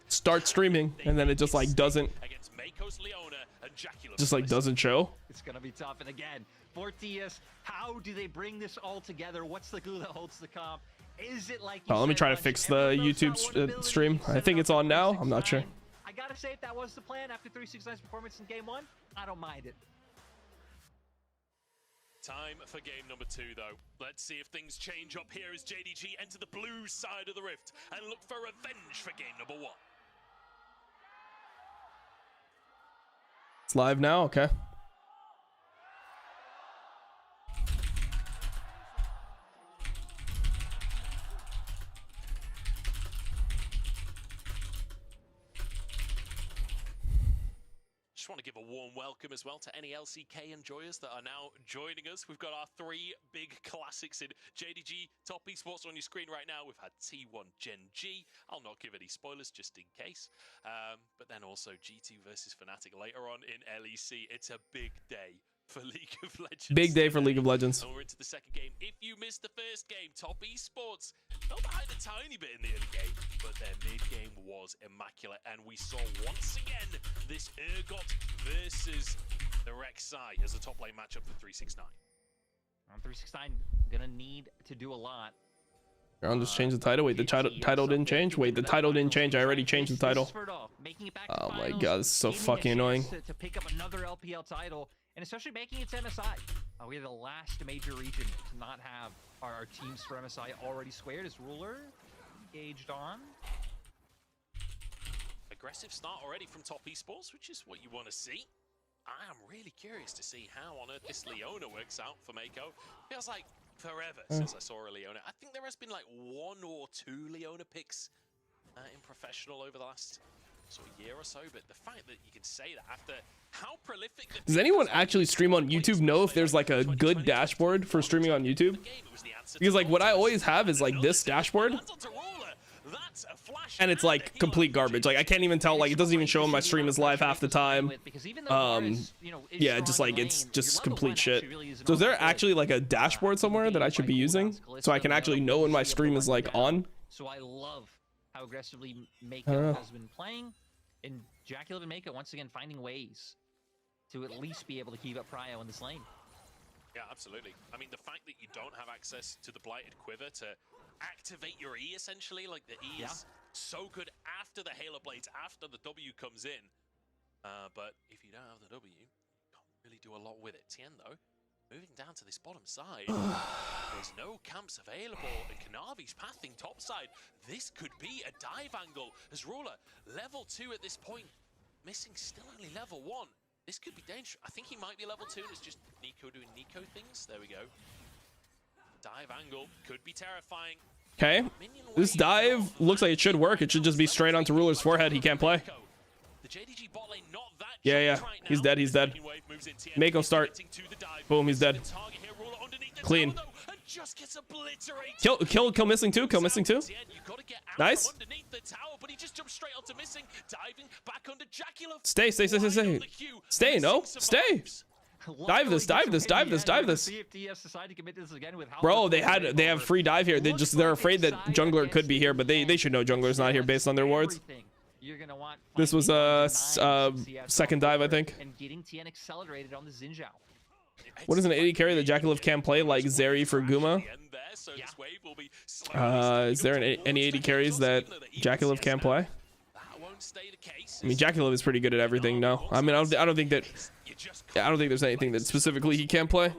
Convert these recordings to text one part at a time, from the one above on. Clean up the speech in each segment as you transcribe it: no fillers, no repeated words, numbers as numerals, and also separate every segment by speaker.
Speaker 1: start streaming and then it just like doesn't doesn't show.
Speaker 2: It's gonna be tough. And again, for TS, how do they bring this all together? What's the glue that holds the comp? Is it like
Speaker 1: let me try to fix the YouTube stream. I think it's on now. I'm not sure.
Speaker 2: I gotta say, if that was the plan after 369's performance in game 1, I don't mind it.
Speaker 3: Time for game number 2, though. Let's see if things change up here as JDG enter the blue side of the rift and look for revenge for game number 1.
Speaker 1: It's live now. Okay.
Speaker 3: Just want to give a warm welcome as well to any LCK enjoyers that are now joining us. We've got our 3 big classics in JDG Top Esports on your screen right now. We've had T1 Gen G. I'll not give any spoilers just in case. But then also G2 versus Fnatic later on in LEC. It's a big day for League of Legends.
Speaker 1: Big day for League of Legends.
Speaker 3: And we're into the second game. If you missed the first game, Top Esports fell behind a tiny bit in the early game, but their mid game was immaculate, and we saw once again this Urgot versus the Rek'Sai as a top lane matchup for 369.
Speaker 2: 369 gonna need to do a lot.
Speaker 1: I'll just change the title. Wait, the title didn't change. Wait, the title didn't change. I already changed the title. Oh my god, this is so fucking annoying.
Speaker 2: To pick up another LPL title, and especially making it to MSI. We are the last major region to not have our teams for MSI already squared. As Ruler engaged on.
Speaker 3: Aggressive start already from Top Esports, which is what you want to see. I am really curious to see how on earth this Leona works out for Mako. Feels like forever since I saw a Leona. I think there has been like 1 or 2 Leona picks in professional over the last sort of year or so, but the fact that you can say that after how prolific...
Speaker 1: Does anyone actually stream on YouTube know if there's like a good dashboard for streaming on YouTube? Because like what I always have is like this dashboard, and it's like complete garbage. Like I can't even tell, like it doesn't even show my stream is live half the time. Yeah, just like it's just complete shit. So is there actually like a dashboard somewhere that I should be using so I can actually know when my stream is like on?
Speaker 2: So I love how aggressively Mako has been playing, and JDG and Mako once again finding ways to at least be able to keep up prio in this lane.
Speaker 3: Yeah, absolutely. I mean, the fact that you don't have access to the Blighted Quiver to activate your E, essentially, like the E is so good after the Halo Blades, after the W comes in. But if you don't have the W, you can't really do a lot with it. Tien, though, moving down to this bottom side, there's no camps available, and Kanavi's pathing top side. This could be a dive angle, as Ruler, level 2 at this point, missing still only level 1. This could be dangerous. I think he might be level 2, and it's just Nico doing Nico things. There we go. Dive angle could be terrifying.
Speaker 1: Okay, this dive looks like it should work. It should just be straight onto Ruler's forehead. He can't play. Yeah, he's dead. He's dead. Mako start. Boom, he's dead. Clean. Kill missing too. Kill missing too. Nice. Stay. Stay. No. Stay. Dive this. Bro, they have free dive here. They're afraid that jungler could be here, but they should know jungler's not here based on their wards. This was a second dive, I think. What is an 80 carry that JDG can play like Zeri for Guma? Is there any 80 carries that JDG can play? I mean, JDG is pretty good at everything. No, I mean, I don't think there's anything that specifically he can't play.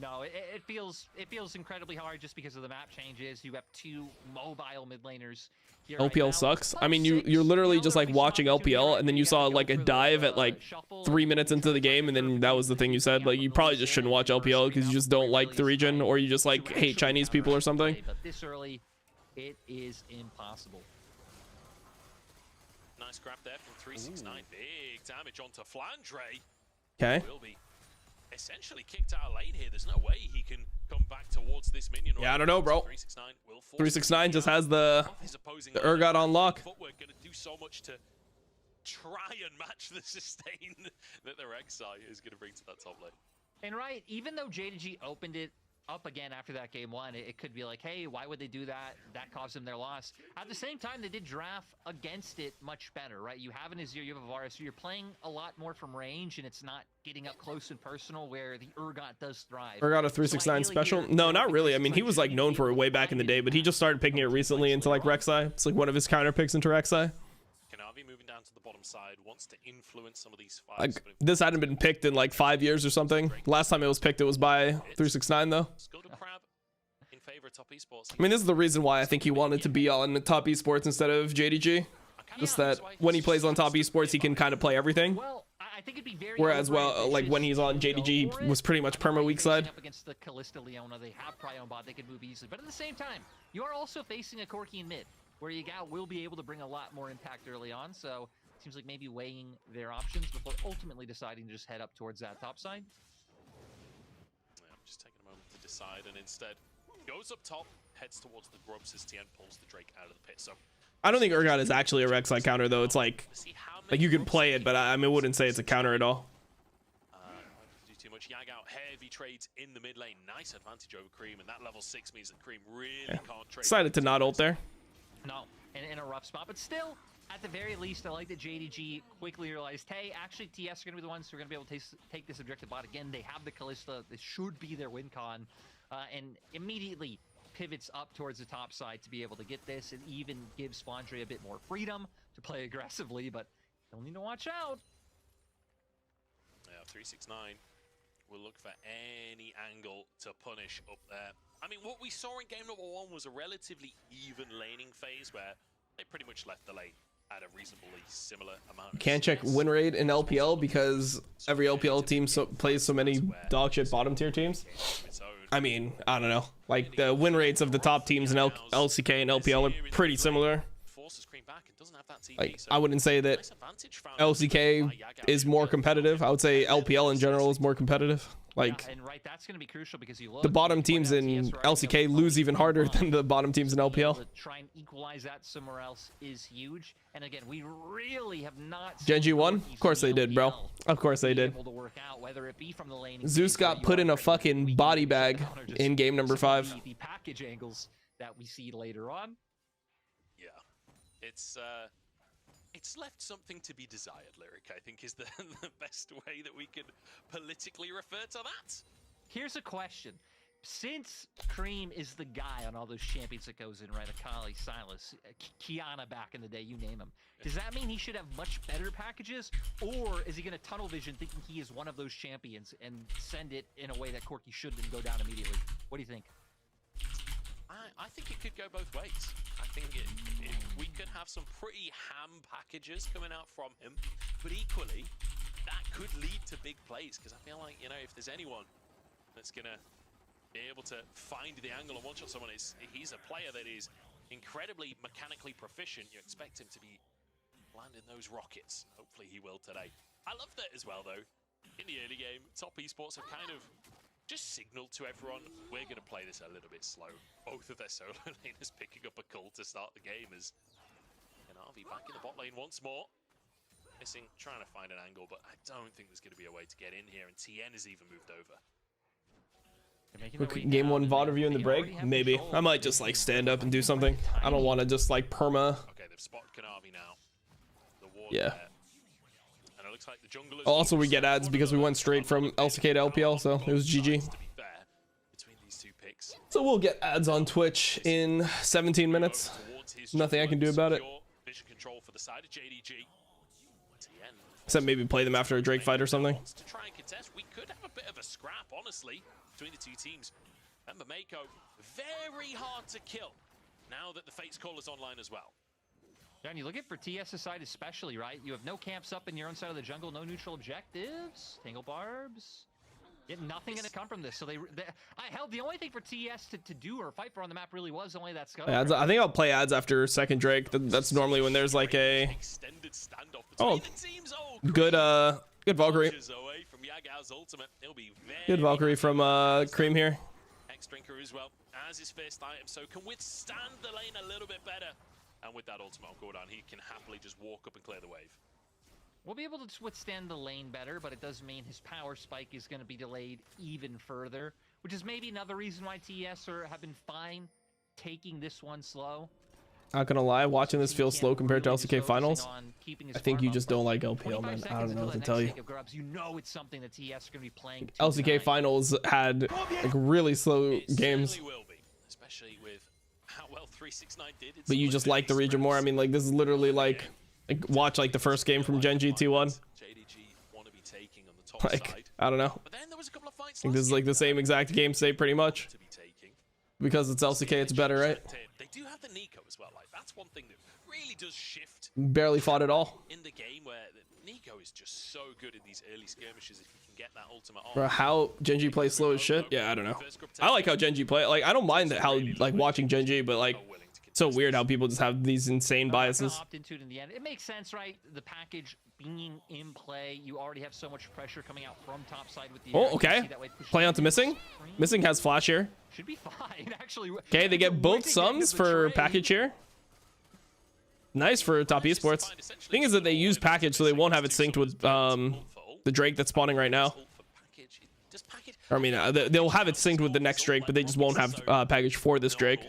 Speaker 2: No, it feels incredibly hard just because of the map changes. You have 2 mobile mid laners here.
Speaker 1: LPL
Speaker 2: right
Speaker 1: sucks. I mean, you're literally just like watching LPL, and then you saw like a dive at like 3 minutes into the game, and then that was the thing you said. Like you probably just shouldn't watch LPL because you just don't like the region, or you just like hate Chinese people or something.
Speaker 2: But this early, it is impossible.
Speaker 3: Nice grab there from 369. Big damage onto Flandre.
Speaker 1: Okay.
Speaker 3: Will be essentially kicked out of lane here. There's no way he can come back towards this minion.
Speaker 1: Yeah, I don't know, bro. 369 just has the Urgot on lock.
Speaker 3: Footwork gonna do so much to try and match the sustain that the Rek'Sai is gonna bring to that top lane.
Speaker 2: And right, even though JDG opened it up again after that game one, it could be like, hey, why would they do that? That caused them their loss. At the same time, they did draft against it much better, right? You have an Azir, you have a Varus, so you're playing a lot more from range, and it's not getting up close and personal where the Urgot does thrive.
Speaker 1: Urgot a 369 special? No, not really. I mean, he was like known for it way back in the day, but he just started picking it recently into like Rek'Sai. It's like one of his counter picks into Rek'Sai.
Speaker 3: Kanavi moving down to the bottom side, wants to influence some of these
Speaker 1: Like,
Speaker 3: fights.
Speaker 1: this hadn't been picked in like 5 years or something. Last time it was picked, it was by 369 though.
Speaker 3: Crab in favor of top esports.
Speaker 1: I mean, this is the reason why I think he wanted to be on the top esports instead of JDG. Just that when he plays on top esports, he can kind of play everything.
Speaker 2: Well, I think it'd be very
Speaker 1: Whereas, well, like when he's on JDG, he was pretty much perma weak side.
Speaker 2: Up against the Kalista Leona, they have Prion bot, they can move easily. But at the same time, you are also facing a Corki in mid, where Yagao will be able to bring a lot more impact early on. So it seems like maybe weighing their options before ultimately deciding to just head up towards that top side.
Speaker 3: Yeah, just taking a moment to decide, and instead goes up top, heads towards the Grubs as TN pulls the Drake out of the pit. So
Speaker 1: I don't think Urgot is actually a Rek'Sai counter though. It's like you can play it, but I mean, wouldn't say it's a counter at all.
Speaker 3: do too much. Yagao heavy trades in the mid lane, nice advantage over Cream, and that level 6 means that Cream really can't trade.
Speaker 1: Decided to not ult there.
Speaker 2: No, in a rough spot, but still, at the very least, I like that JDG quickly realized, hey, actually, TS are going to be the ones who are going to be able to take this objective bot. Again, they have the Kalista. This should be their win con. And immediately pivots up towards the top side to be able to get this. It even gives Flandre a bit more freedom to play aggressively, but they'll need to watch out.
Speaker 3: Yeah, 369 will look for any angle to punish up there. I mean, what we saw in game number 1 was a relatively even laning phase where they pretty much left the lane at a reasonably similar amount of
Speaker 1: Can't check
Speaker 3: CS.
Speaker 1: win rate in LPL because every LPL team plays so many dog shit bottom tier teams. I mean, I don't know. Like the win rates of the top teams in LCK and LPL are pretty similar.
Speaker 3: Forces Cream back and doesn't have that TP,
Speaker 1: Like
Speaker 3: so
Speaker 1: I wouldn't say that
Speaker 3: nice advantage found
Speaker 1: LCK
Speaker 3: by Yagao.
Speaker 1: is more competitive. I would say LPL in general is more competitive. Like
Speaker 2: Yeah, and right, that's going to be crucial because you look,
Speaker 1: the bottom teams in
Speaker 2: TS are
Speaker 1: LCK lose even harder than the bottom teams in LPL.
Speaker 2: to try and equalize that somewhere else is huge. And again, we really have not seen
Speaker 1: Genji won?
Speaker 2: Corki's
Speaker 1: Of course they did, bro.
Speaker 2: LPL
Speaker 1: Of course they
Speaker 2: be
Speaker 1: did.
Speaker 2: able to work out, whether it be from the laning
Speaker 1: Zeus
Speaker 2: phase where
Speaker 1: got
Speaker 2: you
Speaker 1: put
Speaker 2: are
Speaker 1: in a
Speaker 2: pretty much
Speaker 1: fucking
Speaker 2: weak
Speaker 1: body
Speaker 2: to
Speaker 1: bag
Speaker 2: counter just
Speaker 1: in game number
Speaker 2: some of
Speaker 1: 5.
Speaker 2: the package angles that we see later on.
Speaker 3: Yeah, it's left something to be desired, Lyric, I think is the best way that we could politically refer to that.
Speaker 2: Here's a question. Since Cream is the guy on all those champions that goes in, right? Akali, Silas, Kiana back in the day, you name him. Does that mean he should have much better packages? Or is he going to tunnel vision thinking he is one of those champions and send it in a way that Corki shouldn't and go down immediately? What do you think?
Speaker 3: I think it could go both ways. I think we could have some pretty ham packages coming out from him, but equally, that could lead to big plays, because I feel like, you know, if there's anyone that's going to be able to find the angle and one-shot someone, he's a player that is incredibly mechanically proficient. You expect him to be landing those rockets. Hopefully he will today. I love that as well, though. In the early game, top esports have kind of just signaled to everyone, we're going to play this a little bit slow. Both of their solo laners picking up a call to start the game as Kanavi back in the bot lane once more. Missing, trying to find an angle, but I don't think there's going to be a way to get in here, and TN has even moved over.
Speaker 1: Quick game 1 VOD review in the break? Maybe. I might just like stand up and do something. I don't want to just like perma.
Speaker 3: Okay, they've spotted Kanavi now. The ward
Speaker 1: Yeah.
Speaker 3: there. And it looks like the jungle is
Speaker 1: Also, we get ads because we went straight from LCK to LPL, so it was GG.
Speaker 3: to be fair between these two picks.
Speaker 1: So we'll get ads on Twitch in 17 minutes. Nothing I can do about it.
Speaker 3: Vision control for the side of JDG. TN
Speaker 1: Except maybe play them after a Drake fight or something.
Speaker 3: wants to try and contest. We could have a bit of a scrap, honestly, between the two teams. Remember, Mako, very hard to kill now that the Fates Call is online as well.
Speaker 2: Yeah, and you look at for TS's side especially, right? You have no camps up in your own side of the jungle, no neutral objectives, tangle barbs. Yet nothing going to come from this. So the only thing for TS to do or fight for on the map really was only that Scud.
Speaker 1: Ads, I think I'll play ads after second Drake. That's normally when there's like a
Speaker 3: Extended standoff between the teams.
Speaker 1: good good Valkyrie.
Speaker 3: Away from Yagao's ultimate. It'll be
Speaker 1: Good Valkyrie from Cream here.
Speaker 3: X-Drinker as well as his first item, so can withstand the lane a little bit better. And with that ultimate on cooldown, he can happily just walk up and clear the wave.
Speaker 2: We'll be able to withstand the lane better, but it does mean his power spike is going to be delayed even further, which is maybe another reason why TES have been fine taking this one slow.
Speaker 1: Not gonna lie, watching this feels slow compared to LCK finals. I think you just don't like LPL, man. I don't know what to tell you.
Speaker 2: You know it's something that TES are going to be playing.
Speaker 1: LCK finals had like really slow games.
Speaker 3: Will be, especially with how well 369 did.
Speaker 1: But you just like the region more. I mean, like this is literally like watch like the first game from Gen G T1. Like I don't know. I think this is like the same exact game state pretty much. Because it's LCK, it's better, right?
Speaker 3: They do have the Nico as well. Like that's one thing that really does shift.
Speaker 1: Barely fought at all.
Speaker 3: In the game where Nico is just so good in these early skirmishes if you can get that ultimate on.
Speaker 1: Bro, how Gen G plays slow as shit? Yeah, I don't know. I like how Gen G play. Like I don't mind that how like watching Gen G, but like it's so weird how people just have these insane biases.
Speaker 2: Opt into it in the end. It makes sense, right? The package being in play, you already have so much pressure coming out from top side with the.
Speaker 1: Oh, okay. Play onto Missing. Missing has flash here.
Speaker 2: Should be fine, actually.
Speaker 1: Okay, they get both sums for package here. Nice for top esports. Thing is that they use package, so they won't have it synced with the Drake that's spawning right now. Or, I mean, they'll have it synced with the next Drake, but they just won't have package for this Drake.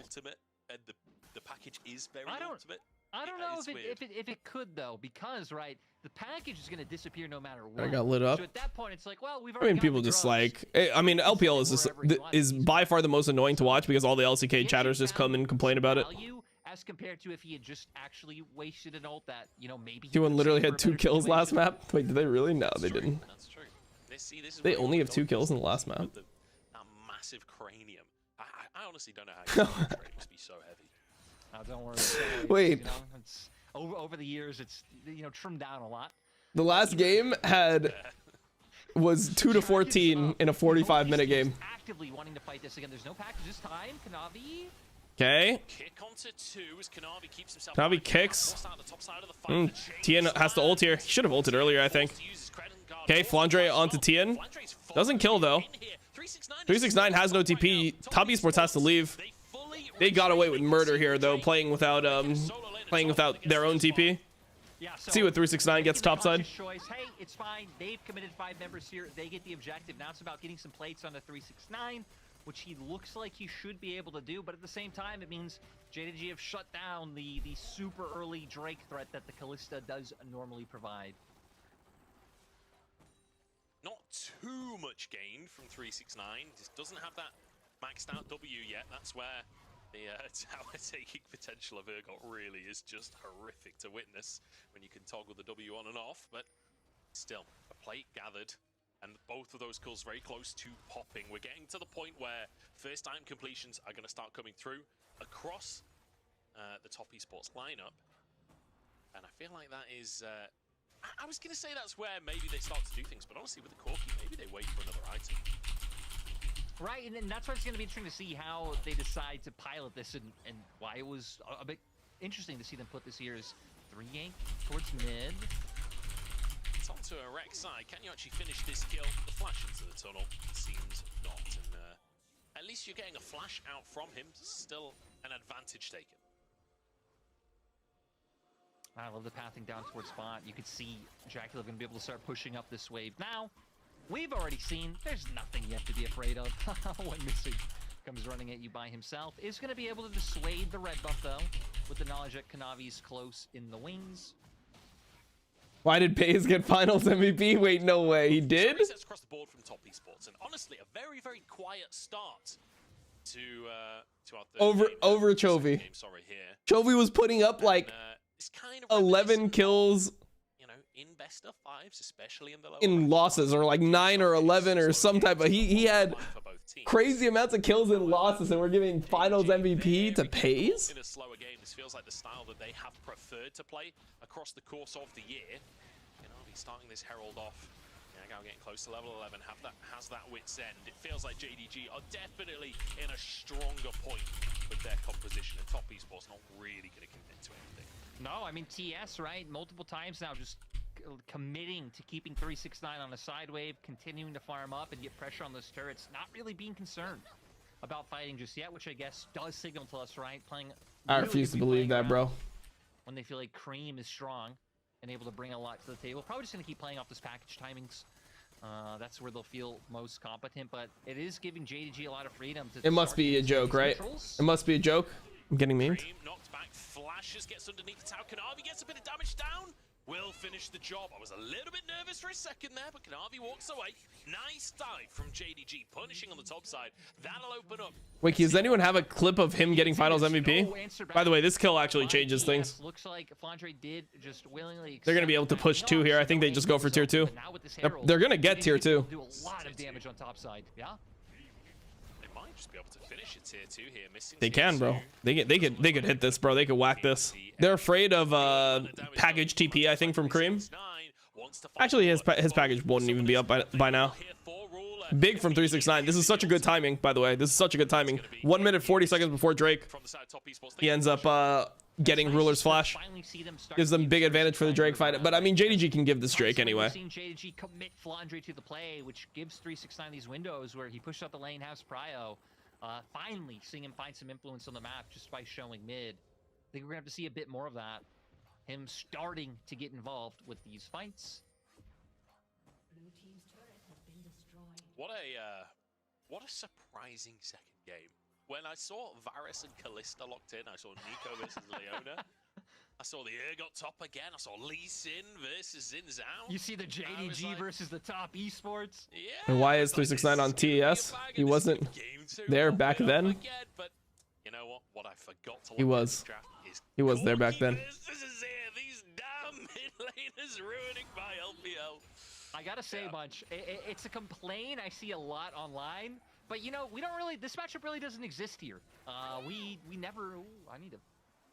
Speaker 2: I don't know if it could though, because right, the package is going to disappear no matter what.
Speaker 1: I got lit up.
Speaker 2: So at that point, it's like, well, we've
Speaker 1: I mean, people just like. I mean, LPL is just is by far the most annoying to watch because all the LCK chatters just come and complain about it.
Speaker 2: As compared to if he had just actually wasted an ult that, you know, maybe
Speaker 1: T1 literally had 2 kills last map. Wait, did they really? No, they didn't.
Speaker 3: That's true.
Speaker 1: They only have 2 kills in the last map.
Speaker 3: That massive cranium. I honestly don't know how you can must be so heavy.
Speaker 2: Don't worry.
Speaker 1: Wait.
Speaker 2: You know, it's over the years, it's trimmed down a lot.
Speaker 1: The last game was 2-14 in a 45-minute game.
Speaker 2: Actively wanting to fight this again. There's no package this time. Kanavi.
Speaker 1: Okay.
Speaker 3: Kick onto 2 as Kanavi keeps himself.
Speaker 1: Kanavi kicks. Tien has to ult here. He should have ulted earlier, I think. Okay, Flandre onto Tien. Doesn't kill though. 369 has no TP. Top esports has to leave. They got away with murder here though, playing without their own TP.
Speaker 2: Yeah, so
Speaker 1: see what 369 gets topside.
Speaker 2: Hey, it's fine. They've committed 5 members here. They get the objective. Now it's about getting some plates on the 369, which he looks like he should be able to do. But at the same time, it means JDG have shut down the super early Drake threat that the Kalista does normally provide.
Speaker 3: Not too much gain from 369. Just doesn't have that maxed out W yet. That's where the tower taking potential of Urgot really is just horrific to witness when you can toggle the W on and off. But still, a plate gathered, and both of those kills very close to popping. We're getting to the point where first-time completions are going to start coming through across the top esports lineup, and I feel like that is. I was going to say that's where maybe they start to do things, but honestly, with the Corki, maybe they wait for another item.
Speaker 2: Right, and that's why it's going to be interesting to see how they decide to pilot this and why it was a bit interesting to see them put this here as 3 gank towards mid.
Speaker 3: It's onto a wreck side. Can you actually finish this kill? The flash into the tunnel seems not, and at least you're getting a flash out from him. Still an advantage taken.
Speaker 2: I love the pathing down towards spot. You could see Dracula going to be able to start pushing up this wave now. We've already seen there's nothing you have to be afraid of when Missing comes running at you by himself. Is going to be able to dissuade the red buff, though, with the knowledge that Kanavi's close in the wings.
Speaker 1: Why did Pays get finals MVP? Wait, no way. He did?
Speaker 3: Across the board from top esports, and honestly, a very, very quiet start to our third
Speaker 1: over Chovy.
Speaker 3: Sorry, here.
Speaker 1: Chovy was putting up like
Speaker 3: it's kind of
Speaker 1: 11 kills.
Speaker 3: In best of 5s, especially in the lower
Speaker 1: in losses, or like 9 or 11 or some type of he had crazy amounts of kills in losses, and we're giving finals MVP to Pays.
Speaker 3: In a slower game, this feels like the style that they have preferred to play across the course of the year. He's starting this Herald off. Now getting close to level 11, has that wit's end. It feels like JDG are definitely in a stronger point with their composition, and top esports not really going to commit to anything.
Speaker 2: No, I mean TS, right? Multiple times now, just committing to keeping 369 on a side wave, continuing to farm up and get pressure on those turrets, not really being concerned about fighting just yet, which I guess does signal to us, right?
Speaker 1: I refuse to believe that, bro.
Speaker 2: When they feel like Cream is strong and able to bring a lot to the table. Probably just going to keep playing off this package timings That's where they'll feel most competent, but it is giving JDG a lot of freedom to.
Speaker 1: It must be a joke, right? It must be a joke. I'm getting memed.
Speaker 3: Knocked back, flashes, gets underneath the tower. Kanavi gets a bit of damage down. Will finish the job. I was a little bit nervous for a second there, but Kanavi walks away. Nice dive from JDG, punishing on the top side. That'll open up.
Speaker 1: Wait, does anyone have a clip of him getting Finals MVP? By the way, this kill actually changes things.
Speaker 2: Looks like Flandre did just willingly.
Speaker 1: They're gonna be able to push 2 here. I think they just go for tier 2. They're gonna get tier 2.
Speaker 2: Do a lot of damage on top side. Yeah.
Speaker 3: They might just be able to finish a tier 2 here. Missing.
Speaker 1: They can, bro. They could hit this, bro. They could whack this. They're afraid of package TP, I think, from Cream. Actually, his package wouldn't even be up by now. Big from 369. This is such a good timing, by the way. This is such a good timing. 1 minute 40 seconds before Drake. He ends up getting Ruler's Flash. Gives them big advantage for the Drake fight. But I mean, JDG can give this Drake anyway.
Speaker 2: We've seen JDG commit Flandre to the play, which gives 369 these windows where he pushed out the lane, has Prio. Finally seeing him find some influence on the map just by showing mid. I think we're gonna have to see a bit more of that. Him starting to get involved with these fights.
Speaker 3: What a surprising second game. When I saw Varus and Kalista locked in, I saw Nico versus Leona. I saw the Urgot top again. I saw Lee Sin versus Xin Zhao.
Speaker 2: You see the JDG versus the top esports.
Speaker 3: Yeah.
Speaker 1: And why is 369 on TES? He wasn't there back then.
Speaker 3: But you know what? What I forgot to
Speaker 1: He was. He was there back then.
Speaker 3: These damn mid laners ruining my LPL.
Speaker 2: I gotta say, Bunch, it's a complaint I see a lot online, but you know, we don't really, this matchup really doesn't exist here. We never, I need to,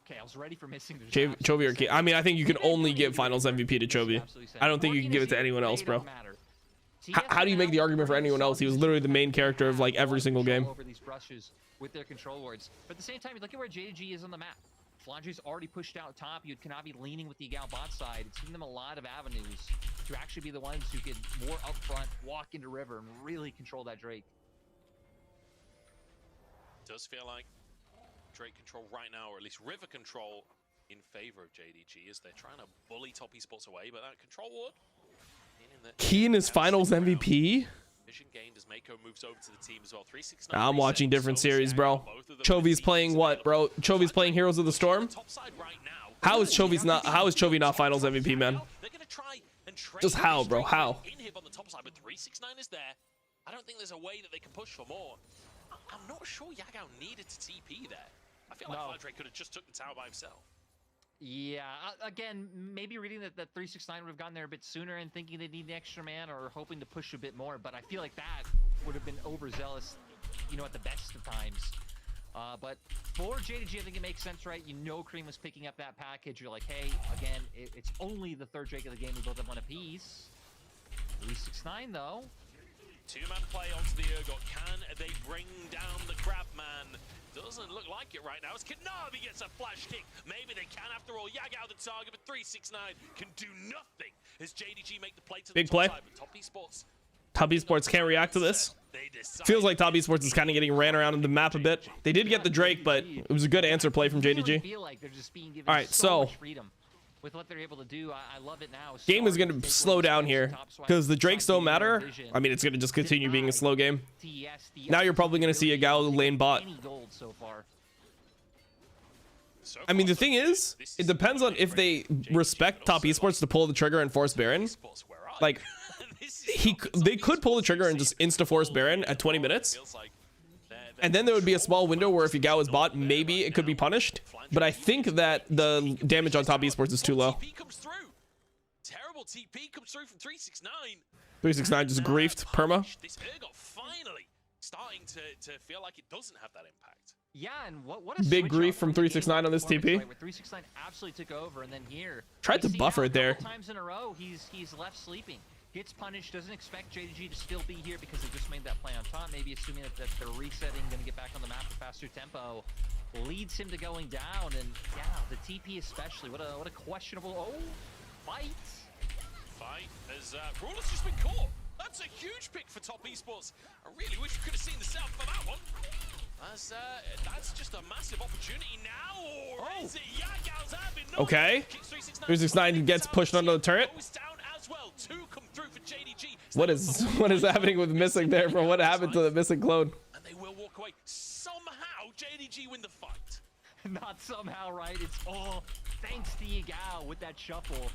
Speaker 2: okay, I was ready for missing the
Speaker 1: Chovy or Key. I mean, I think you can only give Finals MVP to Chovy. I don't think you can give it to anyone else, bro. How do you make the argument for anyone else? He was literally the main character of like every single game.
Speaker 2: Over these brushes with their control wards. But at the same time, look at where JDG is on the map. Flandre's already pushed out top. You had Kanavi leaning with the Gal bot side. It's giving them a lot of avenues to actually be the ones who can more up front, walk into River, and really control that Drake.
Speaker 3: Does feel like Drake control right now, or at least River control in favor of JDG as they're trying to bully top esports away, but that control ward.
Speaker 1: Keen is Finals MVP?
Speaker 3: Vision gained as Mako moves over to the team as well. 369.
Speaker 1: I'm watching different series, bro. Chovy's playing what, bro? Chovy's playing Heroes of the Storm? How is Chovy not Finals MVP, man? Just how, bro? How?
Speaker 3: On the top side, but 369 is there. I don't think there's a way that they can push for more. I'm not sure Yagao needed to TP there. I feel like Flandre could have just took the tower by himself.
Speaker 2: Yeah, again, maybe reading that 369 would have gotten there a bit sooner and thinking they need the extra man or hoping to push a bit more, but I feel like that would have been overzealous, you know, at the best of times. But for JDG, I think it makes sense, right? You know Cream was picking up that package. You're like, hey, again, it's only the third Drake of the game. We both have one apiece. 369, though.
Speaker 3: Two-man play onto the Urgot. Can they bring down the Crab Man? Doesn't look like it right now. As Kanavi gets a flash kick. Maybe they can after all. Yagao the target, but 369 can do nothing as JDG make the play to the
Speaker 1: big play.
Speaker 3: Top side, but
Speaker 1: Top esports can't react to this. Feels like Top esports is kind of getting ran around in the map a bit. They did get the Drake, but it was a good answer play from JDG. All right, so
Speaker 2: with what they're able to do, I love it now.
Speaker 1: Game is going to slow down here because the Drakes don't matter. I mean, it's going to just continue being a slow game. Now you're probably going to see a Gal lane bot. I mean, the thing is, it depends on if they respect Top esports to pull the trigger and force Baron. Like, they could pull the trigger and just insta-force Baron at 20 minutes. And then there would be a small window where if Yagao is bot, maybe it could be punished. But I think that the damage on Top esports is too low.
Speaker 3: Terrible TP comes through from 369.
Speaker 1: 369 just griefed perma.
Speaker 3: This Urgot finally starting to feel like it doesn't have that impact.
Speaker 2: Yeah, and what a
Speaker 1: big grief from 369 on this TP.
Speaker 2: 369 absolutely took over, and then here
Speaker 1: tried to buffer it there.
Speaker 2: Times in a row, he's left sleeping. Gets punished, doesn't expect JDG to still be here because they just made that play on top, maybe assuming that they're resetting, going to get back on the map at faster tempo. Leads him to going down, and yeah, the TP especially. What a questionable fight.
Speaker 3: As Ruler's just been caught. That's a huge pick for Top esports. I really wish you could have seen the setup for that one. As that's just a massive opportunity now, or is it Yagao's having no?
Speaker 1: Okay. 369 gets pushed under the turret.
Speaker 3: Goes down as well. Two come through for JDG.
Speaker 1: What is happening with missing there, bro? What happened to the missing clone?
Speaker 3: And they will walk away. Somehow, JDG win the fight.
Speaker 2: Not somehow, right? It's all thanks to Yagao with that shuffle.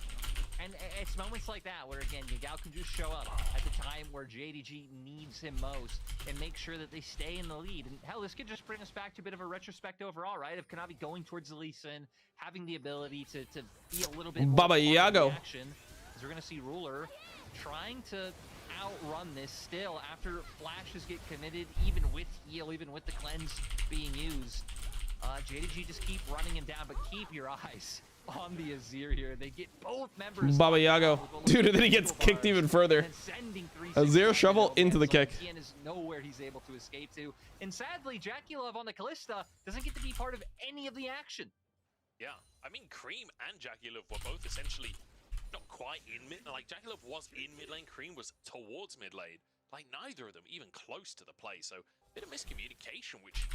Speaker 2: And it's moments like that where, again, Yagao can just show up at the time where JDG needs him most and make sure that they stay in the lead. And hell, this could just bring us back to a bit of a retrospect overall, right? Of Kanavi going towards the Lee Sin, having the ability to be a little bit more
Speaker 1: Baba Yago.
Speaker 2: action. As we're going to see Ruler trying to outrun this still after flashes get committed, even with heal, even with the cleanse being used. JDG just keep running him down, but keep your eyes on the Azir here. They get both members.
Speaker 1: Baba Yago. Dude, and then he gets kicked even further. Azir shovel into the kick.
Speaker 2: Ian is nowhere he's able to escape to. And sadly, JackeyLove on the Kalista doesn't get to be part of any of the action.
Speaker 3: Yeah, I mean, Cream and JackeyLove were both essentially not quite in mid. Like, JackeyLove was in mid lane, Cream was towards mid lane. Like, neither of them even close to the play. So, bit of miscommunication, which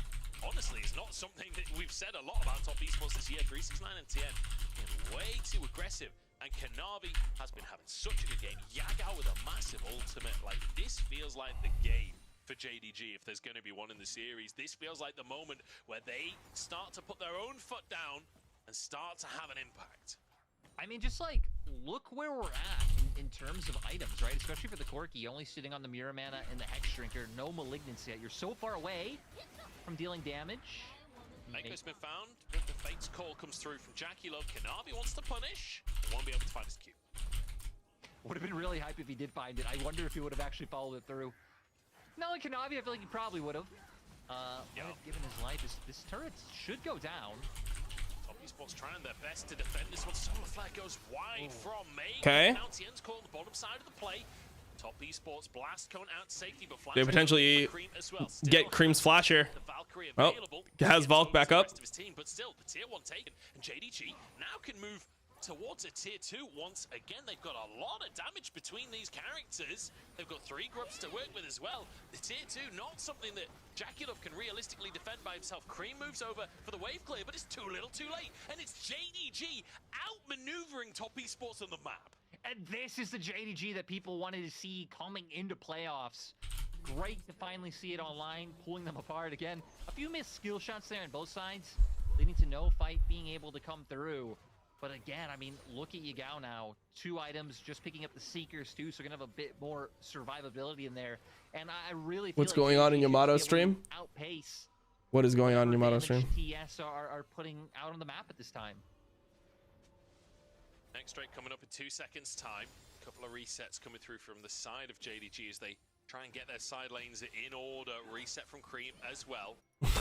Speaker 3: honestly is not something that we've said a lot about top esports this year. 369 and TN being way too aggressive. And Kanavi has been having such a good game. Yagao with a massive ultimate. Like, this feels like the game for JDG if there's going to be one in the series. This feels like the moment where they start to put their own foot down and start to have an impact.
Speaker 2: I mean, just like, look where we're at in terms of items, right? Especially for the Corki, only sitting on the Mirror Mana and the Hex Drinker, no Malignancy yet. You're so far away from dealing damage.
Speaker 3: Mako's been found. The Fate's call comes through from JackeyLove. Kanavi wants to punish. Won't be able to find his Q.
Speaker 2: Would have been really hype if he did find it. I wonder if he would have actually followed it through. No, like Kanavi, I feel like he probably would have. Given his life, this turret should go down.
Speaker 3: Esports trying their best to defend this one. Solar Flare goes wide from May.
Speaker 1: Okay.
Speaker 3: Now TN's call on the bottom side of the play. Top Esports blast cone out safety, but
Speaker 1: they potentially get Cream's flash here. Oh, has Valk back up.
Speaker 3: But still, the tier 1 taken, and JDG now can move towards a tier 2 once again. They've got a lot of damage between these characters. They've got 3 grubs to work with as well. The tier 2, not something that JackeyLove can realistically defend by himself. Cream moves over for the wave clear, but it's too little too late. And it's JDG outmaneuvering top esports on the map.
Speaker 2: And this is the JDG that people wanted to see coming into playoffs. Great to finally see it online, pulling them apart again. A few missed skill shots there on both sides, leading to no fight being able to come through. But again, I mean, look at Yagao now. 2 items, just picking up the Seekers too, so we're gonna have a bit more survivability in there. And I really feel
Speaker 1: what's going on in Yamato stream?
Speaker 2: Outpace.
Speaker 1: What is going on in Yamato stream?
Speaker 2: TS are putting out on the map at this time.
Speaker 3: Next straight coming up in 2 seconds time. A couple of resets coming through from the side of JDG as they try and get their side lanes in order. Reset from Cream as well.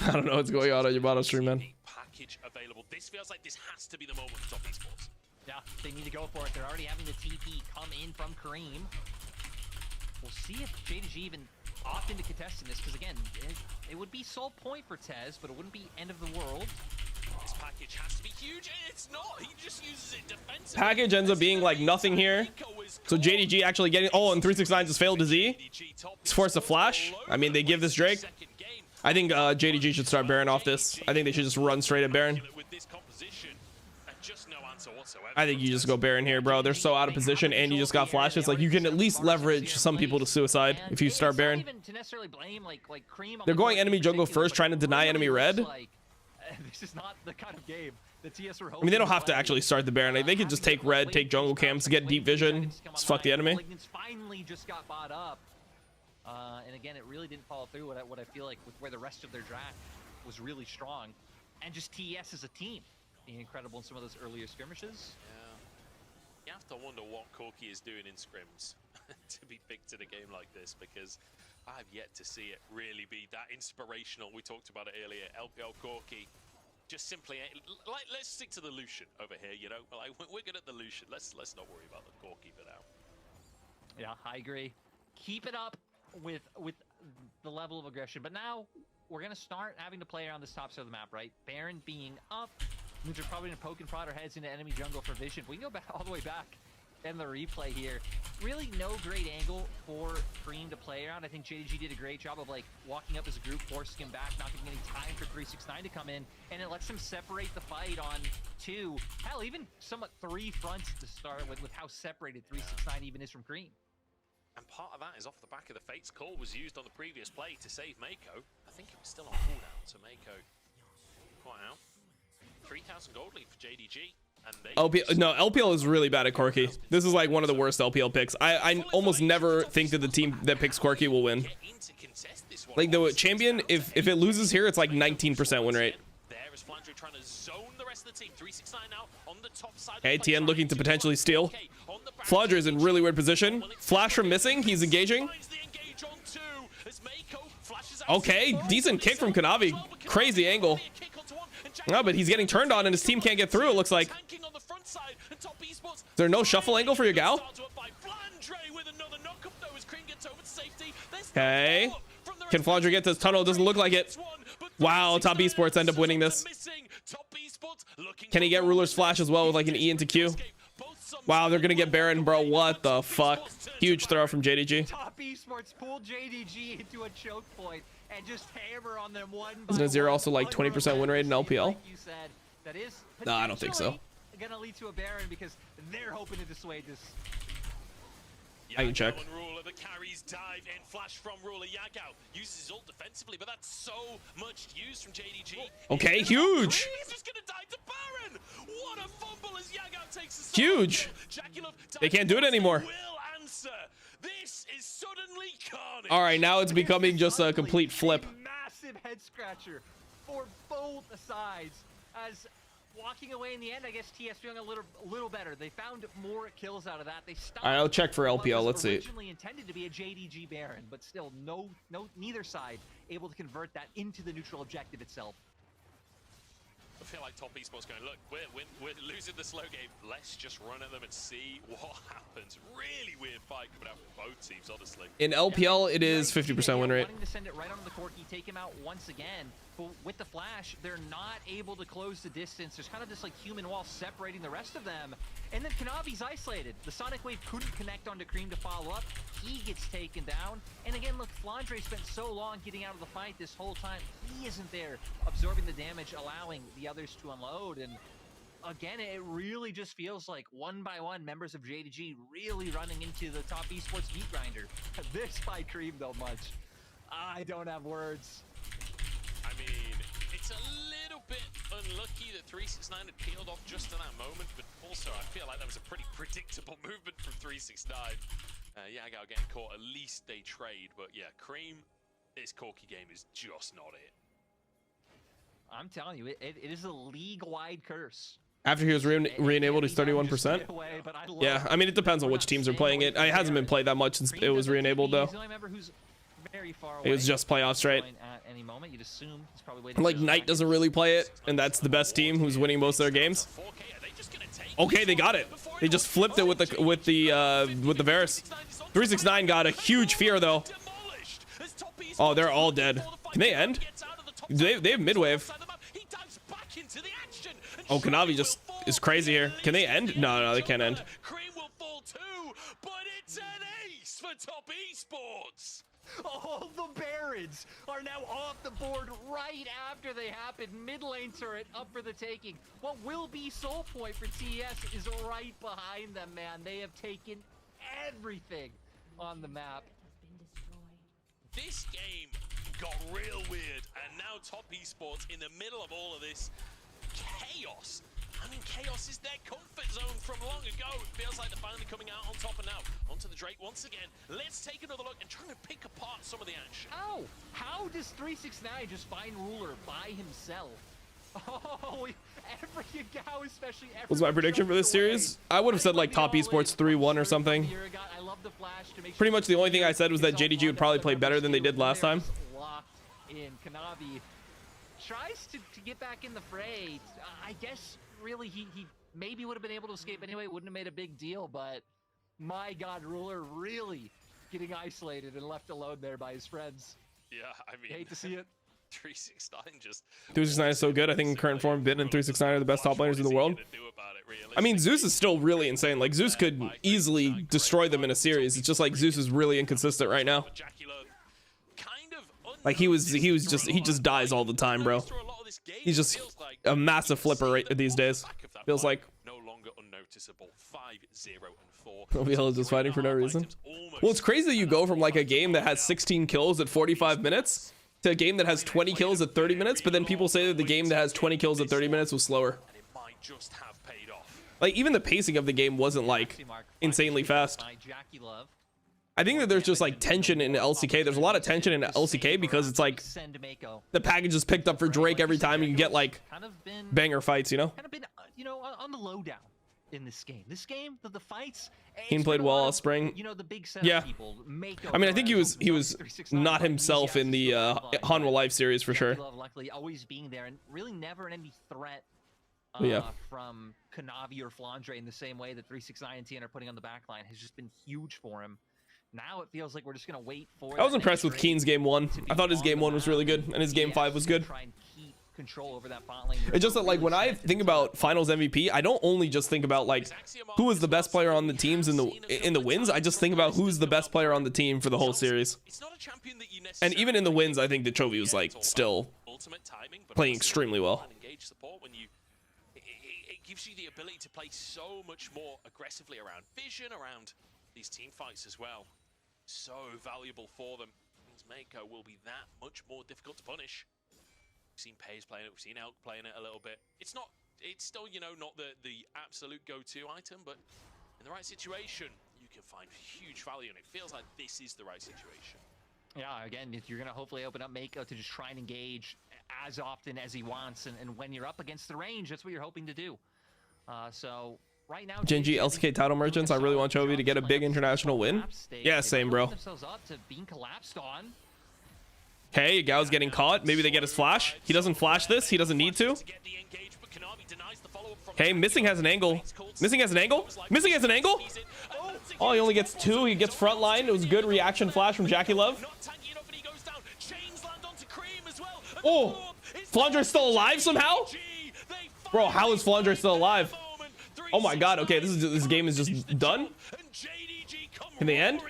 Speaker 1: I don't know what's going on Yamato stream, man.
Speaker 3: Package available. This feels like this has to be the moment for top esports.
Speaker 2: Yeah, they need to go for it. They're already having the TP come in from Cream. We'll see if JDG even opt into contesting this, because again, it would be sole point for TES, but it wouldn't be end of the world.
Speaker 3: This package has to be huge, and it's not. He just uses it defensively.
Speaker 1: Package ends up being like nothing here. So JDG actually getting... Oh, and 369 just failed to Z. He's forced a flash. I mean, they give this Drake. I think JDG should start Baron off this. I think they should just run straight at Baron. I think you just go Baron here, bro. They're so out of position, and you just got flashes. Like, you can at least leverage some people to suicide if you start Baron. They're going enemy jungle first, trying to deny enemy red.
Speaker 2: This is not the kind of game that TS were hoping.
Speaker 1: I mean, they don't have to actually start the Baron. Like, they could just take red, take jungle camps, get deep vision, just fuck the enemy.
Speaker 2: Finally just got bought up. And again, it really didn't follow through what I feel like with where the rest of their draft was really strong. And just TS as a team being incredible in some of those earlier skirmishes.
Speaker 3: Yeah. You have to wonder what Corki is doing in scrims to be picked in a game like this, because I've yet to see it really be that inspirational. We talked about it earlier. LPL Corki, just simply like, let's stick to the Lucian over here. You know, like, we're good at the Lucian. Let's not worry about the Corki for now.
Speaker 2: Yeah, I agree. Keep it up with the level of aggression. But now we're gonna start having to play around this top side of the map, right? Baron being up means we're probably gonna poke and prod our heads into enemy jungle for vision. We can go back all the way back. And the replay here, really no great angle for Cream to play around. I think JDG did a great job of like walking up as a group, forcing him back, not giving any time for 369 to come in, and it lets him separate the fight on 2, hell, even somewhat 3 fronts to start with how separated 369 even is from Cream.
Speaker 3: And part of that is off the back of the Fate's Call was used on the previous play to save Mako. I think it was still on cooldown, so Mako quite out. 3,000 gold lead for JDG. And
Speaker 1: LPL is really bad at Corki. This is like one of the worst LPL picks. I almost never think that the team that picks Corki will win. Like the champion, if it loses here, it's like 19% win rate. Okay, TN looking to potentially steal. Flandre is in really weird position. Flash from missing. He's engaging. Okay, decent kick from Kanavi. Crazy angle. No, but he's getting turned on and his team can't get through, it looks like. Is there no shuffle angle for your gal? Okay. Can Flandre get to this tunnel? It doesn't look like it. Wow, Top Esports end up winning this. Can he get Ruler's flash as well with like an E into Q? Wow, they're gonna get Baron, bro. What the fuck? Huge throw from JDG.
Speaker 2: Top Esports pulled JDG into a choke point and just hammer on them one by
Speaker 1: Isn't Azir also like 20% win rate in LPL?
Speaker 2: Like you said, that is
Speaker 1: no, I don't think so.
Speaker 2: Gonna lead to a Baron because they're hoping to dissuade this.
Speaker 1: I can check.
Speaker 3: The carries dive in, flash from Ruler. Yagao uses his ult defensively, but that's so much use from JDG.
Speaker 1: Okay, huge.
Speaker 3: He's just gonna dive to Baron. What a fumble as Yagao takes a
Speaker 1: huge. They can't do it anymore.
Speaker 3: This is suddenly carnage.
Speaker 1: All right, now it's becoming just a complete flip.
Speaker 2: Massive head scratcher for both sides. As walking away in the end, I guess TS feeling a little better. They found more kills out of that. They stopped.
Speaker 1: All right, I'll check for LPL. Let's see.
Speaker 2: Originally intended to be a JDG Baron, but still, neither side able to convert that into the neutral objective itself.
Speaker 3: I feel like Top Esports going, look, we're losing the slow game. Let's just run at them and see what happens. Really weird fight coming out from both teams, honestly.
Speaker 1: In LPL, it is 50% win rate.
Speaker 2: Wanting to send it right onto the Corki, take him out once again. But with the flash, they're not able to close the distance. There's kind of this like human wall separating the rest of them. And then Kanavi's isolated. The Sonic Wave couldn't connect onto Cream to follow up. He gets taken down. And again, look, Flandre spent so long getting out of the fight this whole time. He isn't there absorbing the damage, allowing the others to unload. And again, it really just feels like one by one members of JDG really running into the Top Esports meat grinder. This by Cream though much. I don't have words.
Speaker 3: I mean, it's a little bit unlucky that 369 had peeled off just in that moment, but also I feel like that was a pretty predictable movement from 369. Yagao getting caught, at least they trade, but yeah, Cream, this Corki game is just not it.
Speaker 2: I'm telling you, it is a league-wide curse.
Speaker 1: After he was re-enabled, he's 31%. Yeah, I mean, it depends on which teams are playing it. It hasn't been played that much since it was re-enabled, though. It was just playoff straight. Like, Knight doesn't really play it, and that's the best team who's winning most of their games. Okay, they got it. They just flipped it with the Varus. 369 got a huge fear, though. Oh, they're all dead. Can they end? They have mid-wave. Oh, Kanavi just is crazy here. Can they end? No, they can't end.
Speaker 3: Cream will fall too, but it's an ace for Top Esports.
Speaker 2: All the Barons are now off the board right after they happened. Mid lane turret up for the taking. What will be soul point for TS is right behind them, man. They have taken everything on the map.
Speaker 3: This game got real weird, and now Top Esports in the middle of all of this chaos. I mean, chaos is their comfort zone from long ago. It feels like they're finally coming out on top, and now onto the Drake once again. Let's take another look and try to pick apart some of the action.
Speaker 2: How does 369 just find Ruler by himself? Oh, every Yagao, especially every.
Speaker 1: What's my prediction for this series? I would have said like Top Esports 3-1 or something. Pretty much the only thing I said was that JDG would probably play better than they did last time.
Speaker 2: Locked in. Kanavi tries to get back in the fray. I guess really he maybe would have been able to escape anyway. Wouldn't have made a big deal, but my God, Ruler really getting isolated and left alone there by his friends.
Speaker 3: Yeah, I mean,
Speaker 2: hate to see it.
Speaker 3: 369 just
Speaker 1: 369 is so good. I think in current form, Bit and 369 are the best top laners in the world. I mean, Zeus is still really insane. Like, Zeus could easily destroy them in a series. It's just like Zeus is really inconsistent right now. Like he just dies all the time, bro. He's just a massive flipper these days. Feels like.
Speaker 3: longer unnoticeable. 5-0 and 4.
Speaker 1: LPL is just fighting for no reason. Well, it's crazy that you go from like a game that has 16 kills at 45 minutes to a game that has 20 kills at 30 minutes, but then people say that the game that has 20 kills at 30 minutes was slower.
Speaker 3: And it might just have paid off.
Speaker 1: Like, even the pacing of the game wasn't like insanely fast. I think that there's just like tension in LCK. There's a lot of tension in LCK because it's like the package is picked up for Drake every time. You can get like banger fights, you know?
Speaker 2: Kind of been, on the lowdown in this game. This game, the fights.
Speaker 1: Team played well all spring.
Speaker 2: You know, the big set
Speaker 1: Yeah.
Speaker 2: people.
Speaker 1: I mean, I think he was not himself in the Hanwha Live series for sure.
Speaker 2: Luckily, always being there and really never any threat from Kanavi or Flandre in the same way that 369 and TN are putting on the back line has just been huge for him. Now it feels like we're just gonna wait for.
Speaker 1: I was impressed with Keen's game 1. I thought his game 1 was really good, and his game 5 was good.
Speaker 2: Try and keep control over that bot lane.
Speaker 1: It's just that like when I think about Finals MVP, I don't only just think about like who is the best player on the teams in the wins. I just think about who's the best player on the team for the whole series. And even in the wins, I think that Chovy was like still playing extremely well.
Speaker 3: It gives you the ability to play so much more aggressively around vision, around these team fights as well. So valuable for them. Means Mako will be that much more difficult to punish. We've seen Pays playing it, we've seen Elk playing it a little bit. It's still, not the absolute go-to item, but in the right situation, you can find huge value, and it feels like this is the right situation.
Speaker 2: Yeah, again, you're going to hopefully open up Mako to just try and engage as often as he wants, and when you're up against the range, that's what you're hoping to do. So right now,
Speaker 1: Genji LCK title merchants. I really want Chovy to get a big international win. Yeah, same, bro. Okay, Gao's getting caught. Maybe they get his flash. He doesn't flash this. He doesn't need to. Okay, Missing has an angle. Missing has an angle. Missing has an angle. Oh, he only gets 2. He gets front line. It was a good reaction flash from JDG. Oh, Flandre's still alive somehow? Bro, how is Flandre still alive? Oh my god, okay, this game is just done. Can they end?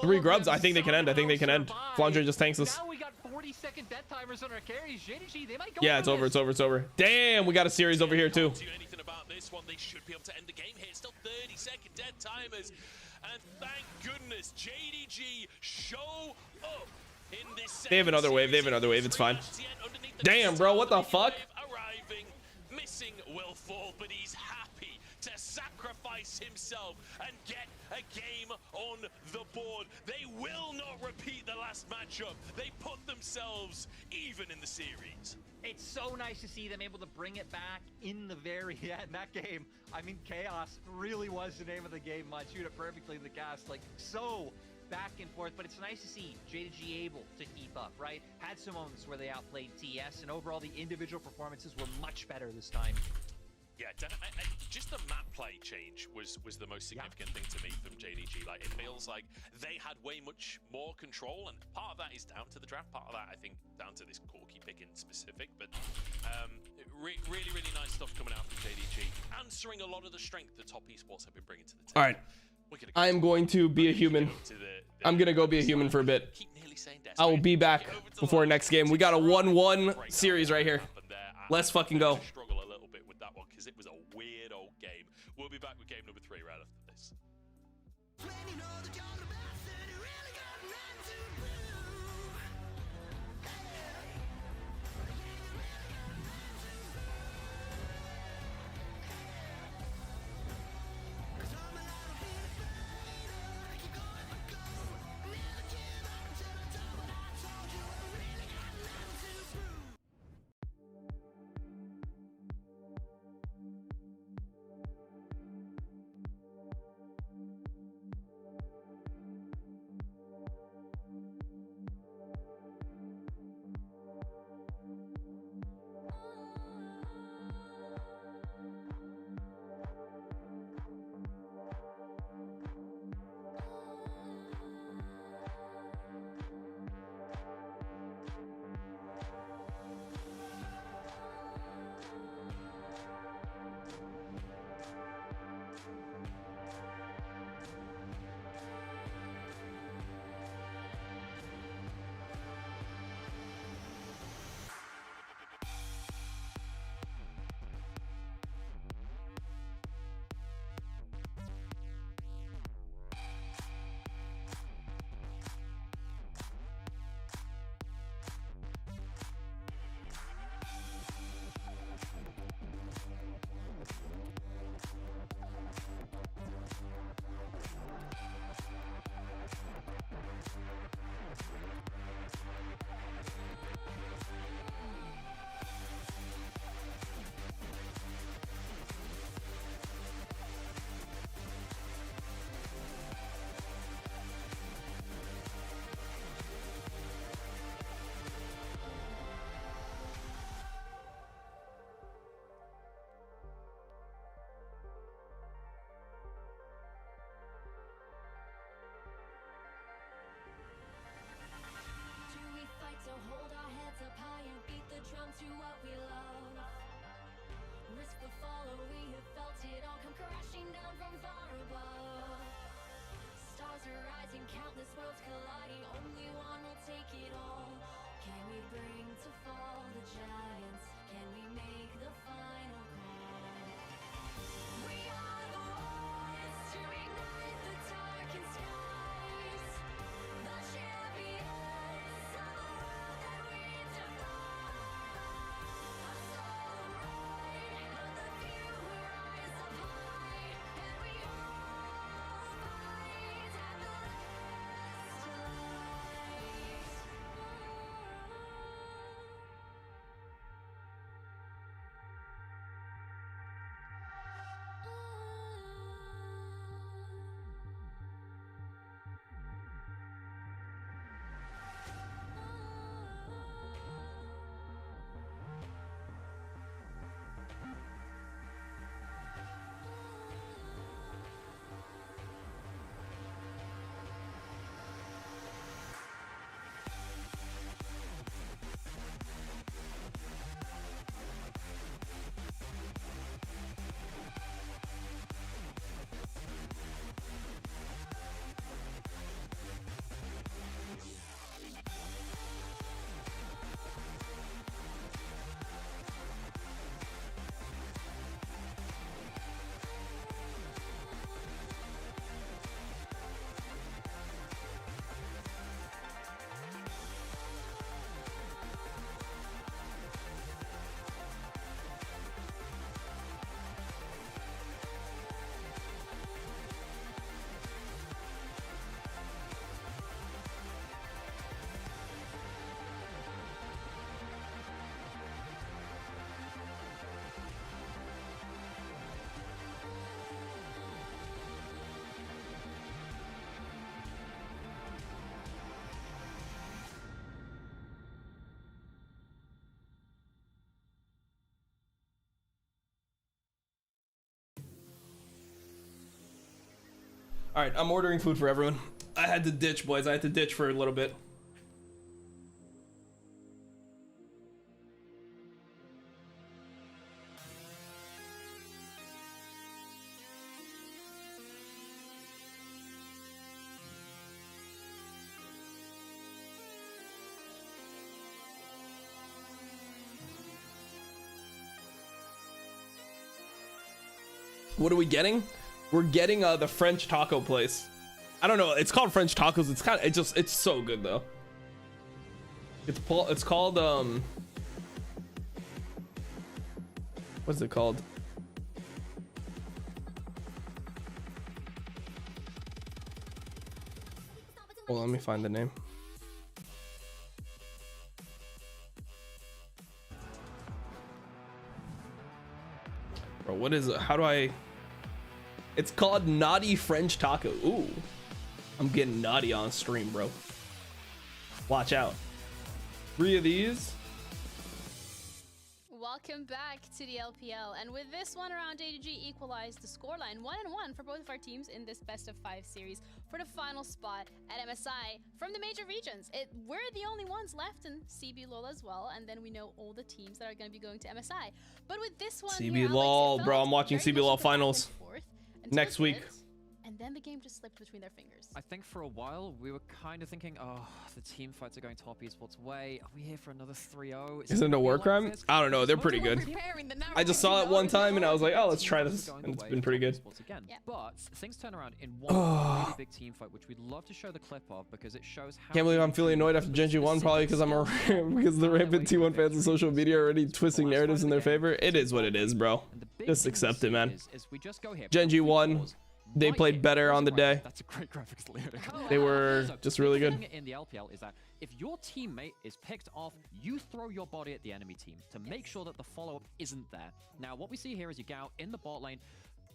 Speaker 1: 3 grubs, I think they can end. I think they can end. Flandre just tanks us. Yeah, it's over, it's over, it's over. Damn, we got a series over here too.
Speaker 3: They should be able to end the game here. Still 30-second dead timers. And thank goodness JDG show up in this.
Speaker 1: They have another wave, they have another wave, it's fine. Damn, bro, what the fuck?
Speaker 3: Arriving, Missing will fall, but he's happy to sacrifice himself and get a game on the board. They will not repeat the last matchup. They put themselves even in the series.
Speaker 2: It's so nice to see them able to bring it back in the very end. That game, I mean, Chaos really was the name of the game. I shoot it perfectly in the cast, like so back and forth, but it's nice to see JDG able to keep up, right? Had some moments where they outplayed TS, and overall the individual performances were much better this time.
Speaker 3: Yeah, just the map play change was the most significant thing to me from JDG. Like, it feels like they had way much more control, and part of that is down to the draft, part of that I think down to this Corki pick in specific, but really, really nice stuff coming out from JDG, answering a lot of the strength that top esports have been bringing to the table.
Speaker 1: All right, I'm going to be a human. I'm gonna go be a human for a bit. I will be back before next game. We got a 1-1 series right here. Let's fucking go.
Speaker 3: Because it was a weird old game. We'll be back with game number 3 right after this.
Speaker 1: All right, I'm ordering food for everyone. I had to ditch, boys. I had to ditch for a little bit. What are we getting? We're getting the French taco place. I don't know. It's called French tacos. It's kind of it's so good though. It's called what's it called? Well, let me find the name. Bro, what is it? How do I? It's called Naughty French Taco. Ooh, I'm getting naughty on stream, bro. Watch out. 3 of these.
Speaker 4: Welcome back to the LPL, and with this one round, JDG equalized the scoreline 1-1 for both of our teams in this best-of-5 series for the final spot at MSI from the major regions. We're the only ones left in CB LOL as well, and then we know all the teams that are going to be going to MSI. But with this one,
Speaker 1: CB LOL, bro, I'm watching CB LOL finals next week.
Speaker 4: And then the game just slipped between their fingers.
Speaker 5: I think for a while we were kind of thinking, oh, the team fights are going top esports way. Are we here for another 3-0?
Speaker 1: Isn't it a war crime? I don't know. They're pretty good. I just saw it one time and I was like, oh, let's try this. And it's been pretty good.
Speaker 5: Yeah. But things turn around in one really big team fight, which we'd love to show the clip of because it shows how.
Speaker 1: Can't believe I'm feeling annoyed after Gen G 1, probably because I'm because the rampant T1 fans on social media are already twisting narratives in their favor. It is what it is, bro. Just accept it, man. Gen G 1. They played better on the day.
Speaker 5: That's a great graphics layer.
Speaker 1: They were just really good.
Speaker 5: In the LPL is that if your teammate is picked off, you throw your body at the enemy team to make sure that the follow-up isn't there. Now, what we see here is Yagao in the bot lane.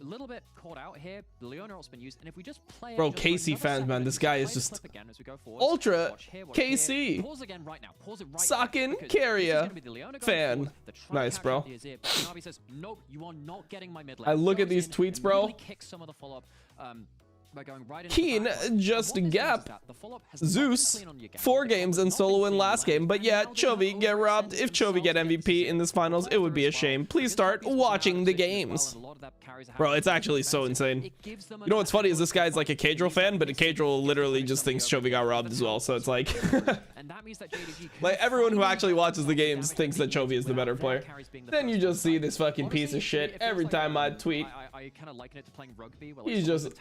Speaker 5: A little bit caught out here. The Leona ult's been used, and if we just play,
Speaker 1: bro, KC fans, man, this guy is just ultra KC.
Speaker 5: Pause again right now. Pause it right
Speaker 1: Sockin' carrier fan. Nice, bro.
Speaker 5: Says, nope, you are not getting my mid lane.
Speaker 1: I look at these tweets, bro.
Speaker 5: Kick some of the follow-up. By going right
Speaker 1: Keen just gapped Zeus 4 games and solo win last game, but yeah, Chovy get robbed. If Chovy get MVP in this finals, it would be a shame. Please start watching the games. Bro, it's actually so insane. You know what's funny is this guy's like a Kadril fan, but a Kadril literally just thinks Chovy got robbed as well, so it's like like everyone who actually watches the games thinks that Chovy is the better player. Then you just see this fucking piece of shit every time I tweet. He's just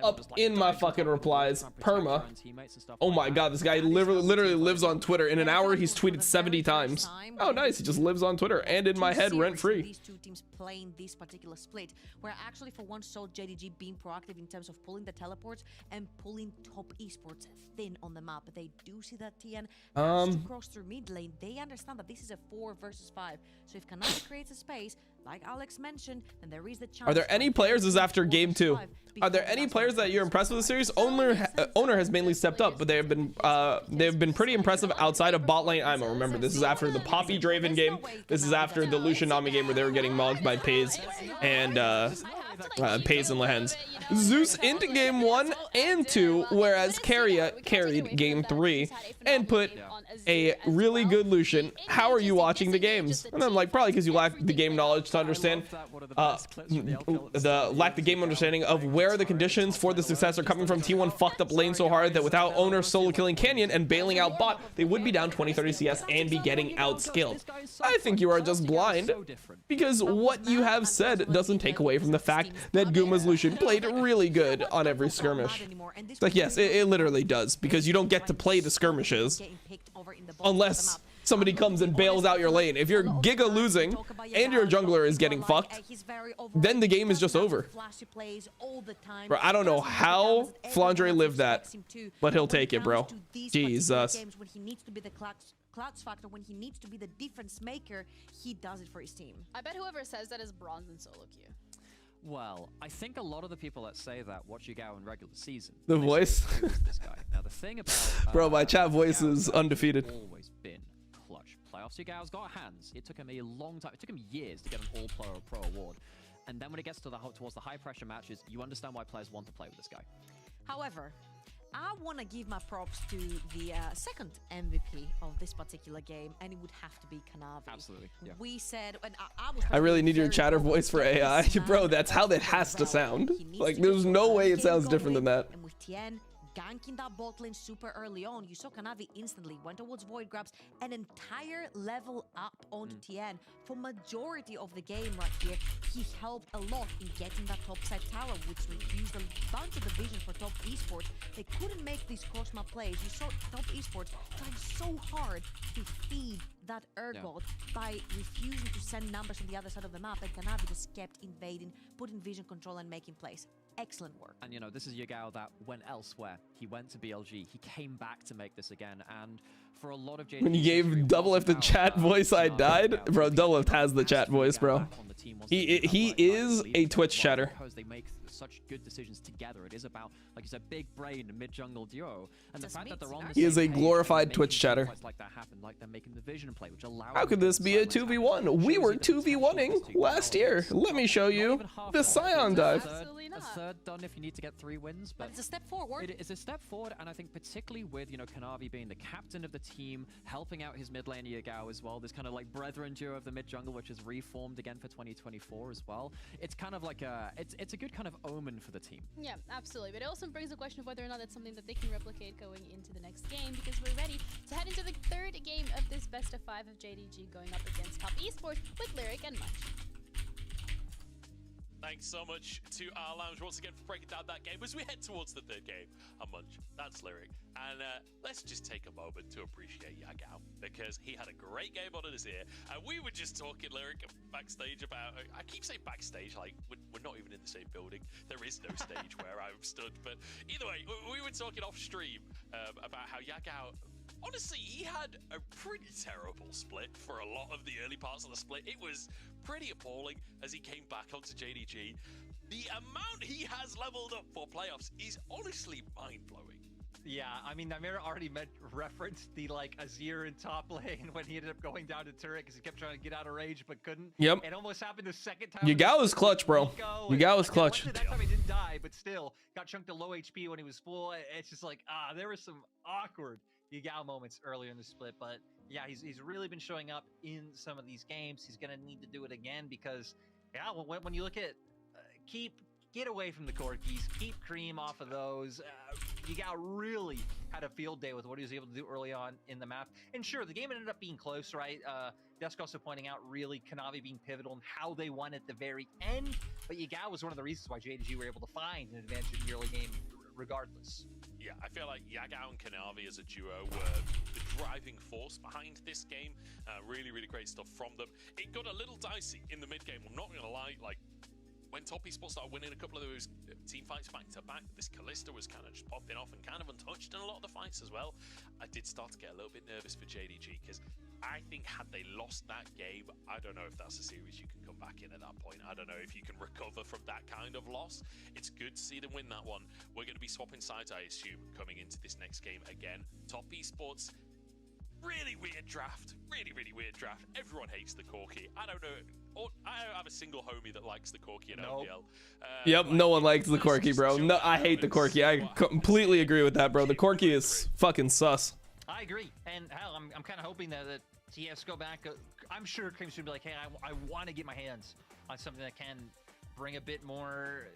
Speaker 1: up in my fucking replies. Perma. Oh my god, this guy literally lives on Twitter. In an hour, he's tweeted 70 times. Oh, nice. He just lives on Twitter and in my head rent-free.
Speaker 6: These two teams playing this particular split, where actually for once saw JDG being proactive in terms of pulling the teleports and pulling top esports thin on the map. They do see that TN has to cross through mid lane. They understand that this is a 4 versus 5. So if Kanata creates a space, like Alex mentioned, then there is the chance. Are
Speaker 1: there any players, this is after game 2, are there any players that you're impressed with the series? Owner has mainly stepped up, but they've been pretty impressive outside of bot lane IMO. Remember, this is after the Poppy Draven game. This is after the Lucian Nami game where they were getting mogged by Pays and Pays and Lehens. Zeus into game 1 and 2, whereas Carrier carried game 3 and put a really good Lucian. How are you watching the games? And I'm like, probably because you lack the game knowledge to understand lack the game understanding of where the conditions for the success are coming from. T1 fucked up lane so hard that without Owner solo killing Canyon and bailing out bot, they would be down 20-30 CS and be getting outskilled. I think you are just blind, because what you have said doesn't take away from the fact that Guma's Lucian played really good on every skirmish. It's like, yes, it literally does, because you don't get to play the skirmishes unless somebody comes and bails out your lane. If you're Giga losing and your jungler is getting fucked, then the game is just over. Bro, I don't know how Flandre lived that, but he'll take it, bro. Jesus.
Speaker 6: Cloud's factor, when he needs to be the difference maker, he does it for his team.
Speaker 4: I bet whoever says that is bronze in solo queue.
Speaker 5: Well, I think a lot of the people that say that watch Yagao in regular season.
Speaker 1: The voice.
Speaker 5: This guy. Now the thing about
Speaker 1: bro, my chat voice is undefeated.
Speaker 5: Always been clutch. Playoffs, Yagao's got hands. It took him a long time. It took him years to get an All-Pro award. And then when it gets to towards the high pressure matches, you understand why players want to play with this guy.
Speaker 6: However, I want to give my props to the second MVP of this particular game, and it would have to be kha'Zix.
Speaker 5: Absolutely, yeah.
Speaker 6: We said, and I was.
Speaker 1: I really need your
Speaker 6: very
Speaker 1: chatter
Speaker 6: vocal,
Speaker 1: voice for
Speaker 6: get
Speaker 1: AI.
Speaker 6: this
Speaker 1: Bro,
Speaker 6: man
Speaker 1: that's how
Speaker 6: off
Speaker 1: that
Speaker 6: the
Speaker 1: has to
Speaker 6: ground.
Speaker 1: sound.
Speaker 6: He needs
Speaker 1: Like,
Speaker 6: to
Speaker 1: there's
Speaker 6: get
Speaker 1: no
Speaker 6: the
Speaker 1: way it
Speaker 6: game
Speaker 1: sounds different than
Speaker 6: going,
Speaker 1: that.
Speaker 6: And with Tien ganking that bot lane super early on, you saw kha'Zix instantly went towards Void, grabs an entire level up onto Tien. For majority of the game right here, he helped a lot in getting that top side tower, which refused a bunch of the vision for top esports. They couldn't make these cross-map plays. You saw top esports trying so hard to feed that Urgot by refusing to send numbers on the other side of the map, and kha'Zix just kept invading, putting vision control and making plays. Excellent work.
Speaker 5: And, you know, this is Yagao that went elsewhere. He went to BLG. He came back to make this again. And for a lot of JDG,
Speaker 1: When you gave Double Lift the chat voice, I died. Bro, Double Lift has the chat voice, bro. He is a Twitch chatter.
Speaker 5: Because they make such good decisions together. It is about, like you said, big brain mid-jungle duo. And the fact that they're on the
Speaker 1: He is a
Speaker 5: same page
Speaker 1: glorified
Speaker 5: and
Speaker 1: Twitch
Speaker 5: making
Speaker 1: chatter.
Speaker 5: fights like that happen, like they're making the vision play, which allows
Speaker 1: How could this be a 2v1? We were 2v1ing last year. Let me show you the Scion dive.
Speaker 4: Absolutely not.
Speaker 5: A third done if you need to get 3 wins,
Speaker 6: But it's a step forward.
Speaker 5: it is a step forward, and I think particularly with, you know, kha'Zix being the captain of the team, helping out his mid lane Yagao as well, this kind of like brethren duo of the mid jungle, which is reformed again for 2024 as well. It's kind of like it's a good kind of omen for the team.
Speaker 4: Yeah, absolutely. But it also brings the question of whether or not that's something that they can replicate going into the next game, because we're ready to head into the third game of this best of 5 of JDG going up against Top Esports with Lyric and Munch.
Speaker 3: Thanks so much to our lounge once again for breaking down that game as we head towards the third game. I'm Munch, that's Lyric. And let's just take a moment to appreciate Yagao, because he had a great game on his ear. And we were just talking, Lyric, backstage about, I keep saying backstage, like we're not even in the same building. There is no stage where I'm stood. But either way, we were talking off stream about how Yagao, honestly, he had a pretty terrible split for a lot of the early parts of the split. It was pretty appalling as he came back onto JDG. The amount he has leveled up for playoffs is honestly mind-blowing.
Speaker 2: Yeah, I mean, Nymera already referenced the, like, Azir in top lane when he ended up going down to turret because he kept trying to get out of rage but couldn't.
Speaker 1: Yep.
Speaker 2: It almost happened the second time.
Speaker 1: Yagao is clutch, bro. Yagao is clutch.
Speaker 2: That time he didn't die, but still got chunked to low HP when he was full. It's just like, there was some awkward Yagao moments earlier in the split, but yeah, he's really been showing up in some of these games. He's gonna need to do it again because, yeah, when you look at get away from the Corkis, keep cream off of those. Yagao really had a field day with what he was able to do early on in the map. And sure, the game ended up being close, right? Desk also pointing out really kha'Zix being pivotal and how they won at the very end. But Yagao was one of the reasons why JDG were able to find an advantage in the early game regardless.
Speaker 3: Yeah, I feel like Yagao and kha'Zix as a duo were the driving force behind this game. Really, really great stuff from them. It got a little dicey in the mid game, I'm not going to lie. Like, when Top Esports started winning a couple of those team fights back to back, this Kalista was kind of just popping off and kind of untouched in a lot of the fights as well. I did start to get a little bit nervous for JDG because I think had they lost that game, I don't know if that's a series you can come back in at that point. I don't know if you can recover from that kind of loss. It's good to see them win that one. We're going to be swapping sides, I assume, coming into this next game again. Top Esports, really weird draft. Really, really weird draft. Everyone hates the Corki. I don't know. I don't have a single homie that likes the Corki in LPL.
Speaker 1: Yep, no one likes the Corki, bro. No, I hate the Corki. I completely agree with that, bro. The Corki is fucking sus.
Speaker 2: I agree, and hell, I'm kind of hoping that TS go back. I'm sure Cream's gonna be like, hey, I want to get my hands on something that can bring a bit more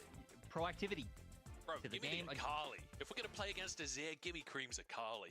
Speaker 2: proactivity to the game.
Speaker 3: Akali. If we're gonna play against Azir, give me Cream's Akali.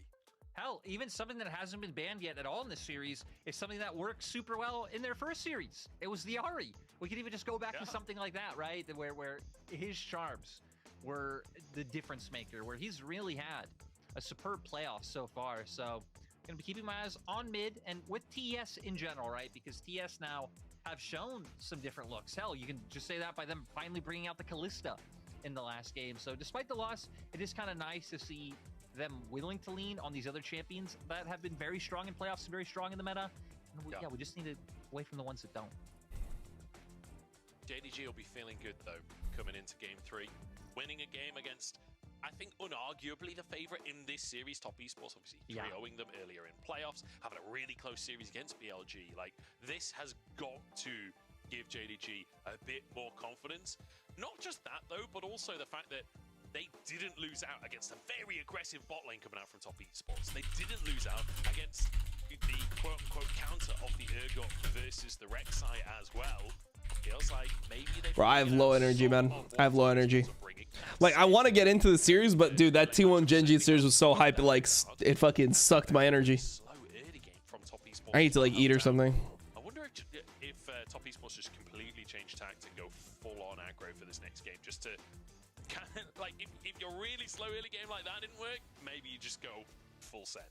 Speaker 2: Hell, even something that hasn't been banned yet at all in this series is something that worked super well in their first series. It was the Ahri. We could even just go back to something like that, right? Where his charms were the difference maker, where he's really had a superb playoff so far. So gonna be keeping my eyes on mid and with TS in general, right? Because TS now have shown some different looks. Hell, you can just say that by them finally bringing out the Kalista in the last game. So despite the loss, it is kind of nice to see them willing to lean on these other champions that have been very strong in playoffs and very strong in the meta. And we just need to away from the ones that don't.
Speaker 3: JDG will be feeling good though coming into game 3, winning a game against, I think, unarguably the favorite in this series. Top Esports obviously 3-0ing them earlier in playoffs, having a really close series against BLG. Like, this has got to give JDG a bit more confidence. Not just that though, but also the fact that they didn't lose out against a very aggressive bot lane coming out from top esports. They didn't lose out against the quote-unquote counter of the Urgot versus the Rek'Sai as well. Feels like maybe they...
Speaker 1: Bro, I have low energy, man. I have low energy. Like, I want to get into the series, but dude, that T1 Genji series was so hype, it fucking sucked my energy. I need to like eat or something.
Speaker 3: I wonder if top esports just completely change tact and go full-on aggro for this next game, just to kind of like, if you're really slow early game like that didn't work, maybe you just go full send.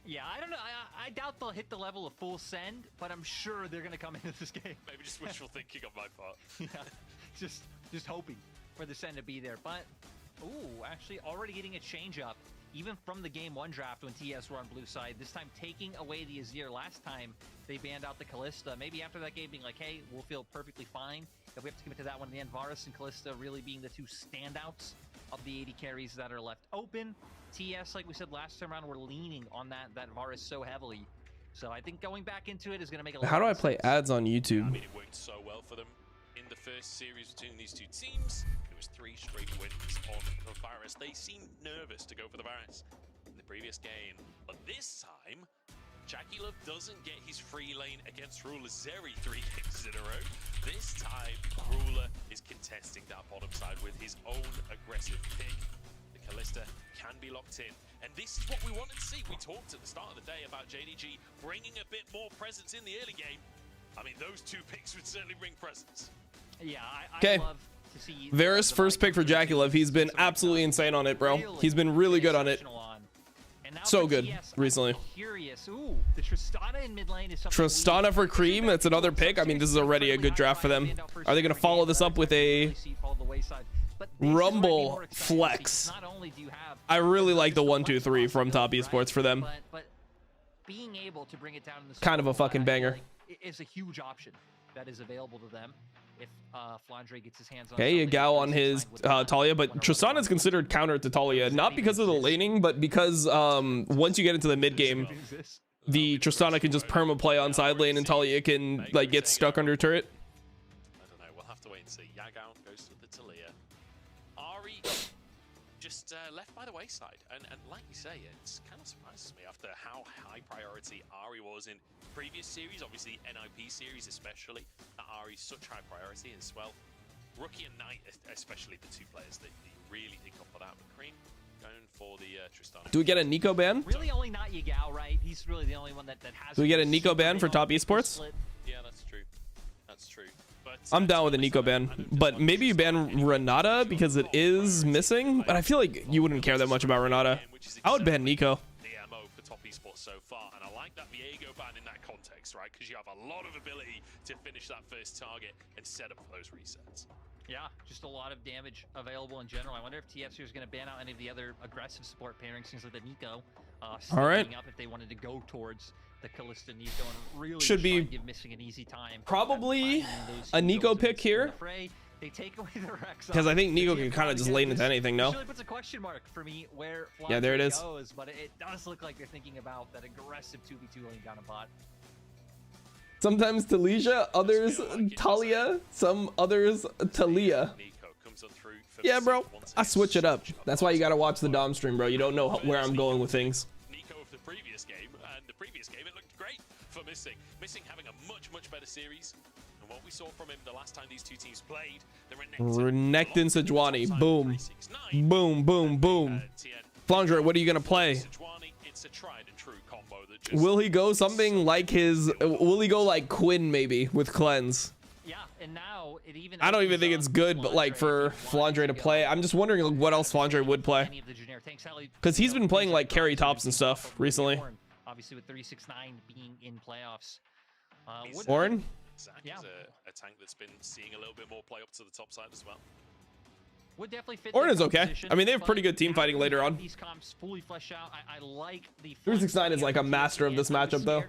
Speaker 2: Yeah, I don't know. I doubt they'll hit the level of full send, but I'm sure they're gonna come into this game.
Speaker 3: Maybe just wishful thinking on my part.
Speaker 2: Yeah, just hoping for the send to be there. But ooh, actually already getting a change up, even from the game 1 draft when TS were on blue side. This time taking away the Azir. Last time they banned out the Kalista. Maybe after that game being like, hey, we'll feel perfectly fine if we have to commit to that one in the end. Varus and Kalista really being the 2 standouts of the 80 carries that are left open. TS, like we said last time around, we're leaning on that Varus so heavily. So I think going back into it is going to make a lot of sense.
Speaker 1: How do I play ads on YouTube?
Speaker 3: Yeah, I mean, it worked so well for them in the first series between these 2 teams. It was 3 straight wins on the Varus. They seemed nervous to go for the Varus in the previous game, but this time JDG doesn't get his free lane against Ruler Zeri 3 games in a row. This time Ruler is contesting that bottom side with his own aggressive pick. The Kalista can be locked in, and this is what we wanted to see. We talked at the start of the day about JDG bringing a bit more presence in the early game. I mean, those 2 picks would certainly bring presence.
Speaker 2: Yeah,
Speaker 1: okay.
Speaker 2: love to see
Speaker 1: Varus first pick for JDG. He's been absolutely insane on it, bro. He's been really good on it. So good recently.
Speaker 2: Ooh, the Tristana in mid lane is
Speaker 1: Tristana for Cream. That's another pick. I mean, this is already a good draft for them. Are they going to follow this up with a Rumble flex? I really like the 1-2-3 from top esports for them.
Speaker 2: But being able to bring it down in the
Speaker 1: kind of a fucking banger.
Speaker 2: Is a huge option that is available to them if Flandre gets his hands on.
Speaker 1: Okay, Yagao on his Talia, but Tristana is considered counter to Talia, not because of the laning, but because once you get into the mid game, the Tristana can just perma play on side lane and Talia can like get stuck under turret.
Speaker 3: I don't know, we'll have to wait and see. Yagao goes to the Talia. Ari just left by the wayside, and like you say, it kind of surprises me after how high priority Ari was in previous series, obviously NIP series especially, that Ari's such high priority as well. Rookie and Knight, especially the 2 players that you really think of for that. But Cream going for the Tristana.
Speaker 1: Do we get a Nico ban?
Speaker 2: Really only not Yagao, right? He's really the only one that has.
Speaker 1: Do we get a Nico ban for top esports?
Speaker 3: Yeah, that's true. That's true. But
Speaker 1: I'm down with a Nico ban, but maybe you ban Renata because it is missing. But I feel like you wouldn't care that much about Renata. I would ban Nico.
Speaker 3: The MO for top esports so far, and I like that Viego ban in that context, right? Because you have a lot of ability to finish that first target and set up those resets.
Speaker 2: Yeah, just a lot of damage available in general. I wonder if TFC is going to ban out any of the other aggressive support pairings, things like the Nico.
Speaker 1: All right.
Speaker 2: Up if they wanted to go towards the Kalista Nico and really
Speaker 1: should be
Speaker 2: give missing an easy time.
Speaker 1: Probably a Nico pick here.
Speaker 2: They take away the Rex
Speaker 1: because I think Nico can kind of just lane into anything. No.
Speaker 2: It puts a question mark for me where
Speaker 1: yeah, there it is.
Speaker 2: Goes, but it does look like they're thinking about that aggressive 2v2 lane down a bot.
Speaker 1: Sometimes Talisha, others Talia, some others Talia. Yeah, bro, I switch it up. That's why you gotta watch the Dom stream, bro. You don't know where I'm going with things.
Speaker 3: Nico of the previous game, and the previous game it looked great for Missing. Missing having a much better series. And what we saw from him the last time these 2 teams played, the
Speaker 1: Renekton Sejuani, boom, boom, boom, boom. Flandre, what are you gonna play?
Speaker 3: It's a tried and true combo that just
Speaker 1: will he go something like his? Will he go like Quinn maybe with cleanse?
Speaker 2: Yeah, and now it even.
Speaker 1: I don't even think it's good, but like for Flandre to play, I'm just wondering like, what else Flandre would play. Because he's been playing like carry tops and stuff recently.
Speaker 2: Obviously, with 369 being in playoffs.
Speaker 1: Ornn?
Speaker 3: Zach is a tank that's been seeing a little bit more play up to the top side as well.
Speaker 2: Would definitely fit.
Speaker 1: Ornn is okay. I mean, they have pretty good team fighting later on.
Speaker 2: These comps fully flesh out. I like the
Speaker 1: 369 is like a master of this matchup though.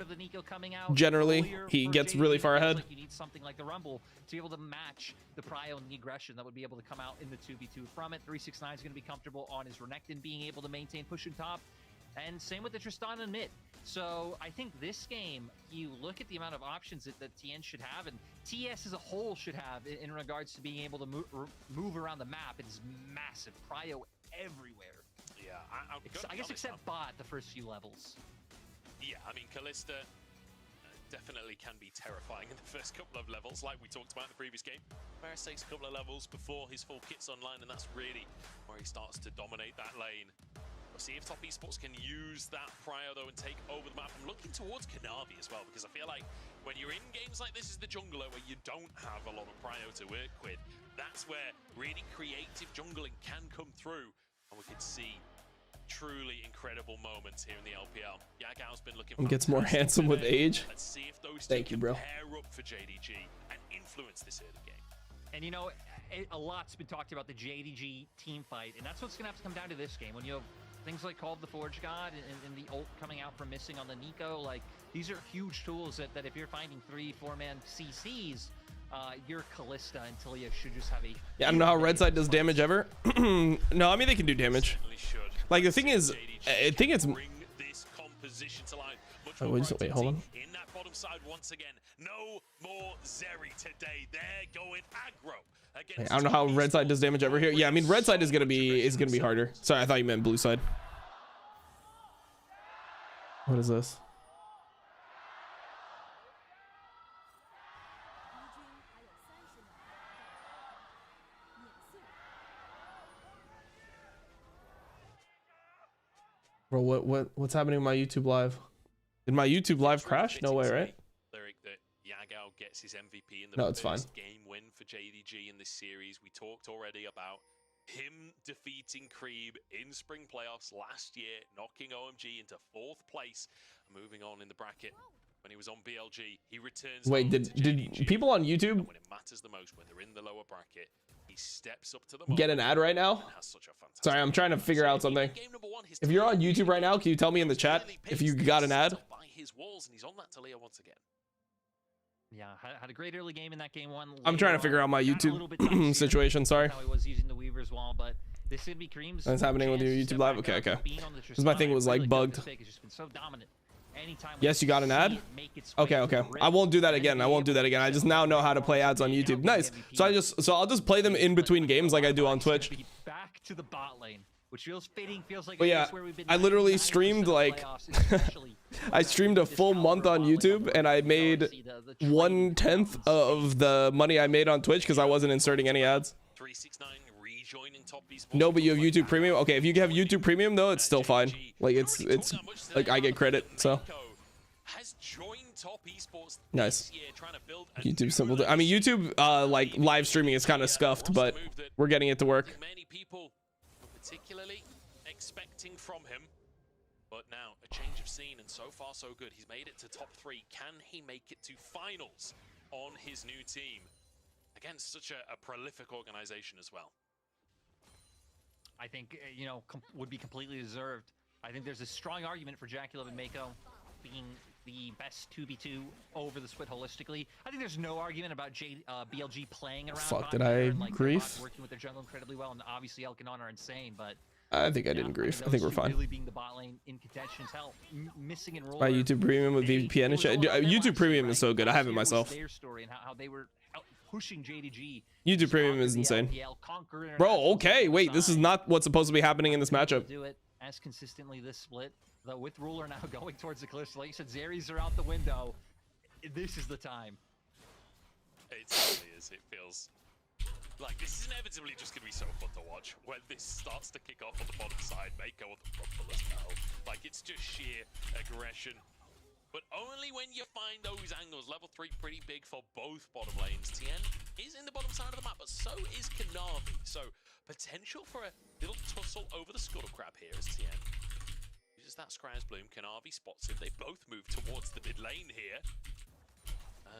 Speaker 1: Generally, he gets really far ahead.
Speaker 2: You need something like the Rumble to be able to match the prio and the aggression that would be able to come out in the 2v2 from it. 369 is going to be comfortable on his Renekton being able to maintain pushing top. And same with the Tristan and mid. So I think this game, you look at the amount of options that TN should have, and TS as a whole should have in regards to being able to move around the map. It's massive. Cryo everywhere.
Speaker 3: Yeah,
Speaker 2: I guess except bot the first few levels.
Speaker 3: Yeah, I mean, Kalista definitely can be terrifying in the first couple of levels, like we talked about in the previous game. Rivera takes a couple of levels before his full kit's online, and that's really where he starts to dominate that lane. We'll see if Top Esports can use that prio though and take over the map. I'm looking towards Kanavi as well, because I feel like when you're in games like this as the jungler where you don't have a lot of prio to work with, that's where really creative jungling can come through, and we could see truly incredible moments here in the LPL. Yagao's been looking
Speaker 1: gets more handsome with age.
Speaker 3: Let's see if those
Speaker 1: Thank you, bro.
Speaker 3: pair up for JDG and influence this early game.
Speaker 2: And you know, a lot's been talked about the JDG team fight, and that's what's gonna have to come down to this game. When you have things like Call of the Forge God and the ult coming out from missing on the Nico, like these are huge tools that if you're finding 3-4 man CCs, your Kalista and Tilia should just have a...
Speaker 1: Yeah, I don't know how red side does damage ever. No, I mean, they can do damage. Like, the thing is, I think it's...
Speaker 3: Bring this composition to life. Much more
Speaker 1: wait, hold on.
Speaker 3: in that bottom side once again. No more Zeri today. They're going aggro.
Speaker 1: I don't know how red side does damage over here. Yeah, I mean, red side is gonna be harder. Sorry, I thought you meant blue side. What is this? Bro, what's happening in my YouTube live? Did my YouTube live crash? No way, right?
Speaker 3: Lyric that Yagao gets his MVP in the
Speaker 1: No, it's fine.
Speaker 3: first game win for JDG in this series. We talked already about him defeating Creeb in spring playoffs last year, knocking OMG into 4th place, moving on in the bracket. When he was on BLG, he returns.
Speaker 1: Wait, did people on YouTube
Speaker 3: when it matters the most, when they're in the lower bracket, he steps up to the
Speaker 1: get an ad right now? Sorry, I'm trying to figure out something. If you're on YouTube right now, can you tell me in the chat if you got an ad?
Speaker 3: By his walls, and he's on that Talia once again.
Speaker 2: Yeah, had a great early game in that game one.
Speaker 1: I'm trying to figure out my YouTube situation. Sorry.
Speaker 2: How he was using the Weaver's wall, but this could be Kareem's.
Speaker 1: That's happening with your YouTube live. Okay, okay. Because my thing was like bugged. Yes, you got an ad? Okay, okay. I won't do that again. I won't do that again. I just now know how to play ads on YouTube. Nice. So I'll just play them in between games like I do on Twitch.
Speaker 2: Back to the bot lane, which feels fitting, feels like.
Speaker 1: But yeah, I literally streamed like I streamed a full month on YouTube, and I made 1/10 of the money I made on Twitch because I wasn't inserting any ads.
Speaker 3: 369 rejoining Top Esports.
Speaker 1: No, but you have YouTube Premium. Okay, if you have YouTube Premium though, it's still fine. Like it's like I get credit. So
Speaker 3: has joined Top Esports
Speaker 1: nice.
Speaker 3: this year, trying to build
Speaker 1: YouTube simple. I mean, YouTube like live streaming is kind of scuffed, but we're getting it to work.
Speaker 3: Many people were particularly expecting from him, but now a change of scene, and so far so good. He's made it to top 3. Can he make it to finals on his new team against such a prolific organization as well?
Speaker 2: I think, you know, would be completely deserved. I think there's a strong argument for Jackie and Mako being the best 2v2 over the split holistically. I think there's no argument about BLG playing around.
Speaker 1: Fuck, did I grief?
Speaker 2: Working with their jungle incredibly well, and obviously Elkanon are insane, but
Speaker 1: I think I didn't grief. I think we're fine.
Speaker 2: Really being the bot lane in contention, hell, missing and
Speaker 1: my YouTube Premium with VPN and shit. YouTube Premium is so good. I have it myself.
Speaker 2: Their story and how they were pushing JDG.
Speaker 1: YouTube Premium is insane. Bro, okay, wait, this is not what's supposed to be happening in this matchup.
Speaker 2: Do it as consistently this split, though, with Ruler now going towards the Calista. Like you said, Zeris are out the window. This is the time.
Speaker 3: It certainly is. It feels like this is inevitably just going to be so fun to watch when this starts to kick off on the bottom side. Mako on the Rumble as well. Like, it's just sheer aggression. But only when you find those angles. Level 3 pretty big for both bottom lanes. TN is in the bottom side of the map, but so is Kanavi. So potential for a little tussle over the Scuttle Crab here as TN uses that Scry's Bloom. Kanavi spots him. They both move towards the mid lane here.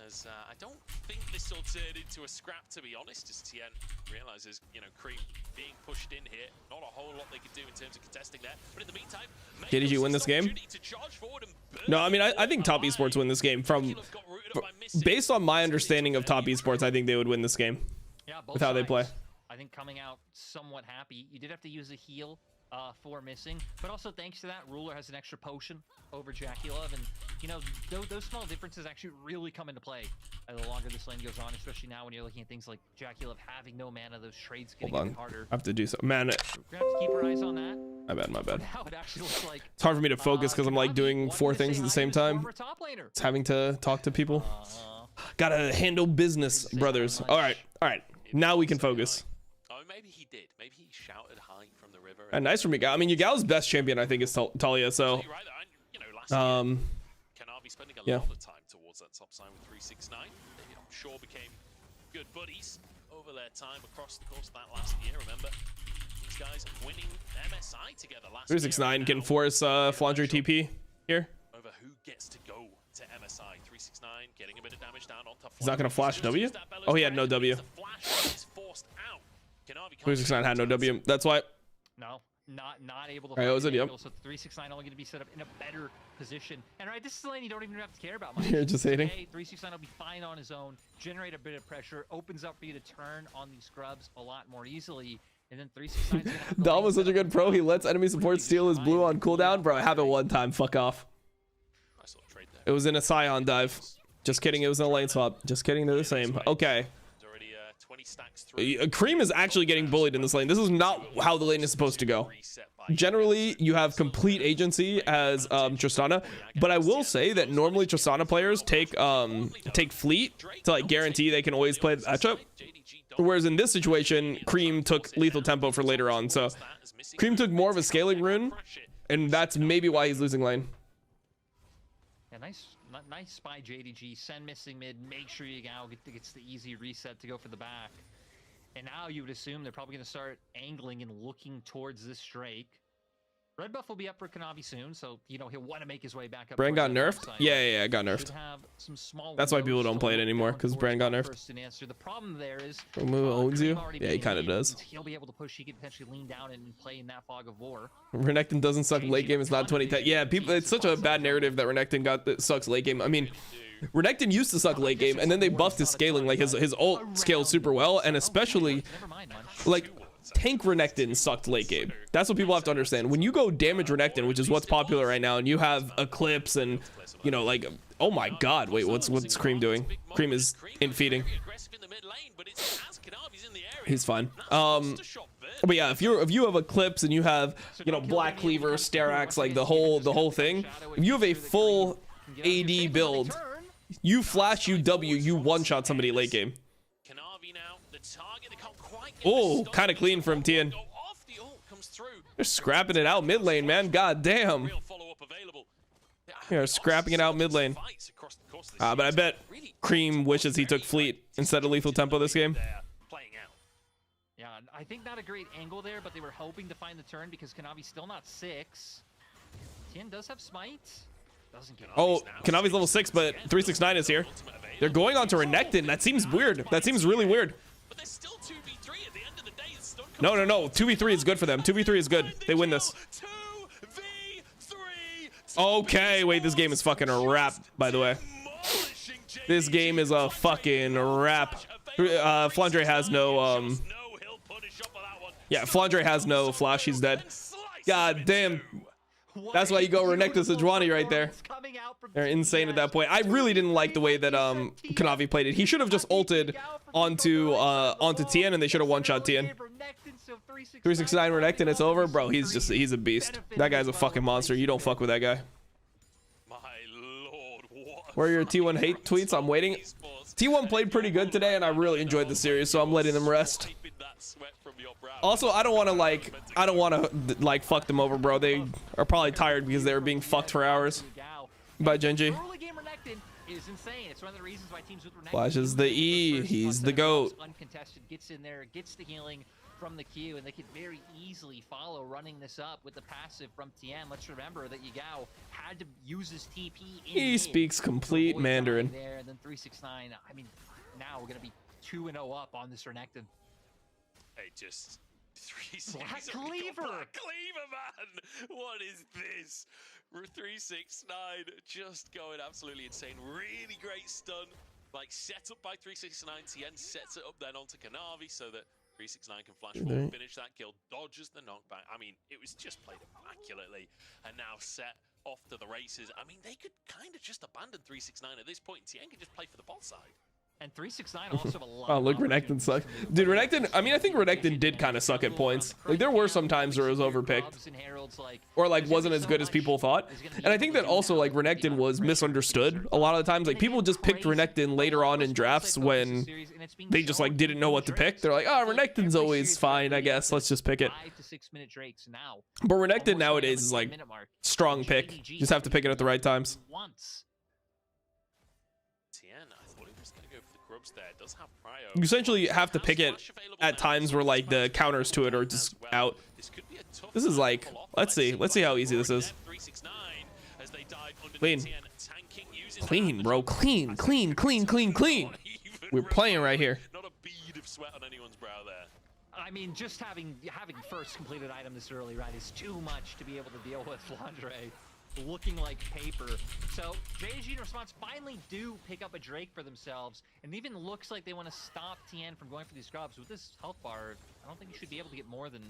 Speaker 3: As I don't think this will turn into a scrap, to be honest, as TN realizes, you know, Creep being pushed in here. Not a whole lot they could do in terms of contesting there. But in the meantime,
Speaker 1: JDG win this game? No, I mean, I think Top Esports win this game. Based on my understanding of Top Esports, I think they would win this game.
Speaker 2: Yeah,
Speaker 1: with how they play.
Speaker 2: I think coming out somewhat happy. You did have to use a heal for missing, but also thanks to that, Ruler has an extra potion over JackeyLove, and you know those small differences actually really come into play the longer this lane goes on, especially now when you're looking at things like JackeyLove having no mana, those trades getting a bit harder.
Speaker 1: I have to do something, man.
Speaker 2: We're gonna have to keep our eyes on that.
Speaker 1: My bad.
Speaker 2: Now it actually looks like
Speaker 1: It's hard for me to focus because I'm like doing 4 things at the same time. It's having to talk to people. Gotta handle business, brothers. All right. Now we can focus.
Speaker 3: Oh, maybe he did. Maybe he shouted hi from the river.
Speaker 1: And nice from Yagao. I mean, Yagao's best champion, I think, is Talia. So,
Speaker 3: you know, last year, Kanavi spending a lot of time towards that top side with 369. They, I'm sure, became good buddies over their time across the course of that last year. Remember, these guys winning MSI together last
Speaker 1: 369
Speaker 3: year.
Speaker 1: can force Flandre TP here.
Speaker 3: Over who gets to go to MSI. 369 getting a bit of damage down on top.
Speaker 1: He's not gonna flash W. Oh, he had no W. 369 had no W. That's why.
Speaker 2: No, not able to.
Speaker 1: All right, was it? Yep.
Speaker 2: So 369 only going to be set up in a better position. And right, this is a lane you don't even have to care about much.
Speaker 1: You're just hating.
Speaker 2: 369 will be fine on his own. Generate a bit of pressure. Opens up for you to turn on these scrubs a lot more easily. And then 369.
Speaker 1: Dom was such a good pro. He lets enemy support steal his blue on cooldown. Bro, I have it one time. Fuck off.
Speaker 3: Nice little trade there.
Speaker 1: It was in a Scion dive. Just kidding. It was in a lane swap. Just kidding. They're the same. Okay.
Speaker 3: 20 stacks through.
Speaker 1: Cream is actually getting bullied in this lane. This is not how the lane is supposed to go. Generally, you have complete agency as Tristana, but I will say that normally Tristana players take fleet to like guarantee they can always play the matchup. Whereas in this situation, Cream took lethal tempo for later on. So Cream took more of a scaling rune, and that's maybe why he's losing lane.
Speaker 2: Yeah, nice spy JDG. Send missing mid. Make sure Yagao gets the easy reset to go for the back. And now you would assume they're probably going to start angling and looking towards this Drake. Red buff will be up for Kanavi soon, so you know he'll want to make his way back up.
Speaker 1: Brand got nerfed? Yeah, it got nerfed. That's why people don't play it anymore, because Brand got nerfed.
Speaker 2: The problem there is
Speaker 1: Romu owns you. Yeah, he kind of does.
Speaker 2: He'll be able to push. He can potentially lean down and play in that fog of war.
Speaker 1: Renekton doesn't suck late game. It's not 2010. Yeah, people. It's such a bad narrative that Renekton sucks late game. I mean, Renekton used to suck late game, and then they buffed his scaling. Like his ult scaled super well, and especially like tank Renekton sucked late game. That's what people have to understand. When you go damage Renekton, which is what's popular right now, and you have Eclipse and you know like, oh my god, wait, what's Cream doing? Cream is in feeding. He's fine. But yeah, if you have Eclipse and you have Black Cleaver, Sterax, like the whole thing, if you have a full AD build, you flash, you W, you one-shot somebody late game. Oh, kind of clean from Tien. They're scrapping it out mid lane, man. God damn. They're scrapping it out mid lane. But I bet Cream wishes he took fleet instead of lethal tempo this game.
Speaker 2: Yeah, I think not a great angle there, but they were hoping to find the turn because Kanavi's still not 6. Tien does have smite.
Speaker 1: Oh, Kanavi's level 6, but 369 is here. They're going on to Renekton. That seems weird. That seems really weird.
Speaker 3: But there's still 2v3 at the end of the day. It's still
Speaker 1: No. 2v3 is good for them. 2v3 is good. They win this.
Speaker 3: 2v3.
Speaker 1: Okay, wait, this game is fucking a wrap, by the way. This game is a fucking wrap. Flandre has no, yeah, Flandre has no flash. He's dead. God damn. That's why you go Renekton Sejuani right there. They're insane at that point. I really didn't like the way that Kanavi played it. He should have just ulted onto Tien, and they should have one-shot Tien. 369 Renekton, it's over, bro. He's a beast. That guy's a fucking monster. You don't fuck with that guy.
Speaker 3: My lord, what?
Speaker 1: Where are your T1 hate tweets? I'm waiting. T1 played pretty good today, and I really enjoyed the series, so I'm letting them rest. Also, I don't want to like fuck them over, bro. They are probably tired because they were being fucked for hours by Genji. Flashes the E. He's the GOAT.
Speaker 2: Uncontested, gets in there, gets the healing from the Q, and they could very easily follow running this up with the passive from Tien. Let's remember that Yagao had to use his TP.
Speaker 1: He speaks complete Mandarin.
Speaker 2: There, and then 369. I mean, now we're gonna be 2-0 up on this Renekton.
Speaker 3: Hey, just 369.
Speaker 2: Black Cleaver!
Speaker 3: Black Cleaver, man! What is this? 369 just going absolutely insane. Really great stun. Like, set up by 369. Tien sets it up then onto Kanavi so that 369 can flash forward, finish that kill, dodges the knockback. I mean, it was just played immaculately, and now set off to the races. I mean, they could kind of just abandon 369 at this point. Tien can just play for the bot side.
Speaker 2: And 369 also have a lot.
Speaker 1: Oh, look, Renekton sucked. Dude, Renekton, I mean, I think Renekton did kind of suck at points. Like, there were some times where it was overpicked. Or, like, wasn't as good as people thought. And I think that also, like, Renekton was misunderstood a lot of the times. Like, people just picked Renekton later on in drafts when they just, like, didn't know what to pick. They're like, oh, Renekton's always fine, I guess. Let's just pick it. But Renekton nowadays is, like, strong pick. You just have to pick it at the right times. You essentially have to pick it at times where like the counters to it are just out. This is like, let's see how easy this is. Clean, bro, clean. We're playing right here.
Speaker 3: Not a bead of sweat on anyone's brow there.
Speaker 2: I mean, just having first completed item this early, right, is too much to be able to deal with Flandre looking like paper. So JDG in response finally do pick up a Drake for themselves, and even looks like they want to stop Tien from going for these scrubs. With this health bar, I don't think you should be able to get more than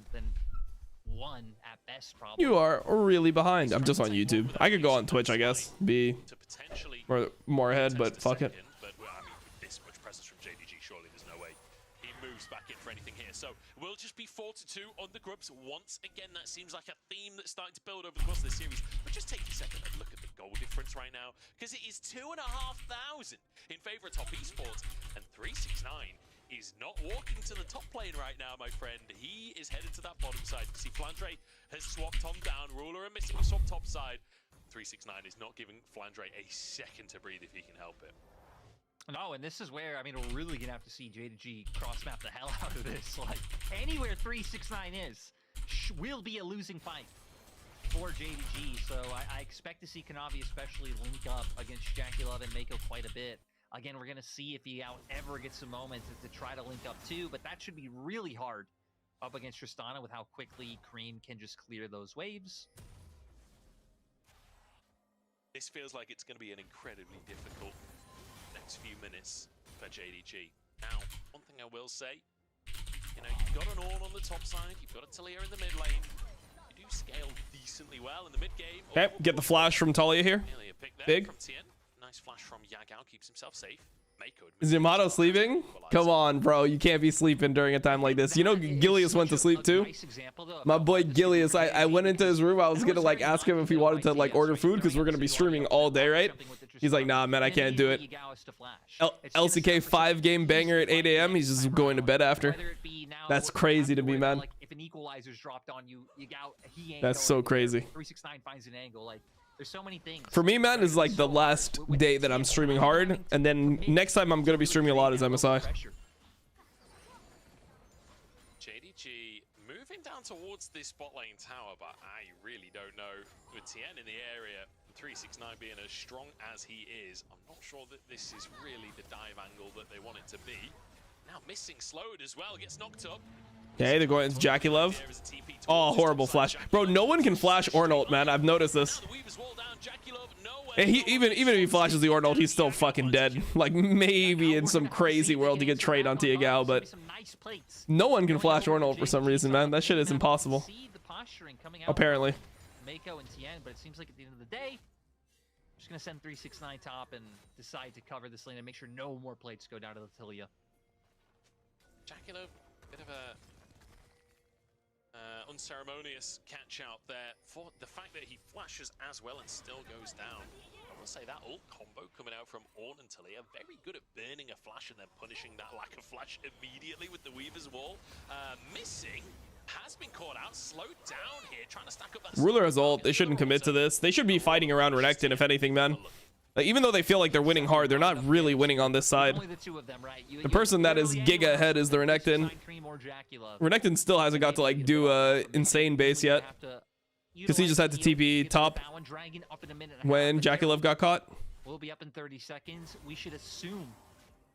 Speaker 2: one at best, probably.
Speaker 1: You are really behind. I'm just on YouTube. I could go on Twitch, I guess. Be more ahead, but fuck it.
Speaker 3: But well, I mean, with this much presence from JDG, surely there's no way he moves back in for anything here. So we'll just be 4-2 on the grubs once again. That seems like a theme that's starting to build over the course of this series. But just take a second and look at the goal difference right now, because it is 2,500 in favor of top esports, and 369 is not walking to the top lane right now, my friend. He is headed to that bottom side. You see, Flandre has swapped Tom down. Ruler and Missing swap top side. 369 is not giving Flandre a second to breathe if he can help it.
Speaker 2: No, and this is where, I mean, we're really going to have to see JDG cross-map the hell out of this. Like, anywhere 369 is, will be a losing fight for JDG. So I expect to see Kanavi especially link up against JackeyLove and Mako quite a bit. Again, we're going to see if he ever gets a moment to try to link up too, but that should be really hard up against Tristana with how quickly Cream can just clear those waves.
Speaker 3: This feels like it's going to be an incredibly difficult next few minutes for JDG. Now, one thing I will say, you know, you've got an Ornn on the top side, you've got a Talia in the mid lane. You do scale decently well in the mid game.
Speaker 1: Okay, get the flash from Talia here. Big.
Speaker 3: From Tien. Nice flash from Yagao, keeps himself safe.
Speaker 1: Is Yamato sleeping? Come on, bro. You can't be sleeping during a time like this. You know Gilius went to sleep too? My boy Gilius, I went into his room. I was gonna like ask him if he wanted to like order food because we're gonna be streaming all day, right? He's like, nah, man, I can't do it. LCK 5-game banger at 8 a.m. He's just going to bed after. That's crazy to me, man.
Speaker 2: If an equalizer's dropped on you,
Speaker 1: that's so crazy.
Speaker 2: 369 finds an angle. Like, there's so many things.
Speaker 1: For me, man, is like the last day that I'm streaming hard, and then next time I'm gonna be streaming a lot is MSI.
Speaker 3: JDG moving down towards this bot lane tower, but I really don't know. With Tien in the area, 369 being as strong as he is, I'm not sure that this is really the dive angle that they want it to be. Now Missing slowed as well, gets knocked up.
Speaker 1: Okay, they're going to JackeyLove. Oh, horrible flash. Bro, no one can flash Ornn, man. I've noticed this. And even if he flashes the Ornn, he's still fucking dead. Like, maybe in some crazy world you get trade on Yagao, but no one can flash Ornn for some reason, man. That shit is impossible. Apparently.
Speaker 2: Mako and Tien, but it seems like at the end of the day, I'm just going to send 369 top and decide to cover this lane and make sure no more plates go down to the Talia.
Speaker 3: JackeyLove, bit of a unceremonious catch out there for the fact that he flashes as well and still goes down. I will say that ult combo coming out from Ornn and Talia, very good at burning a flash and then punishing that lack of flash immediately with the Weaver's Wall. Missing has been caught out, slowed down here, trying to stack up that.
Speaker 1: Ruler has ult. They shouldn't commit to this. They should be fighting around Renekton, if anything, man. Like, even though they feel like they're winning hard, they're not really winning on this side. The person that is giga ahead is the Renekton. Renekton still hasn't got to like do a insane base yet, because he just had to TP top when JackeyLove got caught.
Speaker 2: We'll be up in 30 seconds. We should assume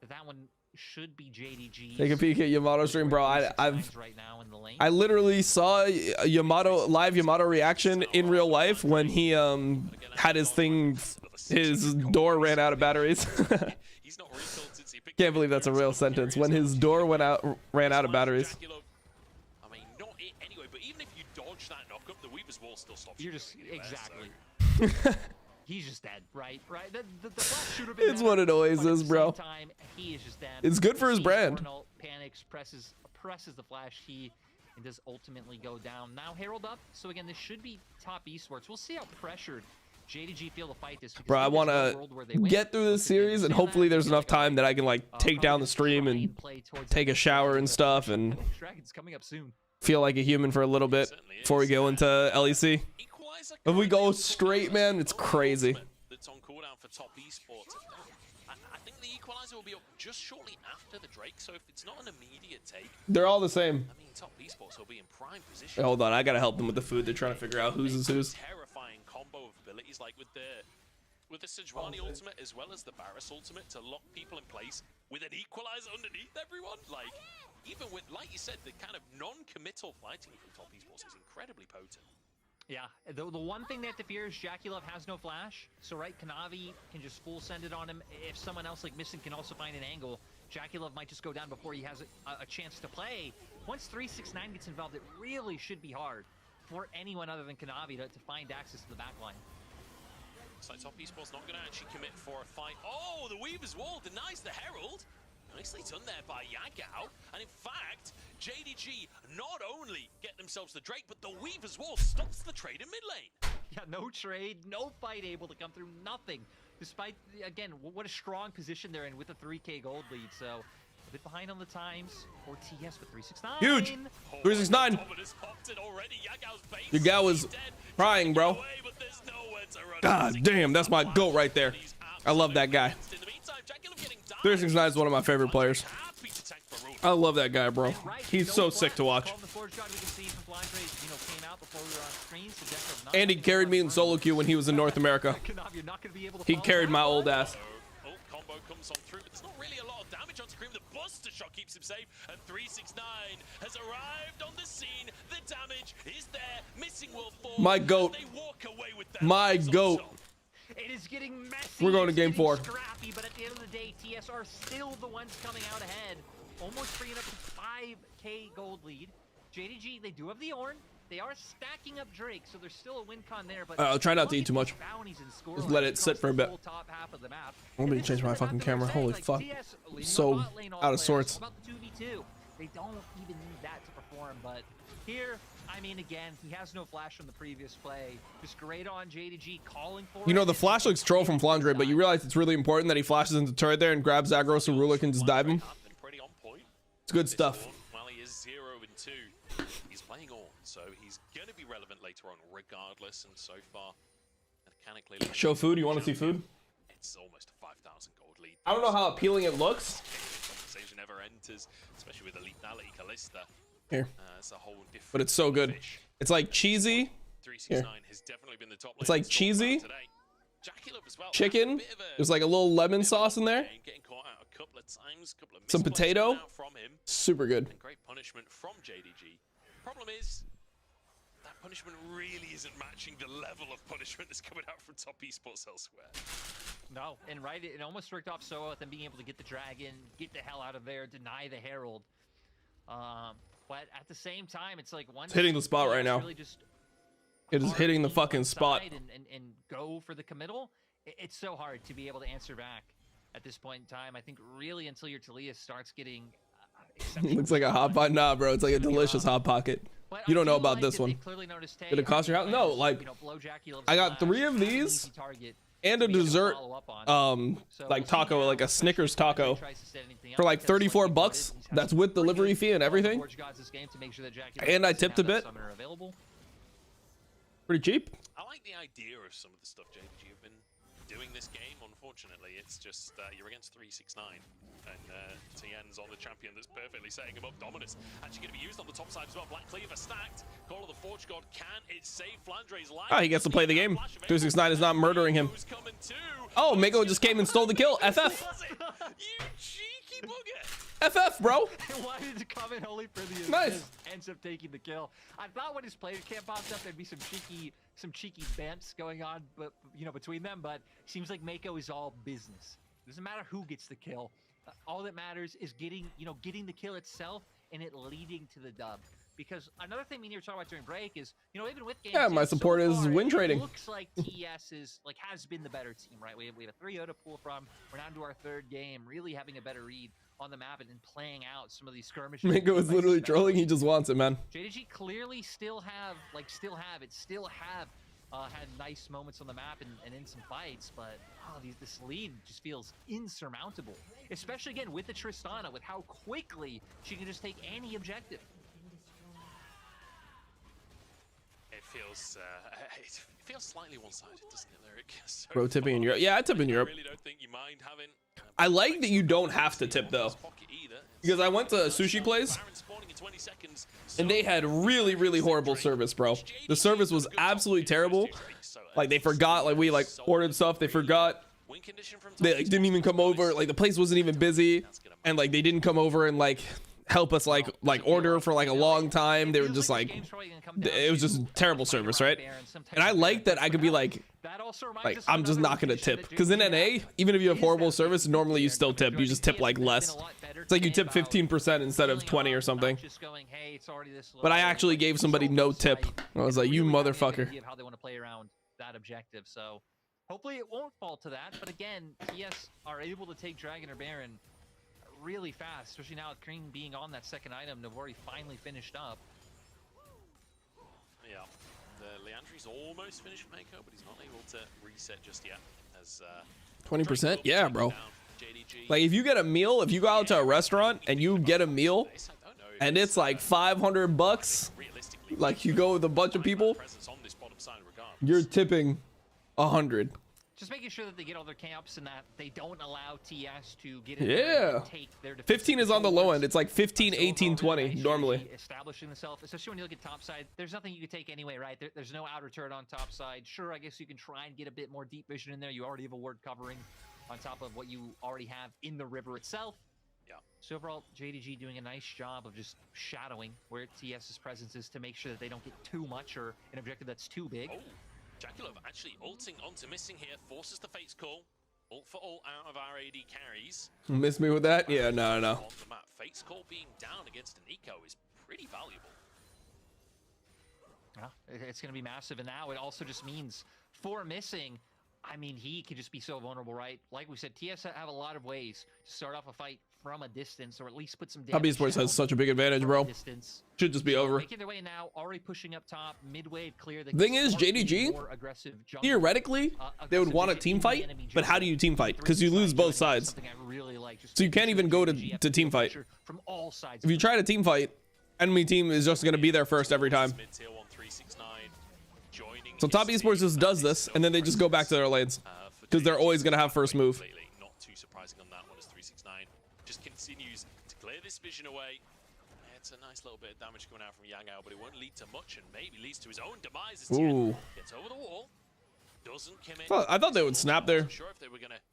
Speaker 2: that one should be JDG.
Speaker 1: Take a peek at Yamato stream, bro. I literally saw live Yamato reaction in real life when he had his door ran out of batteries.
Speaker 3: He's not refilled since he
Speaker 1: Can't believe that's a real sentence. When his door ran out of batteries.
Speaker 3: I mean, not it anyway, but even if you dodge that knockup, the Weaver's Wall still stops.
Speaker 2: You're just
Speaker 3: there,
Speaker 2: exactly. He's just dead, right? The flash should have been
Speaker 1: It's
Speaker 2: better,
Speaker 1: what it always
Speaker 2: but at
Speaker 1: is,
Speaker 2: the
Speaker 1: bro.
Speaker 2: same time, he is just dead.
Speaker 1: It's good for his
Speaker 2: Sees
Speaker 1: brand.
Speaker 2: Arnold, panics, presses the flash key, and does ultimately go down. Now Herald up, so again, this should be top esports. We'll see how pressured JDG feel to fight this.
Speaker 1: Bro, I want to get through this series, and hopefully there's enough time that I can like take down the stream and take a shower and stuff and
Speaker 2: Dragon's coming up soon.
Speaker 1: feel like a human for a little bit before we go into LEC. If we go straight, man, it's crazy.
Speaker 3: That's on cooldown for top esports. I think the equalizer will be up just shortly after the Drake, so if it's not an immediate take,
Speaker 1: They're all the same.
Speaker 3: I mean, top esports will be in prime position.
Speaker 1: Hey, hold on, I gotta help them with the food. They're trying to figure out whose is whose.
Speaker 3: Terrifying combo of abilities, like with the Sejuani ultimate as well as the Barris ultimate, to lock people in place with an equalizer underneath everyone. Like, even with, like you said, the kind of non-committal fighting from top esports is incredibly potent.
Speaker 2: Yeah, the one thing they have to fear is JackeyLove has no flash, so right, Kanavi can just full send it on him. If someone else like Missing can also find an angle, JackeyLove might just go down before he has a chance to play. Once 369 gets involved, it really should be hard for anyone other than Kanavi to find access to the backline.
Speaker 3: Looks like top esports not going to actually commit for a fight. Oh, the Weaver's Wall denies the Herald. Nicely done there by Yagao. And in fact, JDG not only get themselves the Drake, but the Weaver's Wall stops the trade in mid lane.
Speaker 2: Yeah, no trade, no fight able to come through, nothing. Despite, again, what a strong position they're in with a 3K gold lead. So a bit behind on the times for TS with 369.
Speaker 1: Huge. 369. Your gal was crying, bro. God damn, that's my GOAT right there. I love that guy. 369 is one of my favorite players. I love that guy, bro. He's so sick to watch. And he carried me in solo queue when he was in North America. He carried my old ass.
Speaker 3: Combo comes on through, but there's not really a lot of damage on screen. The Buster Shot keeps him safe, and 369 has arrived on the scene. The damage is there. Missing World 4.
Speaker 1: My GOAT.
Speaker 3: They walk away with that.
Speaker 1: My GOAT.
Speaker 2: It is getting messy.
Speaker 1: We're going to game 4.
Speaker 2: Scrappy, but at the end of the day, TS are still the ones coming out ahead. Almost bringing up a 5K gold lead. JDG, they do have the Ornn. They are stacking up Drake, so there's still a win con there. But
Speaker 1: I'll try not to eat too much. Just let it sit for a bit. Let me change my fucking camera. Holy fuck. I'm so out of sorts.
Speaker 2: About the 2v2. They don't even need that to perform, but here, I mean, again, he has no flash from the previous play. Just great on JDG calling for
Speaker 1: You know, the flash looks troll from Flandre, but you realize it's really important that he flashes into turret there and grabs aggro so Rula can just dive him. It's good stuff.
Speaker 3: While he is 0-2, he's playing Ornn, so he's going to be relevant later on regardless, and so far, mechanically...
Speaker 1: Show food? You want to see food?
Speaker 3: It's almost a 5,000 gold lead.
Speaker 1: I don't know how appealing it looks.
Speaker 3: Conversation never enters, especially with the lethality Kalista.
Speaker 1: Here.
Speaker 3: It's a whole different
Speaker 1: But it's so good.
Speaker 3: fish.
Speaker 1: It's like cheesy.
Speaker 3: 369 has definitely been the top
Speaker 1: It's like cheesy.
Speaker 3: today. JackeyLove as well.
Speaker 1: Chicken. There's like a little lemon sauce in there.
Speaker 3: Getting caught out a couple of times, couple of
Speaker 1: Some
Speaker 3: misplays
Speaker 1: potato.
Speaker 3: coming out from him.
Speaker 1: Super good.
Speaker 3: And great punishment from JDG. Problem is, that punishment really isn't matching the level of punishment that's coming out from top esports elsewhere.
Speaker 2: No, and right, it almost worked off so well with them being able to get the dragon, get the hell out of there, deny the Herald. But at the same time, it's like one.
Speaker 1: It's hitting the spot right now.
Speaker 2: Really just
Speaker 1: It is hitting the fucking spot.
Speaker 2: And go for the committal. It's so hard to be able to answer back at this point in time. I think really until your Talia starts getting.
Speaker 1: Looks like a hot pocket. Nah, bro, it's like a delicious hot pocket.
Speaker 2: But
Speaker 1: You don't know
Speaker 2: I do
Speaker 1: about
Speaker 2: like
Speaker 1: this
Speaker 2: that they
Speaker 1: one.
Speaker 2: clearly noticed, hey,
Speaker 1: Did it cost your house? No, like,
Speaker 2: you know, blow JackeyLove's
Speaker 1: I got
Speaker 2: flash,
Speaker 1: 3 of
Speaker 2: have an
Speaker 1: these
Speaker 2: easy target
Speaker 1: and a
Speaker 2: to be able to
Speaker 1: dessert,
Speaker 2: follow up on. So
Speaker 1: like
Speaker 2: we'll see
Speaker 1: taco,
Speaker 2: now,
Speaker 1: like a
Speaker 2: especially
Speaker 1: Snickers
Speaker 2: if Flandre
Speaker 1: taco
Speaker 2: tries to set anything
Speaker 1: for
Speaker 2: up,
Speaker 1: like
Speaker 2: because
Speaker 1: 34
Speaker 2: like
Speaker 1: bucks.
Speaker 2: he's
Speaker 1: That's
Speaker 2: had
Speaker 1: with
Speaker 2: pretty
Speaker 1: delivery
Speaker 2: good
Speaker 1: fee and everything.
Speaker 2: Forge Gods this game to make sure that JackeyLove
Speaker 1: And I
Speaker 2: doesn't
Speaker 1: tipped a
Speaker 2: have that
Speaker 1: bit.
Speaker 2: summoner available.
Speaker 1: Pretty cheap.
Speaker 3: I like the idea of some of the stuff JDG have been doing this game. Unfortunately, it's just you're against 369, and TN's on the champion that's perfectly setting him up. Dominus actually going to be used on the top side as well. Black Cleaver stacked. Call of the Forge God, can it save Flandre's life?
Speaker 1: Ah, he gets to play the game. 369 is not murdering him. Oh, Mako just came and stole the kill. FF.
Speaker 3: You cheeky bugger.
Speaker 1: FF, bro.
Speaker 2: Why did it come in only for the
Speaker 1: Nice.
Speaker 2: assist? Ends up taking the kill. I thought when his player cam popped up, there'd be some cheeky bants going on, but you know, between them. But seems like Mako is all business. Doesn't matter who gets the kill. all that matters is getting the kill itself and it leading to the dub. Because another thing we need to talk about during break is, even with game
Speaker 1: my support is win trading.
Speaker 2: It looks like TES has been the better team, right? We have a 3-0 to pull from. We're down to our third game, really having a better read on the map and playing out some of these skirmishes.
Speaker 1: Mingo is literally trolling. He just wants it, man.
Speaker 2: JDG clearly still have had nice moments on the map and in some fights, but this lead just feels insurmountable. Especially again with the Tristana, with how quickly she can just take any objective.
Speaker 3: It feels slightly one-sided, doesn't it, Lyric? So
Speaker 1: Bro, tipping in Europe. Yeah, I tip in Europe.
Speaker 3: I really don't think you mind having.
Speaker 1: I like that you don't have to tip though, because I went to a sushi place and they had really, really horrible service, bro. The service was absolutely terrible. Like they forgot, like we ordered stuff, they forgot. They didn't even come over. Like the place wasn't even busy, and like they didn't come over and help us order for a long time. They were just it was just terrible service, right? And I like that I could be I'm just not gonna tip, because in NA, even if you have horrible service, normally you still tip. You just tip less. It's like you tip 15% instead of 20 or something. But I actually gave somebody no tip. I was like, you motherfucker.
Speaker 2: How they want to play around that objective. So hopefully it won't fall to that. But again, TS are able to take Dragon or Baron really fast, especially now with Cream being on that second item. Navori finally finished up.
Speaker 3: Yeah, the Leandri's almost finished with Mako, but he's not able to reset just yet. As
Speaker 1: 20%, yeah, bro. Like if you get a meal, if you go out to a restaurant and you get a meal, and it's like $500, like you go with a bunch of people, you're tipping 100.
Speaker 2: Just making sure that they get all their camps and that they don't allow TS to get in there and take their
Speaker 1: 15 is on the low end. It's like 15, 18, 20 normally.
Speaker 2: Establishing themselves, especially when you look at top side, there's nothing you can take anyway, right? There's no outer turret on top side. Sure, I guess you can try and get a bit more deep vision in there. You already have a ward covering on top of what you already have in the river itself.
Speaker 3: Yeah.
Speaker 2: So overall, JDG doing a nice job of just shadowing where TS's presence is to make sure that they don't get too much or an objective that's too big.
Speaker 3: Oh. Jaculov actually ulting onto missing here, forces the Fate's Call. Ult for ult out of our AD carries.
Speaker 1: Miss me with that? Yeah, no.
Speaker 3: On the map. Fate's Call being down against an eco is pretty valuable.
Speaker 2: It's going to be massive, and now it also just means for missing, I mean, he could just be so vulnerable, right? Like we said, TS have a lot of ways to start off a fight from a distance, or at least put some damage.
Speaker 1: Esports has such a big advantage, bro. Should just be over.
Speaker 2: Making their way now, already pushing up top, mid-wave clear.
Speaker 1: The thing is, JDG, theoretically, they would want a team fight, but how do you team fight? Because you lose both sides. So you can't even go to team fight. If you try to team fight, enemy team is just going to be there first every time. So top esports just does this, and then they just go back to their lanes, because they're always going to have first move.
Speaker 3: Not too surprising on that one as 369 just continues to clear this vision away. It's a nice little bit of damage coming out from Yangao, but it won't lead to much, and maybe leads to his own demise.
Speaker 1: Ooh.
Speaker 3: Gets over the wall. Doesn't commit.
Speaker 1: I thought they would snap there,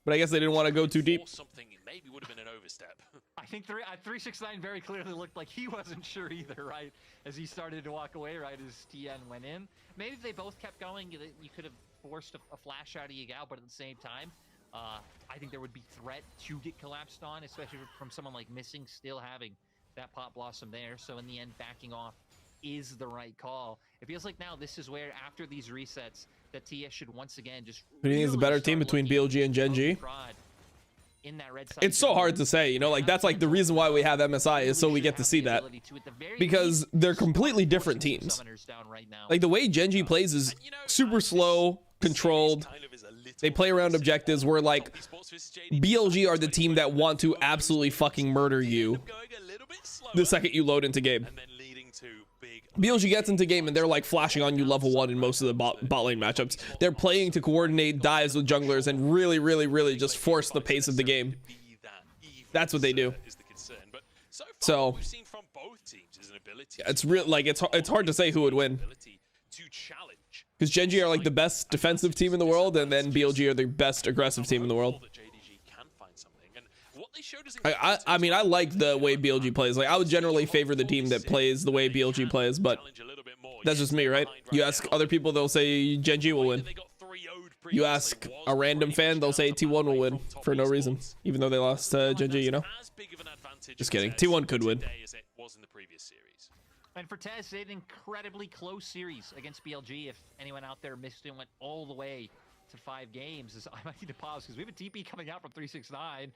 Speaker 1: but I guess they didn't want to go too deep.
Speaker 3: Something maybe would have been an overstep.
Speaker 2: I think 369 very clearly looked like he wasn't sure either, right? As he started to walk away, right as TN went in. Maybe if they both kept going, you could have forced a flash out of Yagao, but at the same time, I think there would be threat to get collapsed on, especially from someone like Missing still having that Pot Blossom there. So in the end, backing off is the right call. It feels like now this is where, after these resets, that TS should once again just.
Speaker 1: Who do you think is the better team between BLG and Gen G? It's so hard to say, you know, like that's like the reason why we have MSI is so we get to see that, because they're completely different teams. Like the way Gen G plays is super slow, controlled. They play around objectives, where like BLG are the team that want to absolutely fucking murder you the second you load into game. BLG gets into game and they're like flashing on you level 1 in most of the bot lane matchups. They're playing to coordinate dives with junglers and really just force the pace of the game. That's what they do. So it's real, like it's hard to say who would win, because Gen G are like the best defensive team in the world, and then BLG are the best aggressive team in the world. I mean, I like the way BLG plays. Like, I would generally favor the team that plays the way BLG plays, but that's just me, right? You ask other people, they'll say Gen G will win. You ask a random fan, they'll say T1 will win for no reason, even though they lost to Genji, you know? Just kidding. T1 could win.
Speaker 2: And for TES, they had an incredibly close series against BLG. If anyone out there missed it and went all the way to 5 games, I might need to pause because we have a TP coming out from 369.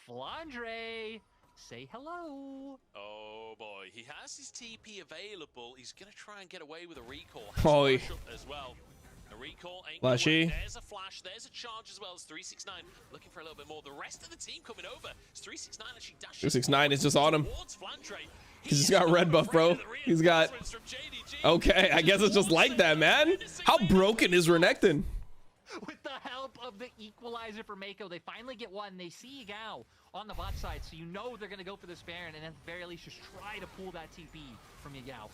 Speaker 2: Flandre, say hello.
Speaker 3: Oh boy, he has his TP available. He's gonna try and get away with a recall.
Speaker 1: Oh,
Speaker 3: as well. A recall ain't
Speaker 1: flashy.
Speaker 3: There's a flash, there's a charge as well as 369 looking for a little bit more. The rest of the team coming over. It's 369 actually dashing.
Speaker 1: 369 is just on him. Because he's got red buff, bro. He's got... Okay, I guess it's just like that, man. How broken is Renekton?
Speaker 2: With the help of the equalizer for Mako, they finally get one. They see Yagao on the bot side, so you know they're going to go for this Baron, and at the very least just try to pull that TP from Yagao.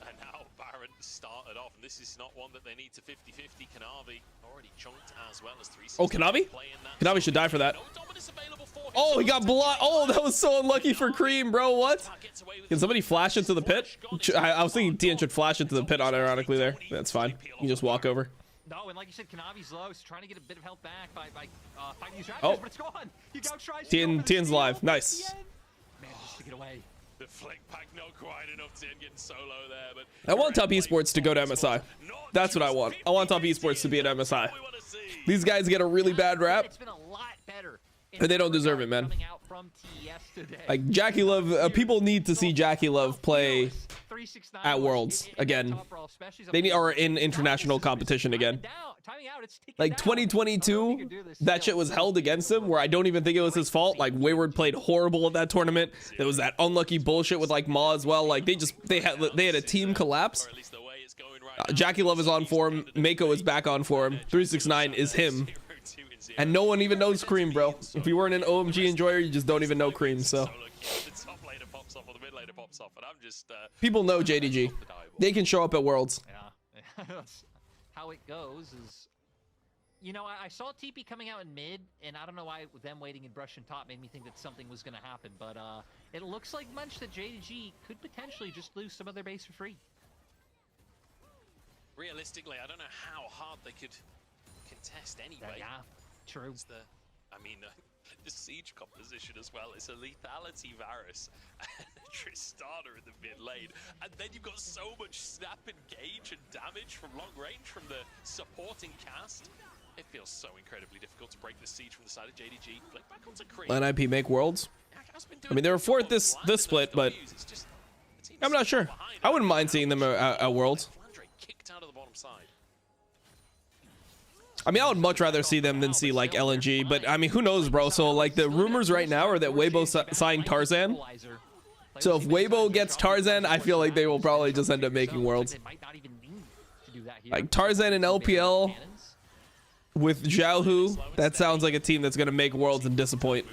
Speaker 3: And now Baron started off, and this is not one that they need to 50-50. Kanavi already chunked as well as 3.
Speaker 1: Oh, Kanavi? Kanavi should die for that. Oh, he got blood. Oh, that was so unlucky for Cream, bro. What? Can somebody flash into the pit? I was thinking Tien should flash into the pit unironically there. That's fine. You just walk over.
Speaker 2: No, and like you said, Kanavi's low, so trying to get a bit of health back by fighting these raptors,
Speaker 1: oh,
Speaker 2: but it's gone.
Speaker 1: Tien's live. Nice.
Speaker 2: Man, just to get away.
Speaker 3: The flick pack not quite enough. Tien getting solo there, but
Speaker 1: I want Top Esports to go to MSI. That's what I want. I want Top Esports to be at MSI. These guys get a really bad rap,
Speaker 2: It's been a lot better.
Speaker 1: and they don't deserve it, man. Like Jackie Love, people need to see Jackie Love play at Worlds again. They need, or in international competition again. Like 2022, that shit was held against him, where I don't even think it was his fault. Like Wayward played horrible at that tournament. There was that unlucky bullshit with like Maw as well. Like they had a team collapse. Jackie Love is on form. Mako is back on form. 369 is him. And no one even knows Cream, bro. If you weren't an OMG enjoyer, you just don't even know Cream, so. People know JDG. They can show up at Worlds.
Speaker 2: Yeah. How it goes is... You know, I saw TP coming out in mid, and I don't know why them waiting in brush and top made me think that something was going to happen, but it looks like much that JDG could potentially just lose some of their base for free.
Speaker 3: Realistically, I don't know how hard they could contest anyway.
Speaker 2: Yeah, true.
Speaker 3: The siege composition as well. It's a lethality Varus and a Tristana in the mid lane, and then you've got so much snap, engage, and damage from long range from the supporting cast. It feels so incredibly difficult to break the siege from the side of JDG. Flick back onto Cream.
Speaker 1: Line IP make Worlds. I mean, they were fourth this split, but I'm not sure. I wouldn't mind seeing them at Worlds.
Speaker 3: Kicked out of the bottom side.
Speaker 1: I mean, I would much rather see them than see like LNG, but I mean, who knows, bro? So like the rumors right now are that Weibo signed Tarzan. So if Weibo gets Tarzan, I feel like they will probably just end up making Worlds. Like Tarzan and LPL with Xiaohu, that sounds like a team that's gonna make Worlds and disappoint.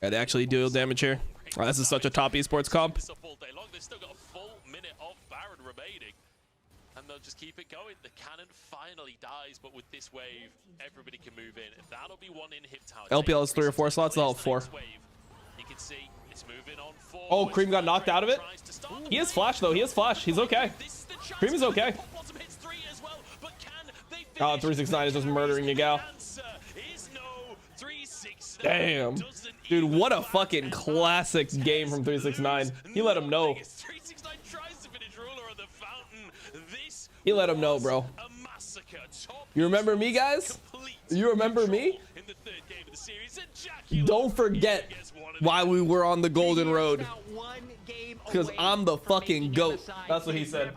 Speaker 1: Yeah, they actually deal damage here. Oh, this is such a top esports comp.
Speaker 3: They'll just keep it going. The cannon finally dies, but with this wave, everybody can move in. That'll be one in hip tower.
Speaker 1: LPL has 3 or 4 slots. They'll have 4.
Speaker 3: You can see it's moving on 4.
Speaker 1: Oh, Cream got knocked out of it. He has flash though. He has flash. He's okay. Cream is okay. Oh, 369 is just murdering Yagao. Damn, dude, what a fucking classic game from 369. He let him know. He let him know, bro. You remember me, guys? You remember me? Don't forget why we were on the golden road. Because I'm the fucking GOAT. That's what he said.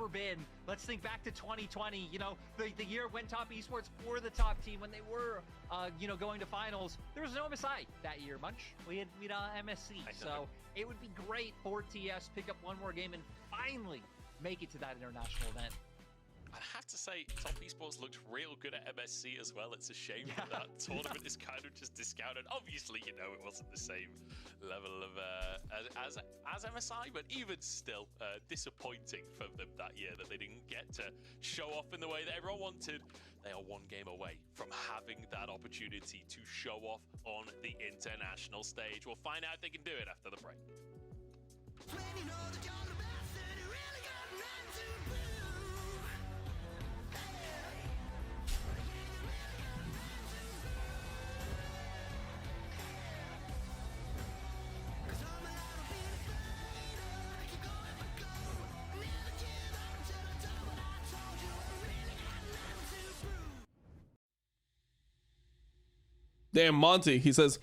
Speaker 2: Let's think back to 2020, you know, the year when Top Esports were the top team, when they were, you know, going to finals. There was no MSI that year, Munch. We had MSC. So it would be great for TS, pick up one more game, and finally make it to that international event.
Speaker 3: I have to say, Top Esports looked real good at MSC as well. It's a shame that that tournament is kind of just discounted. Obviously, you know, it wasn't the same level of as MSI, but even still, disappointing for them that year that they didn't get to show off in the way that everyone wanted. They are one game away from having that opportunity to show off on the international stage. We'll find out if they can do it after the break.
Speaker 1: Damn, Monty. He says,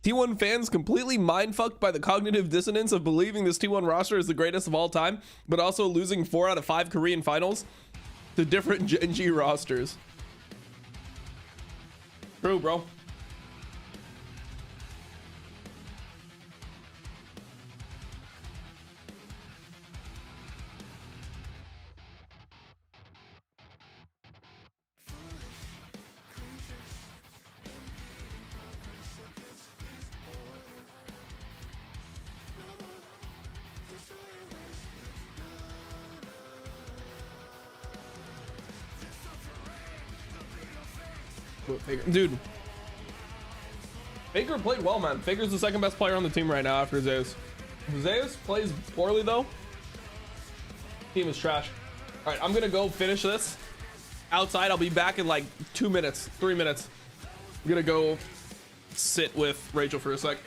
Speaker 1: T1 fans completely mind-fucked by the cognitive dissonance of believing this T1 roster is the greatest of all time, but also losing 4 out of 5 Korean finals to different Gen G rosters. True, bro. Dude, Faker played well, man. Faker's the second best player on the team right now after Zeus. Zeus plays poorly though. Team is trash. All right, I'm gonna go finish this outside. I'll be back in like 2 minutes, 3 minutes. I'm gonna go sit with Rachel for a sec.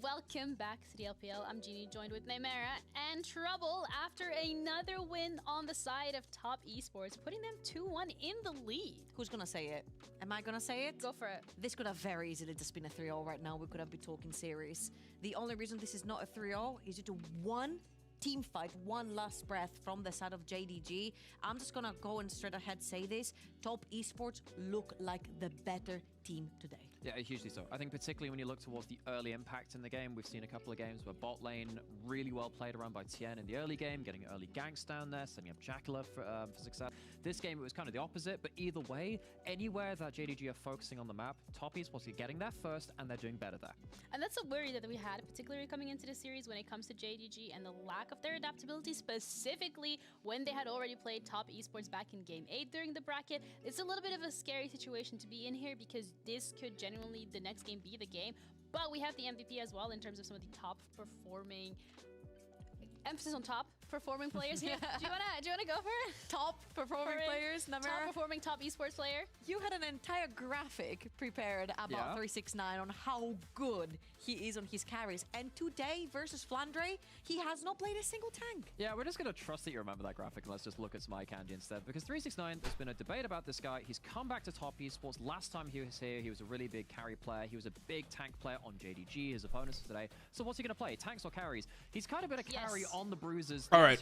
Speaker 4: welcome back to the LPL. I'm Jeannie, joined with Neymera and Trouble after another win on the side of Top Esports, putting them 2-1 in the lead.
Speaker 6: Who's gonna say it? Am I gonna say it?
Speaker 4: Go for it.
Speaker 6: This could have very easily just been a 3-0 right now. We could have been talking series. The only reason this is not a 3-0 is due to one team fight, one last breath from the side of JDG. I'm just gonna go and straight ahead say this. Top Esports look like the better team today.
Speaker 5: Yeah, hugely so. I think particularly when you look towards the early impact in the game, we've seen a couple of games where bot lane really well played around by Tien in the early game, getting early ganks down there, setting up Jackala for success. This game, it was kind of the opposite, but either way, anywhere that JDG are focusing on the map, Top Esports are getting there first, and they're doing better there.
Speaker 4: And that's a worry that we had, particularly coming into the series when it comes to JDG and the lack of their adaptability, specifically when they had already played Top Esports back in Game 8 during the bracket. It's a little bit of a scary situation to be in here because this could genuinely, the next game, be the game. But we have the MVP as well in terms of some of the top performing, emphasis on top performing players here. Do you wanna go for it?
Speaker 6: Top performing players, Namera.
Speaker 4: Top performing top esports player.
Speaker 6: You had an entire graphic prepared about 369 on how good he is on his carries. And today versus Flandre, he has not played a single tank.
Speaker 5: Yeah, we're just going to trust that you remember that graphic, and let's just look at my candy instead. Because 369, there's been a debate about this guy. He's come back to Top Esports. Last time he was here, he was a really big carry player. He was a big tank player on JDG, his opponents today. So what's he going to play? Tanks or carries? He's kind of been a carry on the bruises.
Speaker 1: All right,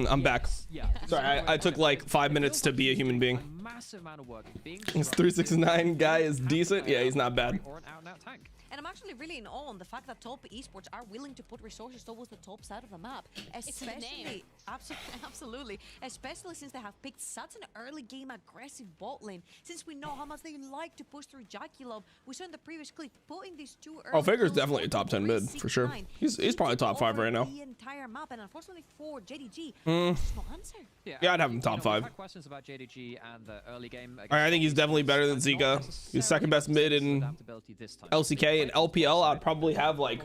Speaker 1: I'm back.
Speaker 5: Yeah.
Speaker 1: Sorry, I took like 5 minutes to be a human being.
Speaker 5: A massive amount of work.
Speaker 1: This 369 guy is decent. Yeah, he's not bad.
Speaker 5: Or an out-and-out tank.
Speaker 6: And I'm actually really in awe on the fact that Top Esports are willing to put resources towards the top side of the map. Especially, absolutely, especially since they have picked such an early game aggressive bot lane. Since we know how much they like to push through Jackilov, we saw in the previous clip, putting these two early
Speaker 1: Faker's definitely a top 10 mid, for sure. He's probably top 5 right now.
Speaker 6: The entire map, and unfortunately for JDG, there's no answer.
Speaker 1: Yeah, I'd have him top 5.
Speaker 5: Questions about JDG and the early game.
Speaker 1: I think he's definitely better than Zika. He's second best mid in LCK and LPL. I'd probably have like.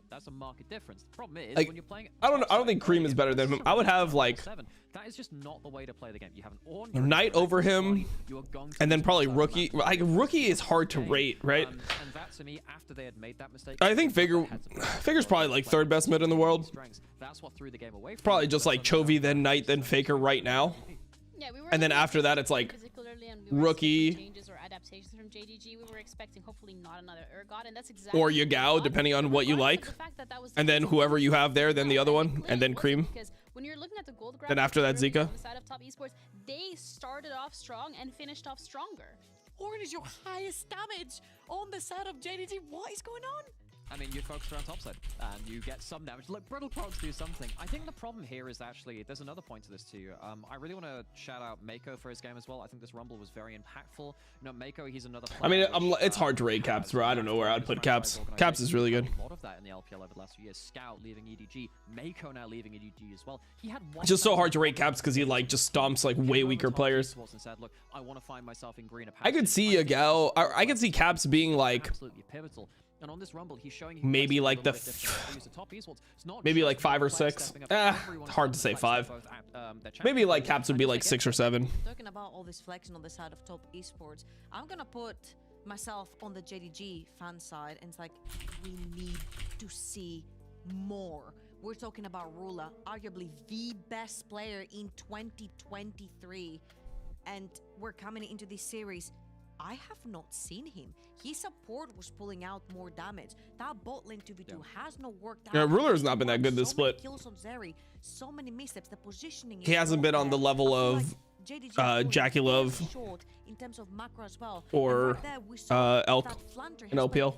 Speaker 5: That's a market difference. The problem is
Speaker 1: like,
Speaker 5: when you're playing.
Speaker 1: I don't think Cream is better than him. I would have like.
Speaker 5: That is just not the way to play the game. You have an
Speaker 1: Knight over him, and then probably Rookie. Like Rookie is hard to rate, right?
Speaker 5: And that to me, after they had made that mistake,
Speaker 1: I think Figure's probably like third best mid in the world.
Speaker 5: That's what threw the game away.
Speaker 1: Probably just like Chovy, then Knight, then Faker right now.
Speaker 4: Yeah, we were
Speaker 1: and then after that, it's like Rookie.
Speaker 4: Changes or adaptations from JDG. We were expecting hopefully not another Urgot, and that's exactly
Speaker 1: or Yagao, depending on what you like. And then whoever you have there, then the other one, and then Cream.
Speaker 4: Because when you're looking at the gold graph,
Speaker 1: then after that, Zika.
Speaker 4: On the side of Top Esports, they started off strong and finished off stronger.
Speaker 6: Horn is your highest damage on the side of JDG. What is going on?
Speaker 5: I mean, you focus around topside, and you get some damage. Look, Brittle Procs do something. I think the problem here is actually, there's another point to this too. I really want to shout out Mako for his game as well. I think this Rumble was very impactful. You know, Mako, he's another player.
Speaker 1: I mean, it's hard to rate Caps, bro. I don't know where I'd put Caps. Caps is really good.
Speaker 5: A lot of that in the LPL over the last few years. Scout leaving EDG, Mako now leaving EDG as well. He had
Speaker 1: it's just so hard to rate Caps because he like just stomps like way weaker players.
Speaker 5: And said, look, I want to find myself in greener
Speaker 1: I could see Yagao. I could see Caps being like
Speaker 5: absolutely pivotal. And on this Rumble, he's showing
Speaker 1: maybe like the maybe like 5 or 6. Hard to say 5. Maybe like Caps would be like 6 or 7.
Speaker 6: Talking about all this flexing on the side of Top Esports, I'm gonna put myself on the JDG fan side, and it's like we need to see more. We're talking about Rula, arguably the best player in 2023, and we're coming into this series. I have not seen him. His support was pulling out more damage. That bot lane 2v2 has not worked out.
Speaker 1: Yeah, Ruler's not been that good this split.
Speaker 6: Kills on Zeri, so many missteps. The positioning.
Speaker 1: He hasn't been on the level of Jackie Love
Speaker 6: in terms of macro as well.
Speaker 1: Or Elk in LPL.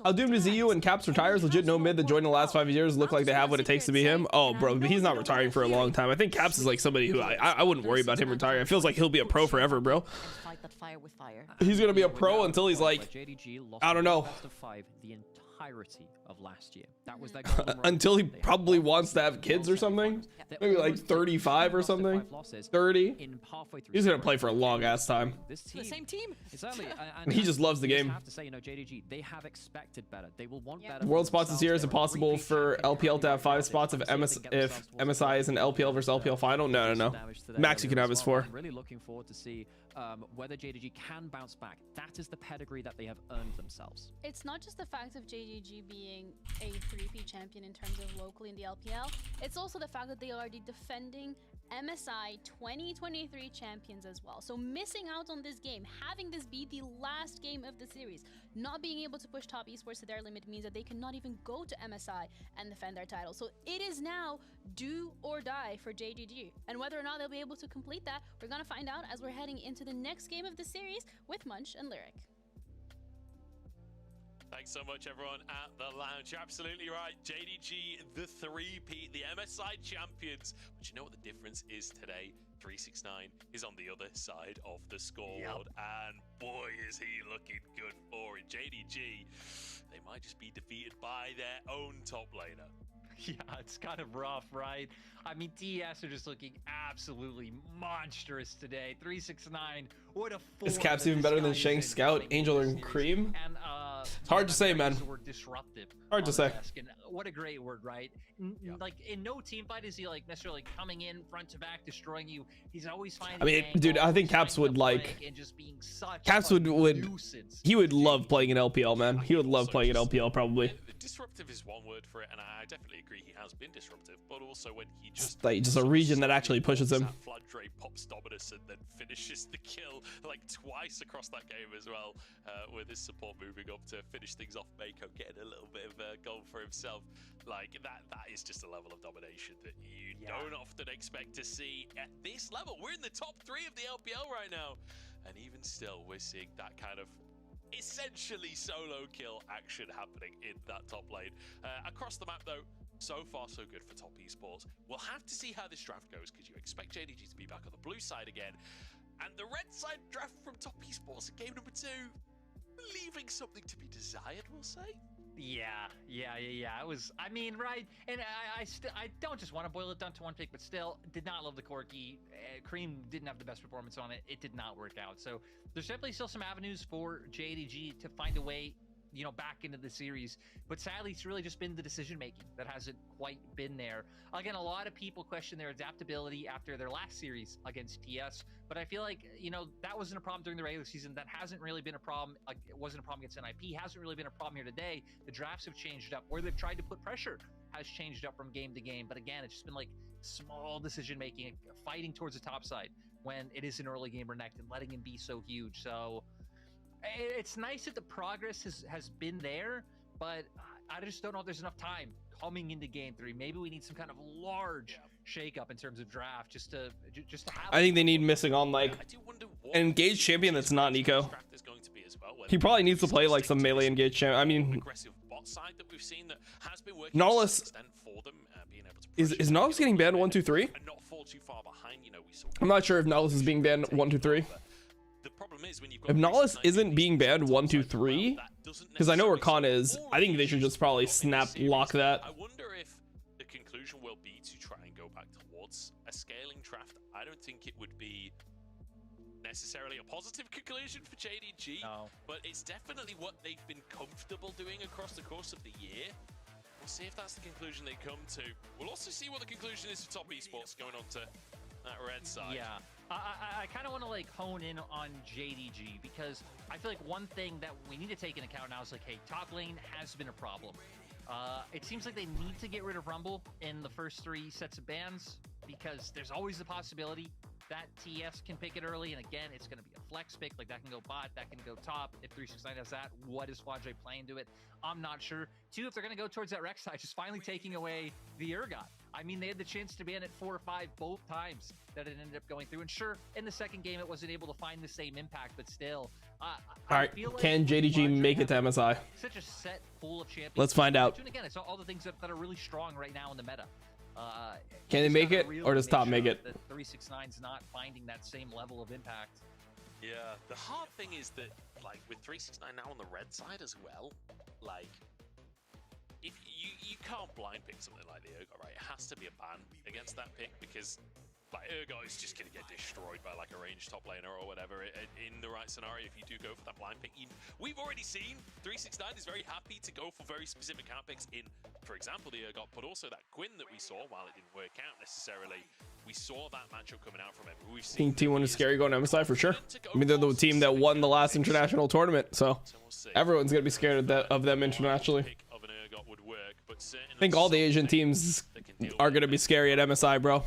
Speaker 1: I'll do him to ZU and Caps retires. Legit no mid that joined the last 5 years. Look like they have what it takes to be him. Oh, bro, he's not retiring for a long time. I think Caps is like somebody who I wouldn't worry about him retiring. It feels like he'll be a pro forever, bro. He's gonna be a pro until he's like, I don't know.
Speaker 5: Entirety of last year. That was that
Speaker 1: until he probably wants to have kids or something. Maybe like 35 or something. 30. He's gonna play for a long ass time.
Speaker 6: The same team.
Speaker 5: Exactly.
Speaker 1: He just loves the game.
Speaker 5: I have to say, you know, JDG, they have expected better. They will want better.
Speaker 1: World spots this year. Is it possible for LPL to have 5 spots if MSI is an LPL versus LPL final? No. Max you can have is 4.
Speaker 5: I'm really looking forward to see whether JDG can bounce back. That is the pedigree that they have earned themselves.
Speaker 4: It's not just the fact of JDG JDG being a 3P champion in terms of locally in the LPL, it's also the fact that they are the defending MSI 2023 champions as well. So missing out on this game, having this be the last game of the series, not being able to push top esports to their limit means that they cannot even go to MSI and defend their title. So it is now do or die for JDG. And whether or not they'll be able to complete that, we're gonna find out as we're heading into the next game of the series with Munch and Lyric.
Speaker 3: Thanks so much, everyone at the lounge. You're absolutely right. JDG, the 3P, the MSI champions. But you know what the difference is today? 369 is on the other side of the scoreboard. And boy, is he looking good for it. JDG, they might just be defeated by their own top laner.
Speaker 2: Yeah, it's kind of rough, right? I mean, TES are just looking absolutely monstrous today. 369, what a form.
Speaker 1: Is Caps even better than Shang Scout, Angel, and Cream?
Speaker 2: And,
Speaker 1: it's hard to say, man.
Speaker 2: Disruptive.
Speaker 1: Hard to say.
Speaker 2: And what a great word, right? Like, in no team fight is he, like, necessarily coming in front to back, destroying you. He's always finding.
Speaker 1: I mean, dude, I think Caps would like.
Speaker 2: And just being such
Speaker 1: Caps would he would love playing in LPL, man. He would love playing in LPL, probably.
Speaker 3: Disruptive is one word for it, and I definitely agree he has been disruptive, but also when he just
Speaker 1: like just a region that actually pushes him.
Speaker 3: Fladre pops Dominus and then finishes the kill like twice across that game as well, with his support moving up to finish things off. Mako getting a little bit of goal for himself. Like that is just a level of domination that you don't often expect to see at this level. We're in the top 3 of the LPL right now, and even still we're seeing that kind of essentially solo kill action happening in that top lane. Across the map though, so far so good for top esports. We'll have to see how this draft goes, because you expect JDG to be back on the blue side again, and the red side draft from top esports in game number 2 leaving something to be desired, we'll say.
Speaker 2: Yeah. It was, I mean, right, and I don't just want to boil it down to one pick, but still did not love the Corki. Cream didn't have the best performance on it. It did not work out. So there's definitely still some avenues for JDG to find a way, you know, back into the series, but sadly it's really just been the decision making that hasn't quite been there. Again, a lot of people question their adaptability after their last series against TS, but I feel like, you know, that wasn't a problem during the regular season. That hasn't really been a problem. It wasn't a problem against NIP. Hasn't really been a problem here today. The drafts have changed up, where they've tried to put pressure has changed up from game to game, but again, it's just been like small decision making, fighting towards the top side when it is an early game Renekton and letting him be so huge. So it's nice that the progress has been there, but I just don't know if there's enough time coming into game 3. Maybe we need some kind of large shakeup in terms of draft just to have.
Speaker 1: I think they need missing on like an engaged champion that's not Nico. He probably needs to play like some melee engaged champion. I mean, Nautilus is Nautilus getting banned 1, 2, 3? I'm not sure if Nautilus is being banned 1, 2, 3. If Nautilus isn't being banned 1, 2, 3, because I know where Khan is, I think they should just probably snap lock that.
Speaker 3: I wonder if the conclusion will be to try and go back towards a scaling draft. I don't think it would be necessarily a positive conclusion for JDG, but it's definitely what they've been comfortable doing across the course of the year. We'll see if that's the conclusion they come to. We'll also see what the conclusion is for top esports going on to that red side.
Speaker 2: Yeah. I kind of want to like hone in on JDG, because I feel like one thing that we need to take into account now is like, hey, top lane has been a problem. It seems like they need to get rid of Rumble in the first 3 sets of bans, because there's always the possibility that TS can pick it early, and again, it's going to be a flex pick. Like, that can go bot, that can go top. If 369 has that, what is Fladre playing to it? I'm not sure. 2, if they're going to go towards that Rex side, just finally taking away the Urgot. I mean, they had the chance to ban it 4 or 5 both times that it ended up going through. And sure, in the second game, it wasn't able to find the same impact, but still.
Speaker 1: All right, can JDG make it to MSI?
Speaker 2: Such a set full of champions.
Speaker 1: Let's find out.
Speaker 2: And again, it's all the things that are really strong right now in the meta.
Speaker 1: Can they make it, or does top make it?
Speaker 2: 369's not finding that same level of impact.
Speaker 3: Yeah, the hard thing is that, like, with 369 now on the red side as well, like, if you can't blind pick something like the Urgot, right? It has to be a ban against that pick, because like Urgot is just going to get destroyed by like a ranged top laner or whatever in the right scenario if you do go for that blind pick. We've already seen 369 is very happy to go for very specific count picks in, for example, the Urgot, but also that Quinn that we saw, while it didn't work out necessarily. We saw that matchup coming out from him. We've
Speaker 1: I think T1 is scary going to MSI for sure. I mean, they're the team that won the last international tournament, so everyone's gonna be scared of them internationally. I think all the Asian teams are gonna be scary at MSI, bro. I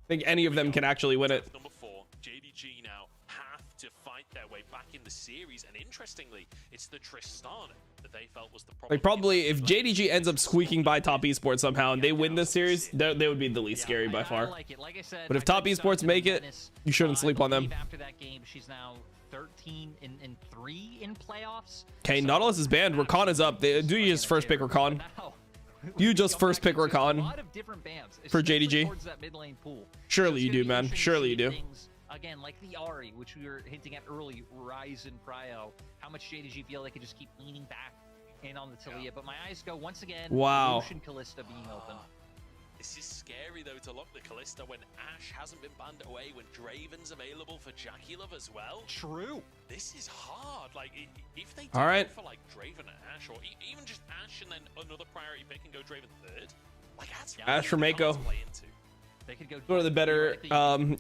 Speaker 1: think any of them can actually win it.
Speaker 3: Number 4, JDG now have to fight their way back in the series, and interestingly, it's the Tristan that they felt was the problem.
Speaker 1: Like, probably if JDG ends up squeaking by Top Esports somehow and they win this series, they would be the least scary by far.
Speaker 2: Like I said,
Speaker 1: But if Top Esports make it, you shouldn't sleep on them.
Speaker 2: After that game, she's now 13 and 3 in playoffs.
Speaker 1: Okay, Nautilus is banned. Rakan is up. Do you just first pick Rakan? You just first pick Rakan for JDG. Surely you do, man. Surely you do.
Speaker 2: Again, like the Ari, which we were hinting at early, Rise and Prio, how much JDG feel they could just keep leaning back in on the Talia. But my eyes go once again.
Speaker 1: Wow.
Speaker 2: Lucian Kalista being open.
Speaker 3: This is scary though to lock the Kalista when Ashe hasn't been banned away, when Draven's available for Jackie Love as well.
Speaker 2: True.
Speaker 3: This is hard. Like if they
Speaker 1: all right
Speaker 3: for like Draven and Ashe, or even just Ashe and then another priority pick and go Draven third, like that's
Speaker 1: Ashe for Mako.
Speaker 2: They could go
Speaker 1: one of the better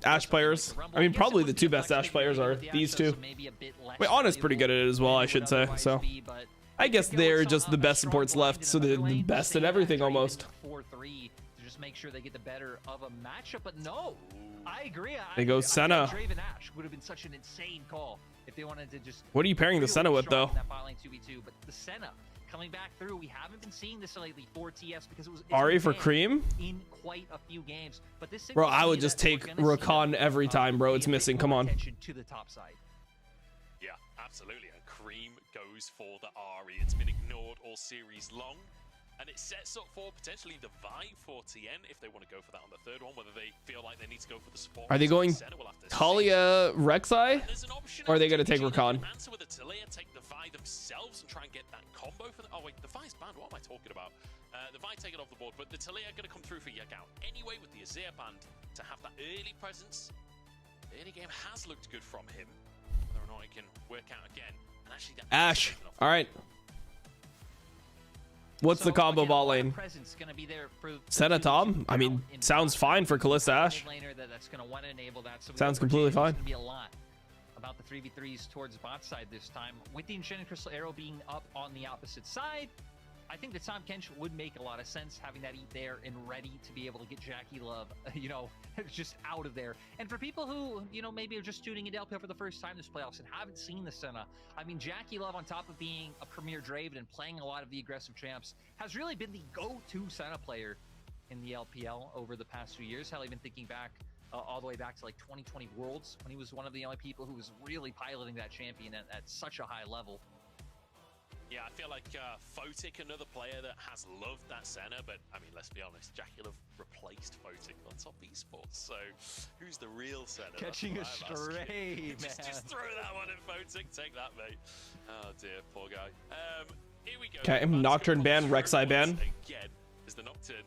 Speaker 1: Ashe players. I mean, probably the two best Ashe players are these two. Wait, Ana's pretty good at it as well, I should say. So I guess they're just the best supports left, so they're the best at everything almost.
Speaker 2: 4-3 to just make sure they get the better of a matchup, but no, I agree.
Speaker 1: They go Senna.
Speaker 2: Draven Ashe would have been such an insane call if they wanted to just.
Speaker 1: What are you pairing the Senna with though?
Speaker 2: That bot lane 2v2, but the Senna coming back through, we haven't been seeing this lately for TS because it was
Speaker 1: Ari for Cream
Speaker 2: in quite a few games. But this,
Speaker 1: bro, I would just take Rakan every time, bro. It's missing. Come on.
Speaker 2: To the top side.
Speaker 3: Yeah, absolutely. And Cream goes for the Ari. It's been ignored all series long, and it sets up for potentially the vibe for TN if they want to go for that on the third one. Whether they feel like they need to go for the support.
Speaker 1: Are they going Talia Rek'Sai? Or are they going to take Rakan?
Speaker 3: Answer with the Talia, take the Vi themselves and try and get that combo for the. Oh wait, the Vi's banned. What am I talking about? The Vi take it off the board, but the Talia are going to come through for Yagao anyway with the Azir band to have that early presence. The early game has looked good from him. Whether or not it can work out again. And actually, that
Speaker 1: Ashe. All right. What's the combo ball lane? Senna Tom? I mean, sounds fine for Kalista Ashe. Sounds completely fine.
Speaker 2: About the 3v3s towards bot side this time. With the Enchanted Crystal Arrow being up on the opposite side, I think the Tahm Kench would make a lot of sense, having that eat there and ready to be able to get Jackie Love, you know, just out of there. And for people who, you know, maybe are just tuning into LPL for the first time this playoffs and haven't seen the Senna, I mean, Jackie Love, on top of being a premier Draven and playing a lot of the aggressive champs, has really been the go-to Senna player in the LPL over the past few years. Hell, even thinking back all the way back to like 2020 Worlds, when he was one of the only people who was really piloting that champion at such a high level.
Speaker 3: Yeah, I feel like Photic, another player that has loved that Senna, but I mean, let's be honest, Jackie Love replaced Photic on Top Esports, so who's the real Senna?
Speaker 2: Catching a stray, man.
Speaker 3: Just throw that one at Photic, take that, mate. Oh dear, poor guy. Here we go.
Speaker 1: Okay, Nocturne ban, Rek'Sai ban.
Speaker 3: Again, is the Nocturne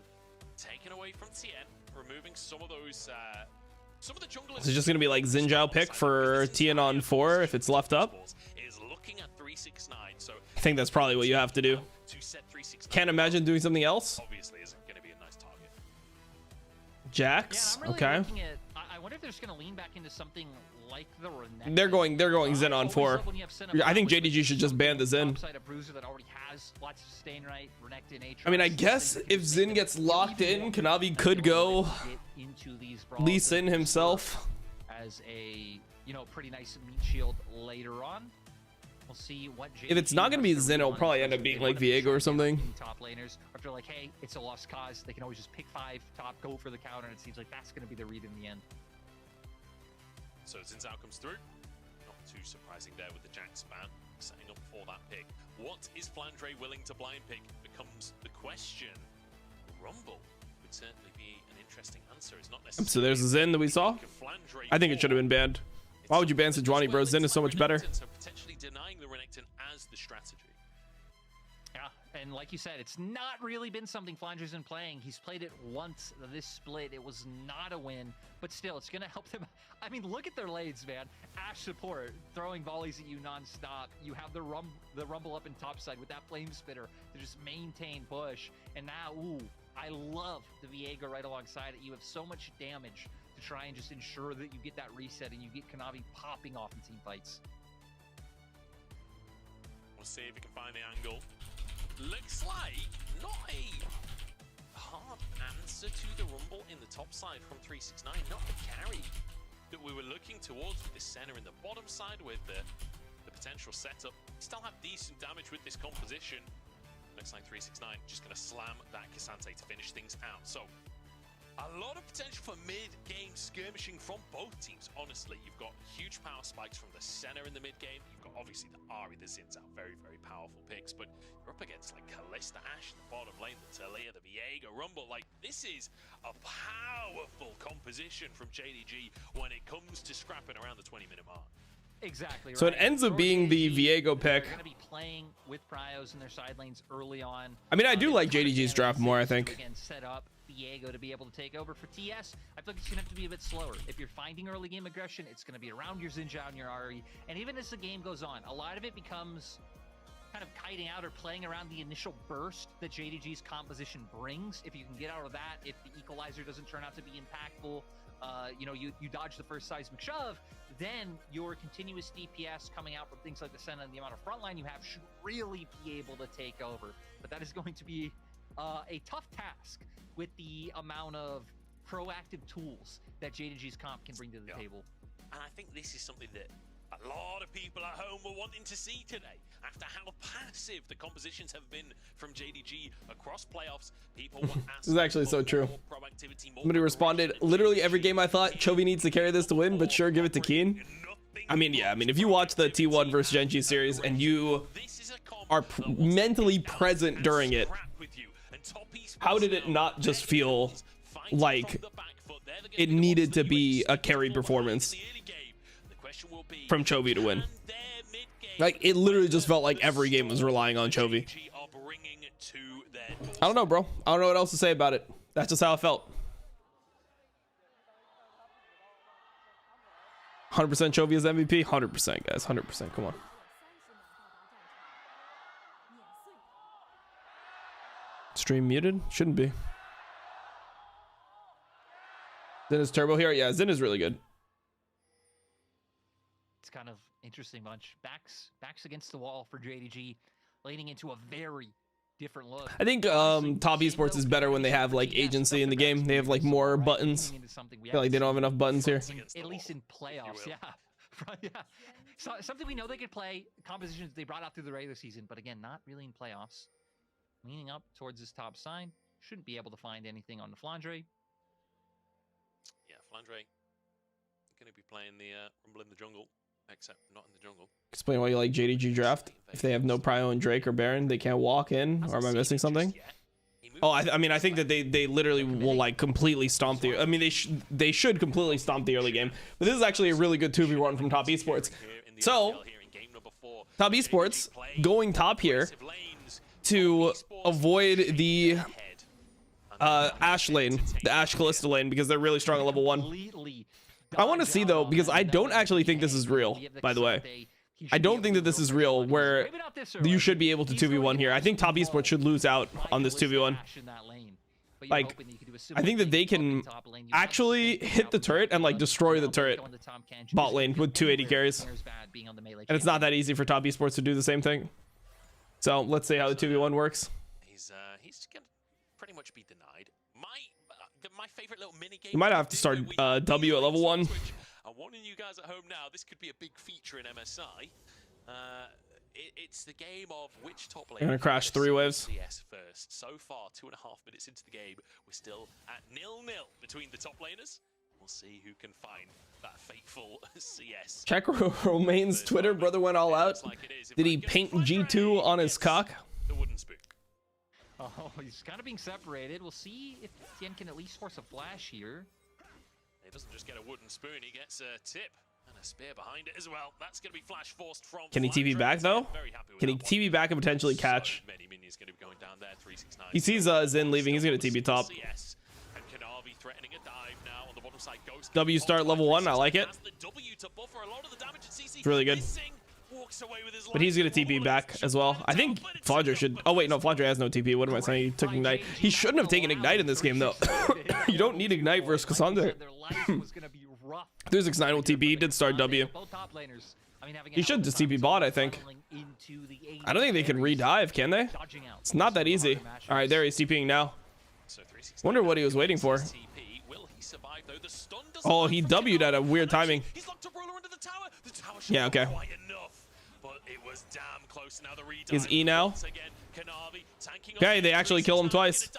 Speaker 3: taken away from TN, removing some of those. Some of the junglers.
Speaker 1: Is it just gonna be like Xin Zhao pick for TN on 4 if it's left up?
Speaker 3: Is looking at 369, so
Speaker 1: I think that's probably what you have to do. Can't imagine doing something else.
Speaker 3: Obviously, isn't going to be a nice target.
Speaker 1: Jax,
Speaker 2: yeah, I'm really
Speaker 1: okay.
Speaker 2: looking at, I wonder if they're just going to lean back into something like the Renekton.
Speaker 1: They're going Xin on 4. I think JDG should just ban the Xin. I mean, I guess if Xin gets locked in, Kanavi could go Lee Sin himself
Speaker 2: as a, you know, pretty nice meat shield later on. We'll see what
Speaker 1: if it's not going to be Xin, it'll probably end up being like Viego or something.
Speaker 2: Top laners, if they're like, hey, it's a lost cause, they can always just pick 5 top, go for the counter, and it seems like that's going to be the read in the end.
Speaker 3: So Xin Zhao comes through. Not too surprising there with the Jax ban, setting up for that pick. What is Flandre willing to blind pick becomes the question. Rumble would certainly be an interesting answer. It's not necessarily.
Speaker 1: So there's a Xin that we saw. I think it should have been banned. Why would you ban Sejuani, bro? Xin is so much better.
Speaker 3: So potentially denying the Renekton as the strategy.
Speaker 2: Yeah, and like you said, it's not really been something Flandre's been playing. He's played it once this split. It was not a win, but still, it's going to help them. I mean, look at their lanes, man. Ashe support, throwing volleys at you nonstop. You have the rumble up in topside with that flame spitter to just maintain push. And now, ooh, I love the Viego right alongside it. You have so much damage to try and just ensure that you get that reset and you get Kanavi popping off in team fights.
Speaker 3: We'll see if we can find the angle. Looks like not a hard answer to the rumble in the top side from 369. Not the carry that we were looking towards with the center in the bottom side with the potential setup. Still have decent damage with this composition. Looks like 369 just going to slam that K'Zix to finish things out. So a lot of potential for mid-game skirmishing from both teams, honestly. You've got huge power spikes from the center in the mid-game. You've got obviously the Ahri, the Zins out, very, very powerful picks. But you're up against like Kalista, Ashe in the bottom lane, the Taliyah, the Viego, Rumble. Like, this is a powerful composition from JDG when it comes to scrapping around the 20-minute mark.
Speaker 2: Exactly.
Speaker 1: So it ends up being the Viego pick.
Speaker 2: They're going to be playing with Pryos in their side lanes early on.
Speaker 1: I mean, I do like JDG's draft more, I think.
Speaker 2: Again, set up Viego to be able to take over for TS. I feel like it's going to have to be a bit slower. If you're finding early game aggression, it's going to be around your Xinjiao and your Ahri. And even as the game goes on, a lot of it becomes kind of kiting out or playing around the initial burst that JDG's composition brings. If you can get out of that, if the equalizer doesn't turn out to be impactful, you know, you dodge the first seismic shove, then your continuous DPS coming out from things like the Senna and the amount of frontline you have should really be able to take over. But that is going to be a tough task with the amount of proactive tools that JDG's comp can bring to the table.
Speaker 3: And I think this is something that a lot of people at home were wanting to see today. After how passive the compositions have been from JDG across playoffs, people were asking
Speaker 1: This is actually so true.
Speaker 3: more proactivity, more
Speaker 1: Somebody responded, literally every game I thought Chovy needs to carry this to win, but sure, give it to Keen. I mean, yeah, I mean, if you watch the T1 versus Genji series and you are mentally present during it, how did it not just feel like it needed to be a carry performance from Chovy to win? Like, it literally just felt like every game was relying on Chovy. I don't know, bro. I don't know what else to say about it. That's just how it felt. 100% Chovy is MVP? 100%, guys. 100%. Come on. Stream muted? Shouldn't be. Zin is turbo here? Yeah, Zin is really good.
Speaker 2: It's kind of interesting bunch. Backs against the wall for JDG, leading into a very different look.
Speaker 1: I think top esports is better when they have like agency in the game. They have like more buttons. I feel like they don't have enough buttons here.
Speaker 2: At least in playoffs, yeah. Yeah. So, something we know they could play, compositions they brought out through the regular season, but again, not really in playoffs. Leaning up towards this top side, shouldn't be able to find anything on the Flandre.
Speaker 3: Yeah, Flandre going to be playing the Rumble in the jungle, except not in the jungle.
Speaker 1: Explain why you like JDG draft. If they have no Prio and Drake or Baron, they can't walk in. Or am I missing something? Oh, I mean, I think that they literally will like completely stomp the. I mean, they should completely stomp the early game. But this is actually a really good 2v1 from top esports. So top esports going top here to avoid the Ashe lane, the Ashe Kalista lane, because they're really strong at level 1. I want to see though, because I don't actually think this is real, by the way. I don't think that this is real, where you should be able to 2v1 here. I think top esports should lose out on this 2v1. Like, I think that they can actually hit the turret and like destroy the turret bot lane with 280 carries. And it's not that easy for top esports to do the same thing. So let's see how the 2v1 works.
Speaker 3: He's gonna pretty much be denied. My favorite little mini game.
Speaker 1: You might have to start W at level 1.
Speaker 3: I'm warning you guys at home now. This could be a big feature in MSI. It's the game of which top lane.
Speaker 1: You're gonna crash 3 waves.
Speaker 3: CS first. So far, 2.5 minutes into the game, we're still at 0-0 between the top laners. We'll see who can find that fateful CS.
Speaker 1: Check Romaine's Twitter. Brother went all out. Did he paint G2 on his cock?
Speaker 3: The wooden spoon.
Speaker 2: Oh, he's kind of being separated. We'll see if Tien can at least force a flash here.
Speaker 3: He doesn't just get a wooden spoon, he gets a tip and a spear behind it as well. That's going to be flash forced from.
Speaker 1: Can he TV back though? Can he TV back and potentially catch?
Speaker 3: So many minions going to be going down there. 369.
Speaker 1: He sees Zen leaving. He's going to TB top.
Speaker 3: And Kanavi threatening a dive now on the bottom side. Ghost
Speaker 1: W start level 1. I like it.
Speaker 3: The W to buffer a lot of the damage at CC.
Speaker 1: It's really good.
Speaker 3: walks away with his
Speaker 1: But he's gonna TP back as well. I think Flandre should. Oh wait, no, Flandre has no TP. What am I saying? He took Ignite. He shouldn't have taken Ignite in this game though. You don't need Ignite versus Cassandra. There's X9 will TP. He did start W. He should just TP bot, I think. I don't think they can re-dive, can they? It's not that easy. All right, there he's TPing now. Wonder what he was waiting for. Oh, he W'd at a weird timing. Yeah, okay. Is E now? Okay, they actually kill him twice.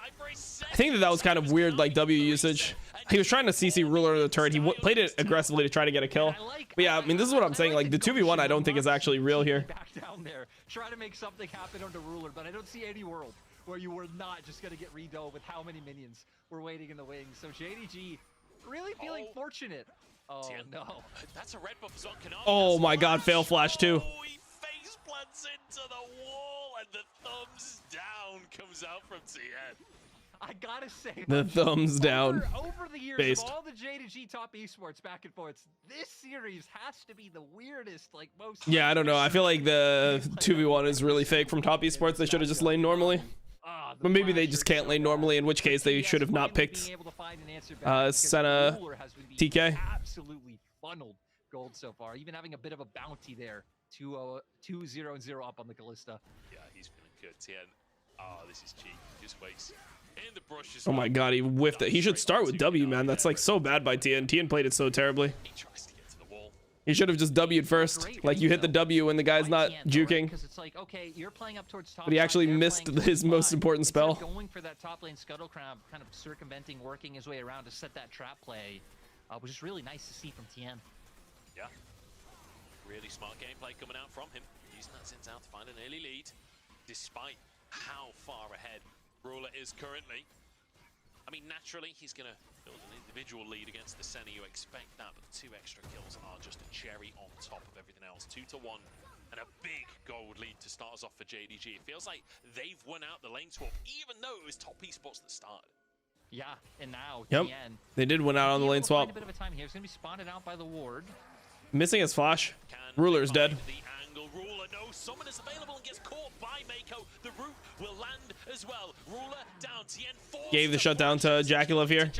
Speaker 1: I think that was kind of weird, like W usage. He was trying to CC Ruler of the turret. He played it aggressively to try to get a kill. But yeah, I mean, this is what I'm saying. Like the 2v1, I don't think is actually real here.
Speaker 2: Back down there, try to make something happen onto Ruler, but I don't see any world where you were not just gonna get redo with how many minions were waiting in the wings. So JDG really feeling fortunate. Oh no,
Speaker 3: that's a red buff as well.
Speaker 1: Oh my God, fail flash too.
Speaker 3: He face plants into the wall, and the thumbs down comes out from TN.
Speaker 2: I gotta say,
Speaker 1: the thumbs down.
Speaker 2: Over the years
Speaker 1: based.
Speaker 2: of all the JDG top esports back and forth, this series has to be the weirdest, like most.
Speaker 1: Yeah, I don't know. I feel like the 2v1 is really fake from top esports. They should have just laid normally. But maybe they just can't lane normally, in which case they should have not picked Senna TK.
Speaker 2: Absolutely funneled gold so far, even having a bit of a bounty there. 2-0-0 up on the Kalista.
Speaker 3: Yeah, he's feeling good. TN. Oh, this is cheap. Just waits. In the brush as
Speaker 1: Oh my God, he whiffed it. He should start with W, man. That's like so bad by TN. TN played it so terribly.
Speaker 3: He tries to get to the wall.
Speaker 1: He should have just W'd first. Like you hit the W when the guy's not juking.
Speaker 2: It's like, okay, you're playing up towards top
Speaker 1: But he actually
Speaker 2: side,
Speaker 1: missed his most important spell.
Speaker 2: Going for that top lane scuttle crab, kind of circumventing, working his way around to set that trap play, which is really nice to see from TN.
Speaker 3: Yeah. Really smart gameplay coming out from him. Using that Zin's out to find an early lead, despite how far ahead Ruler is currently. I mean, naturally, he's going to build an individual lead against the Senna. You expect that, but 2 extra kills are just a cherry on top of everything else. 2-1, and a big gold lead to start us off for JDG. It feels like they've won out the lane swap, even though it was top esports that started.
Speaker 2: Yeah, and now
Speaker 1: TN, they did win out on the lane swap.
Speaker 2: A bit of a time here. It's going to be spotted out by the ward.
Speaker 1: Missing his flash. Ruler's dead.
Speaker 3: Ruler, no summon is available and gets caught by Mako. The root will land as well. Ruler down. TN
Speaker 1: gave the shutdown to Jackulov here.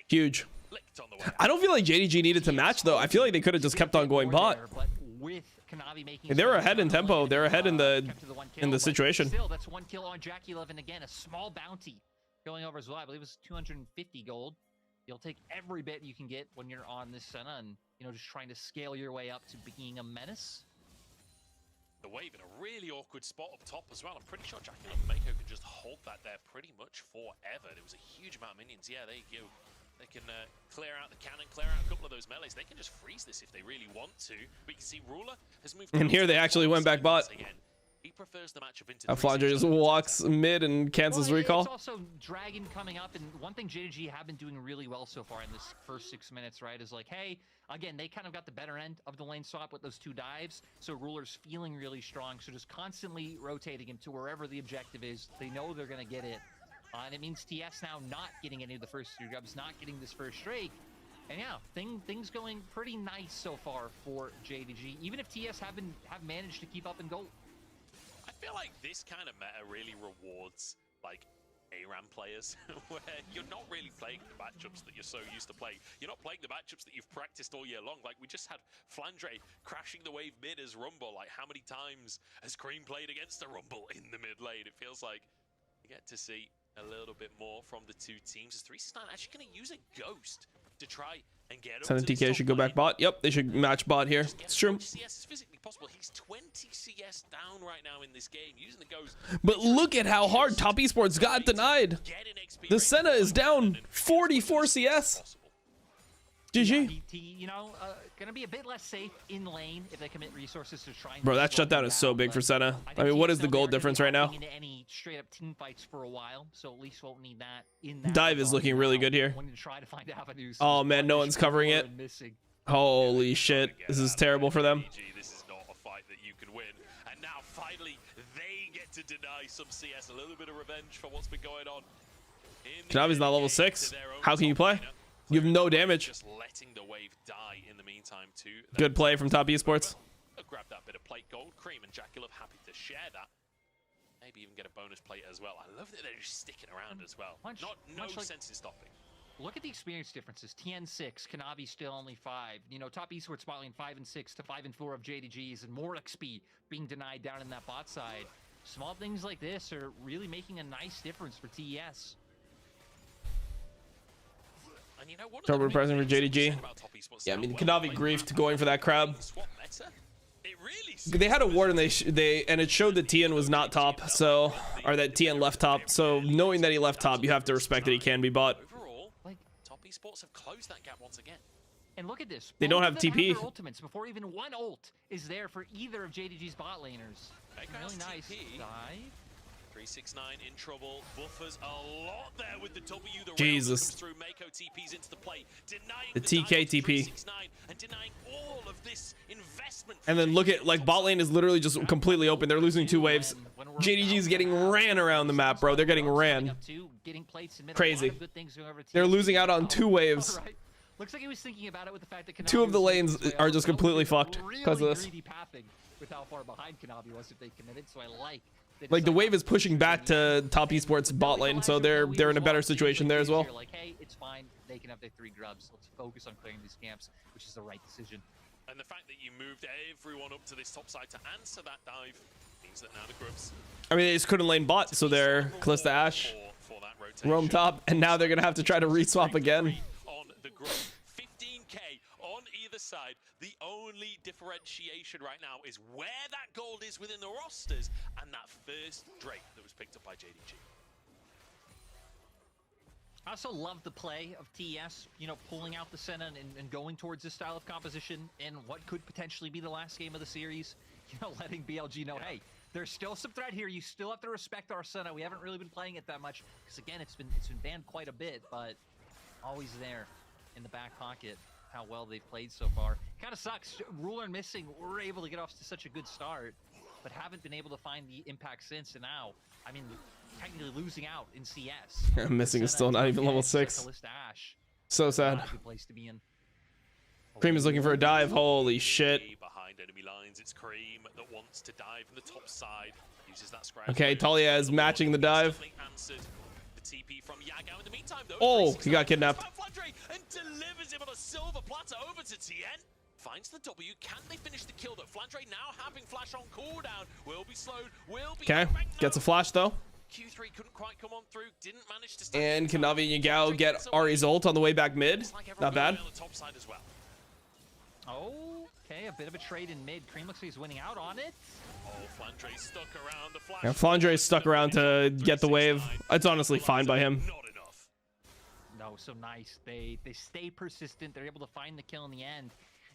Speaker 1: Huge. I don't feel like JDG needed to match though. I feel like they could have just kept on going bot. They were ahead in tempo. They're ahead in the situation.
Speaker 2: Still, that's 1 kill on Jackulov, and again a small bounty going over as well. I believe it was 250 gold. You'll take every bit you can get when you're on this Senna, and you know, just trying to scale your way up to being a menace.
Speaker 3: The wave in a really awkward spot up top as well. I'm pretty sure Jackulov and Mako can just hold that there pretty much forever. There was a huge amount of minions. Yeah, there you go. They can clear out the cannon, clear out a couple of those melees. They can just freeze this if they really want to. But you can see Ruler has moved.
Speaker 1: And here they actually went back bot.
Speaker 3: Again. He prefers the matchup into
Speaker 1: Flandre just walks mid and cancels recall.
Speaker 2: It's also Dragon coming up, and one thing JDG have been doing really well so far in this first 6 minutes, right, is like, hey, again, they kind of got the better end of the lane swap with those 2 dives, so Ruler's feeling really strong, so just constantly rotating him to wherever the objective is. They know they're going to get it, and it means TS now not getting any of the first 2 grubs, not getting this first streak. And yeah, things going pretty nice so far for JDG, even if TS have managed to keep up in gold.
Speaker 3: I feel like this kind of meta really rewards like ARAM players, where you're not really playing the matchups that you're so used to playing. You're not playing the matchups that you've practiced all year long. Like we just had Flandre crashing the wave mid as Rumble. Like how many times has Cream played against a Rumble in the mid lane? It feels like you get to see a little bit more from the 2 teams. Is 369 actually going to use a ghost to try and get up
Speaker 1: Senna
Speaker 3: to
Speaker 1: TK should go back bot. Yep, they should match bot here. It's true.
Speaker 3: CS is physically possible. He's 20 CS down right now in this game using the ghost.
Speaker 1: But look at how hard Top Esports got denied. The Senna is down 44 CS. GG.
Speaker 2: You know, gonna be a bit less safe in lane if they commit resources to try.
Speaker 1: Bro, that shutdown is so big for Senna. I mean, what is the gold difference right now?
Speaker 2: Into any straight up team fights for a while, so at least won't need that in that.
Speaker 1: Dive is looking really good here.
Speaker 2: When you try to find avenues.
Speaker 1: Oh man, no one's covering it. Holy shit, this is terrible for them.
Speaker 3: This is not a fight that you can win, and now finally they get to deny some CS. A little bit of revenge for what's been going on.
Speaker 1: Kanavi's not level 6. How can you play? You have no damage.
Speaker 3: Just letting the wave die in the meantime too.
Speaker 1: Good play from Top Esports.
Speaker 3: A great grab that bit of plate gold. Cream and JDG happy to share that. Maybe even get a bonus plate as well. I love that they're just sticking around as well. No sense in stopping.
Speaker 2: Look at the experience differences. TN 6, Kanavi still only 5. You know, top esports spot lane 5 and 6 to 5 and 4 of JDG's, and more XP being denied down in that bot side. Small things like this are really making a nice difference for TES.
Speaker 3: And you know,
Speaker 1: Trouble present for JDG. Yeah, I mean, Kanavi griefed going for that crab. They had a ward and and it showed that TN was not top, so, or that TN left top. So knowing that he left top, you have to respect that he can be bot.
Speaker 3: Overall, top esports have closed that gap once again.
Speaker 2: And look at this.
Speaker 1: They don't have TP.
Speaker 2: Their ultimates before even one ult is there for either of JDG's bot laners. Really nice dive.
Speaker 3: 369 in trouble. Buffers a lot there with the W. The
Speaker 1: Jesus.
Speaker 3: Through Mako TPs into the play, denying
Speaker 1: the TK TP.
Speaker 3: And denying all of this investment.
Speaker 1: And then look at, like, bot lane is literally just completely open. They're losing 2 waves. JDG's getting ran around the map, bro. They're getting ran. Crazy. They're losing out on 2 waves.
Speaker 2: Looks like he was thinking about it with the fact that
Speaker 1: 2 of the lanes are just completely fucked because of this.
Speaker 2: With how far behind Kanavi was if they committed, so I
Speaker 1: like the wave is pushing back to top esports bot lane, so they're in a better situation there as well.
Speaker 2: Like, hey, it's fine. They can have their 3 grubs. Let's focus on clearing these camps, which is the right decision.
Speaker 3: And the fact that you moved everyone up to this top side to answer that dive means that now the grubs.
Speaker 1: I mean, they just couldn't lane bot, so they're Callista Ashe, roam top, and now they're gonna have to try to reswap again.
Speaker 3: On the grub, 15k on either side. The only differentiation right now is where that gold is within the rosters and that first Drake that was picked up by JDG.
Speaker 2: I also love the play of TES, you know, pulling out the Senna and going towards this style of composition in what could potentially be the last game of the series. You know, letting BLG know, hey, there's still some threat here. You still have to respect our Senna. We haven't really been playing it that much because, again, it's been banned quite a bit, but always there in the back pocket. How well they've played so far. Kind of sucks. Ruler missing. We're able to get off to such a good start, but haven't been able to find the impact since. And now, I mean, technically losing out in CS.
Speaker 1: Missing is still not even level 6. So sad.
Speaker 2: Good place to be in.
Speaker 1: Cream is looking for a dive. Holy shit.
Speaker 3: Behind enemy lines, it's Cream that wants to dive from the top side. Uses that scratch.
Speaker 1: Okay, Talia is matching the dive.
Speaker 3: TP from Yagao in the meantime, though.
Speaker 1: Oh, he got kidnapped.
Speaker 3: And delivers him on a silver platter over to TN. Finds the W. Can they finish the kill? That Flandre now having flash on cooldown will be slowed. Will be
Speaker 1: okay. Gets a flash though.
Speaker 3: Q3 couldn't quite come on through. Didn't manage to.
Speaker 1: And Kanavi and Yagao get Ari's ult on the way back mid. Not bad.
Speaker 3: On the top side as well.
Speaker 2: Okay, a bit of a trade in mid. Cream looks like he's winning out on it.
Speaker 3: Oh, Flandre stuck around the flash.
Speaker 1: Yeah, Flandre stuck around to get the wave. It's honestly fine by him.
Speaker 3: Not enough.
Speaker 2: No, so nice. They stay persistent. They're able to find the kill in the end,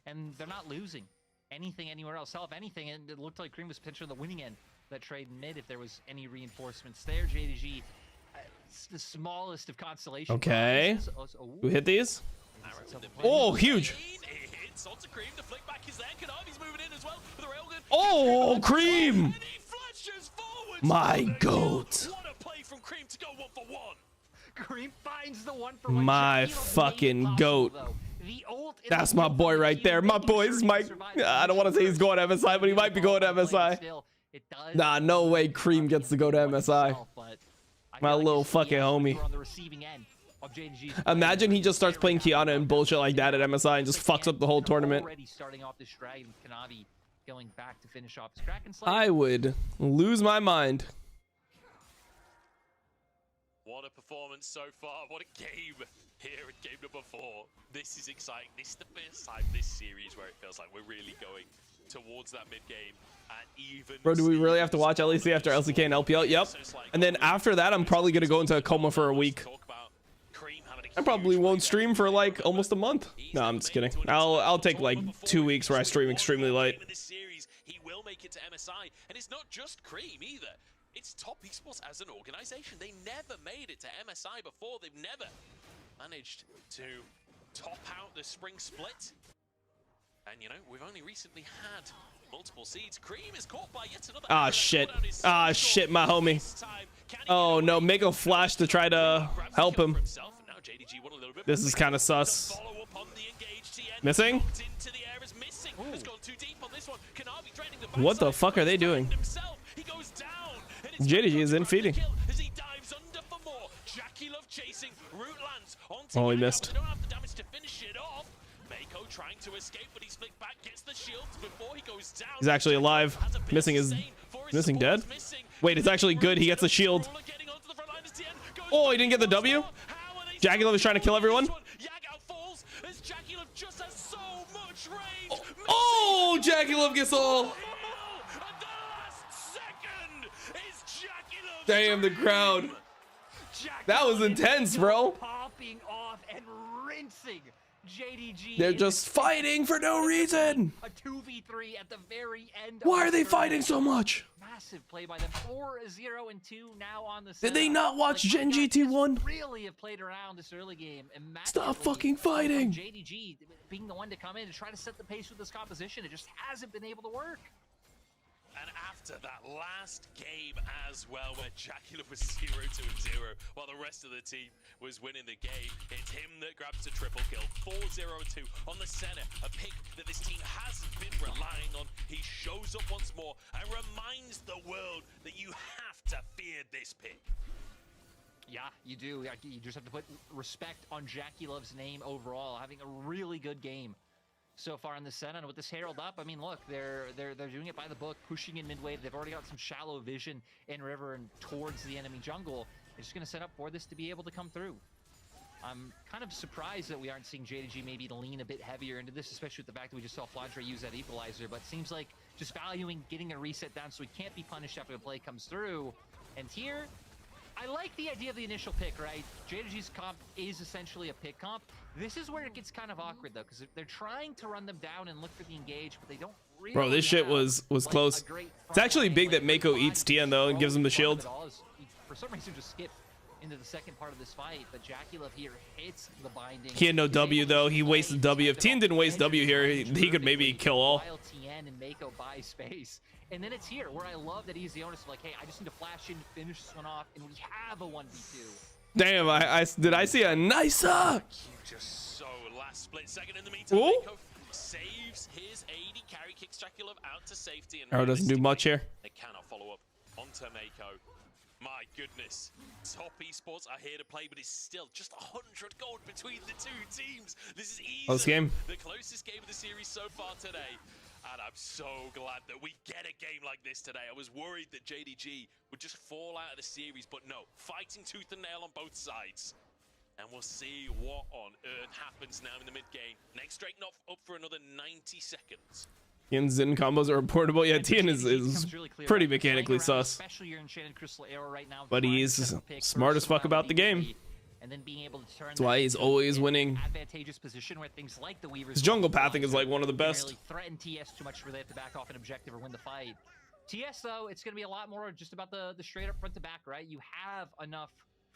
Speaker 2: and they're not losing anything anywhere else. Hell, if anything, and it looked like Cream was potentially on the winning end. That trade in mid, if there was any reinforcements there. JDG, it's the smallest of constellations.
Speaker 1: Okay. Who hit these? Oh, huge.
Speaker 3: Onto Cream, the flick back is there. Kanavi's moving in as well with a railgun.
Speaker 1: Oh, Cream!
Speaker 3: And he flashes forward.
Speaker 1: My goat.
Speaker 3: What a play from Cream to go 1-for-1.
Speaker 2: Cream finds the 1-for-1.
Speaker 1: My fucking goat. That's my boy right there. My boy's my. I don't want to say he's going to MSI, but he might be going to MSI. Nah, no way Cream gets to go to MSI. My little fucking homie. Imagine he just starts playing Kiana and bullshit like that at MSI and just fucks up the whole tournament. I would lose my mind.
Speaker 3: What a performance so far. What a game here at game number 4. This is exciting. This is the first time this series where it feels like we're really going towards that mid game.
Speaker 1: Bro, do we really have to watch LEC after LCK and LPL? Yep. And then after that, I'm probably going to go into a coma for a week. I probably won't stream for like almost a month. No, I'm just kidding. I'll take like 2 weeks where I stream extremely late.
Speaker 3: He will make it to MSI, and it's not just Cream either. It's top esports as an organization. They never made it to MSI before. They've never managed to top out the spring split. And you know, we've only recently had multiple seeds. Cream is caught by yet another.
Speaker 1: Ah, shit. Ah, shit, my homie. Oh no, make a flash to try to help him. This is kind of sus. Missing?
Speaker 3: has gone too deep on this one. Kanavi draining the
Speaker 1: What the fuck are they doing?
Speaker 3: himself. He goes down. And it's
Speaker 1: JDG is in feeding.
Speaker 3: as he dives under for more. Jackie Love chasing. Root lands onto
Speaker 1: Oh, he
Speaker 3: Yaga,
Speaker 1: missed.
Speaker 3: but they don't have the damage to finish it off. Mako trying to escape, but he's flicked back, gets the shields before he goes down.
Speaker 1: He's actually alive. Missing his dead. Wait, it's actually good. He gets the shield. Oh, he didn't get the W. Jackie Love is trying to kill everyone. Oh, Jackie Love gets all. Damn, the crowd. That was intense, bro.
Speaker 2: Popping off and rinsing JDG.
Speaker 1: They're just fighting for no reason.
Speaker 2: A 2v3 at the very end.
Speaker 1: Why are they fighting so much?
Speaker 2: Massive play by them. 4-0 and 2 now on the.
Speaker 1: Did they not watch Gen GT1?
Speaker 2: Really have played around this early game.
Speaker 1: Stop fucking fighting.
Speaker 2: JDG being the one to come in and try to set the pace with this composition. It just hasn't been able to work.
Speaker 3: And after that last game as well, where Jacula was 0-0, while the rest of the team was winning the game, it's him that grabs a triple kill. 4-0-2 on the center, a pick that this team hasn't been relying on. He shows up once more and reminds the world that you have to fear this pick.
Speaker 2: Yeah, you do. You just have to put respect on Jackie Love's name overall, having a really good game so far in the Senna. And with this Herald up, I mean, look, they're doing it by the book, pushing in mid-wave. They've already got some shallow vision in River and towards the enemy jungle. They're just going to set up for this to be able to come through. I'm kind of surprised that we aren't seeing JDG maybe lean a bit heavier into this, especially with the fact that we just saw Flandre use that equalizer. But it seems like just valuing getting a reset down so he can't be punished after the play comes through. And here, I like the idea of the initial pick, right? JDG's comp is essentially a pick comp. This is where it gets kind of awkward, though, because they're trying to run them down and look for the engage, but they don't really.
Speaker 1: Bro, this shit was close. It's actually big that Mako eats Tien, though, and gives him the shield.
Speaker 2: He, for some reason, just skipped into the second part of this fight, but Jackie Love here hits the binding.
Speaker 1: He had no W, though. He wasted W. If Tien didn't waste W here, he could maybe kill all.
Speaker 2: While Tien and Mako buy space. And then it's here where I love that he's the onus of like, hey, I just need to flash in, finish this one off, and we have a 1v2.
Speaker 1: Damn, did I see a nice
Speaker 3: Just so last split second in the meantime. Mako saves his AD carry, kicks Jackie Love out to safety. And
Speaker 1: Arrow doesn't do much here.
Speaker 3: They cannot follow up onto Mako. My goodness. Top esports are here to play, but it's still just 100 gold between the two teams. This is easily the closest game of the series so far today. And I'm so glad that we get a game like this today. I was worried that JDG would just fall out of the series, but no, fighting tooth and nail on both sides. And we'll see what on earth happens now in the mid-game. Next Drake not up for another 90 seconds.
Speaker 1: Tien's Zin combos are reportable. Yeah, Tien is pretty mechanically sus. But he's smart as fuck about the game.
Speaker 2: And then being able to turn
Speaker 1: that's why he's always winning.
Speaker 2: Advantageous position where things like the Weavers.
Speaker 1: His jungle pathing is like one of the best.
Speaker 2: Really threaten TS too much where they have to back off an objective or win the fight. TS though, it's going to be a lot more just about the straight up front to back, right? You have enough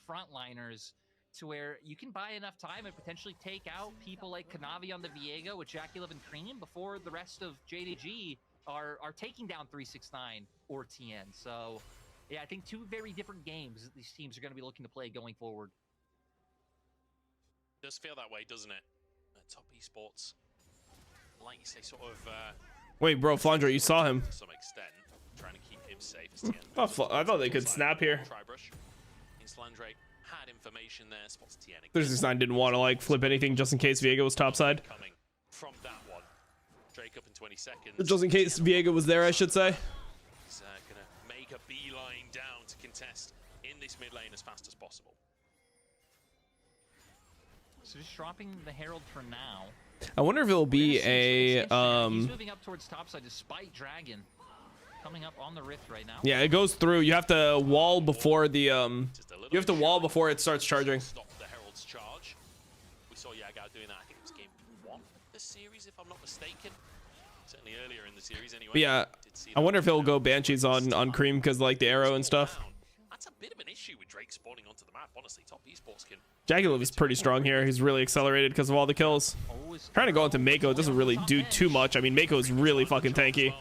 Speaker 2: frontliners to where you can buy enough time and potentially take out people like Kanavi on the Viego with Jackie Love and Cream before the rest of JDG are taking down 369 or Tien. So yeah, I think two very different games that these teams are going to be looking to play going forward.
Speaker 3: Does feel that way, doesn't it? Top esports, like you say, sort of.
Speaker 1: Wait, bro, Flandre, you saw him.
Speaker 3: To some extent, trying to keep him safe.
Speaker 1: I thought they could snap here.
Speaker 3: Flandre had information there. Spots Tien.
Speaker 1: 369 didn't want to like flip anything just in case Viego was topside.
Speaker 3: Coming from that one, Drake up in 20 seconds.
Speaker 1: Just in case Viego was there, I should say.
Speaker 3: He's gonna make a beeline down to contest in this mid lane as fast as possible.
Speaker 2: So just dropping the Herald for now.
Speaker 1: I wonder if it'll be a
Speaker 2: He's moving up towards topside despite Dragon coming up on the Rift right now.
Speaker 1: Yeah, it goes through. You have to wall before the you have to wall before it starts charging.
Speaker 3: Stop the Herald's charge. We saw Yaga doing that. I think it was game 1 of the series, if I'm not mistaken. Certainly earlier in the series, anyway.
Speaker 1: But yeah, I wonder if he'll go Banshees on Cream because like the arrow and stuff.
Speaker 3: That's a bit of an issue with Drake spawning onto the map. Honestly, top esports can.
Speaker 1: Jackie Love is pretty strong here. He's really accelerated because of all the kills. Trying to go into Mako, it doesn't really do too much. I mean, Mako is really fucking tanky.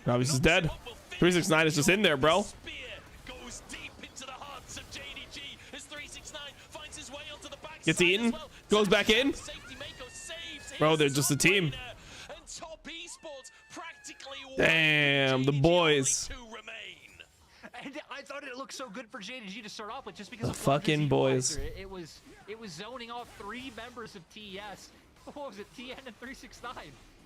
Speaker 1: Kanavi's is dead. 369 is just in there, bro. Gets eaten. Goes back in. Bro, they're just a team.
Speaker 3: And Top Esports practically
Speaker 1: Damn, the
Speaker 3: JDG
Speaker 1: boys.
Speaker 3: only 2 remain.
Speaker 2: And I thought it looked so good for JDG to start off with, just because
Speaker 1: The
Speaker 2: of Flandre's
Speaker 1: fucking boys.
Speaker 2: equalizer. It was zoning off 3 members of TES. What was it? TN and 369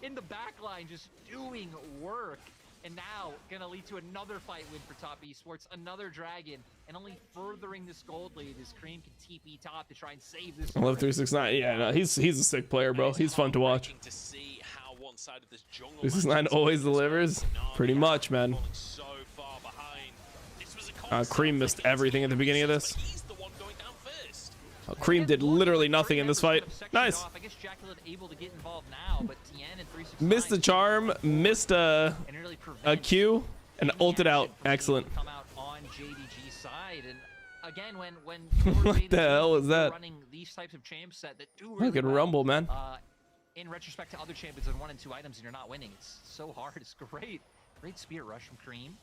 Speaker 2: in the back line, just doing work. And now gonna lead to another fight win for Top Esports, another dragon, and only furthering this gold lead as Cream can TP top to try and save this.
Speaker 1: I love 369. Yeah, no, he's a sick player, bro. He's fun to watch. 369 always delivers. Pretty much, man. Cream missed everything at the beginning of this. Cream did literally nothing in this fight. Nice. Missed the charm, missed a Q, and ulted out. Excellent.
Speaker 2: Again, when
Speaker 1: what the hell was that?
Speaker 2: running these types of champs that do really
Speaker 1: Fucking
Speaker 2: well,
Speaker 1: rumble, man.
Speaker 2: In retrospect to other champions in 1 and 2 items and you're not winning, it's so hard. It's great. Great spear rush from Cream.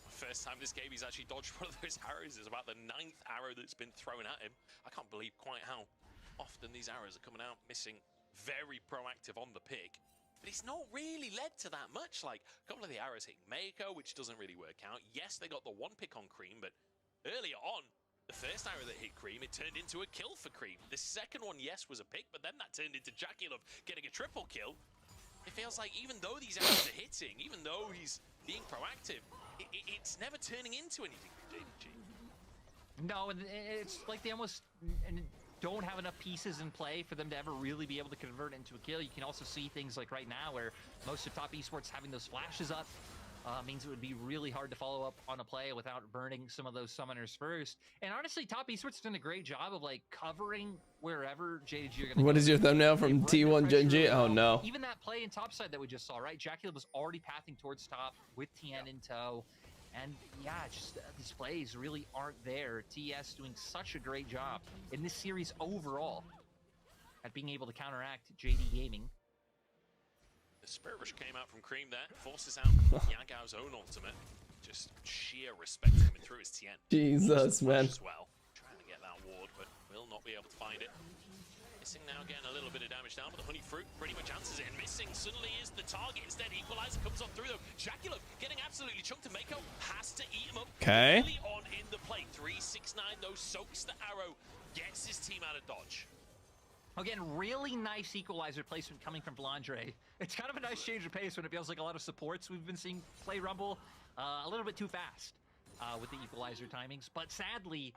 Speaker 3: First time this game he's actually dodged one of those arrows. Is about the 9th arrow that's been thrown at him. I can't believe quite how often these arrows are coming out missing. Very proactive on the pick, but it's not really led to that much. Like a couple of the arrows hitting Mako, which doesn't really work out. Yes, they got the 1 pick on Cream, but earlier on, the first arrow that hit Cream, it turned into a kill for Cream. The second one, yes, was a pick, but then that turned into JDG getting a triple kill. It feels like even though these arrows are hitting, even though he's being proactive, it's never turning into anything for JDG.
Speaker 2: No, and it's like they almost don't have enough pieces in play for them to ever really be able to convert it into a kill. You can also see things like right now where most of Top Esports having those flashes up means it would be really hard to follow up on a play without burning some of those summoners first. And honestly, Top Esports done a great job of like covering wherever JDG are going to
Speaker 1: What is your thumbnail from T1 JDG? Oh no.
Speaker 2: Even that play in top side that we just saw, right? JDG was already pathing towards top with TN in tow. And yeah, just these plays really aren't there. TS doing such a great job in this series overall at being able to counteract JD Gaming.
Speaker 3: The Spirit Rush came out from Cream there, forces out Yagao's own ultimate. Just sheer respect coming through his TN.
Speaker 1: Jesus, man.
Speaker 3: As well. Trying to get that ward, but will not be able to find it. Missing now, getting a little bit of damage down, but the Honey Fruit pretty much answers it. And missing suddenly is the target. Instead, Equalizer comes on through though. JDG getting absolutely chunked, and Mako has to eat him up.
Speaker 1: Okay.
Speaker 3: Early on in the play, 369 though soaks the arrow, gets his team out of dodge.
Speaker 2: Again, really nice equalizer placement coming from Flandre. It's kind of a nice change of pace when it feels like a lot of supports we've been seeing play Rumble a little bit too fast with the equalizer timings. But sadly,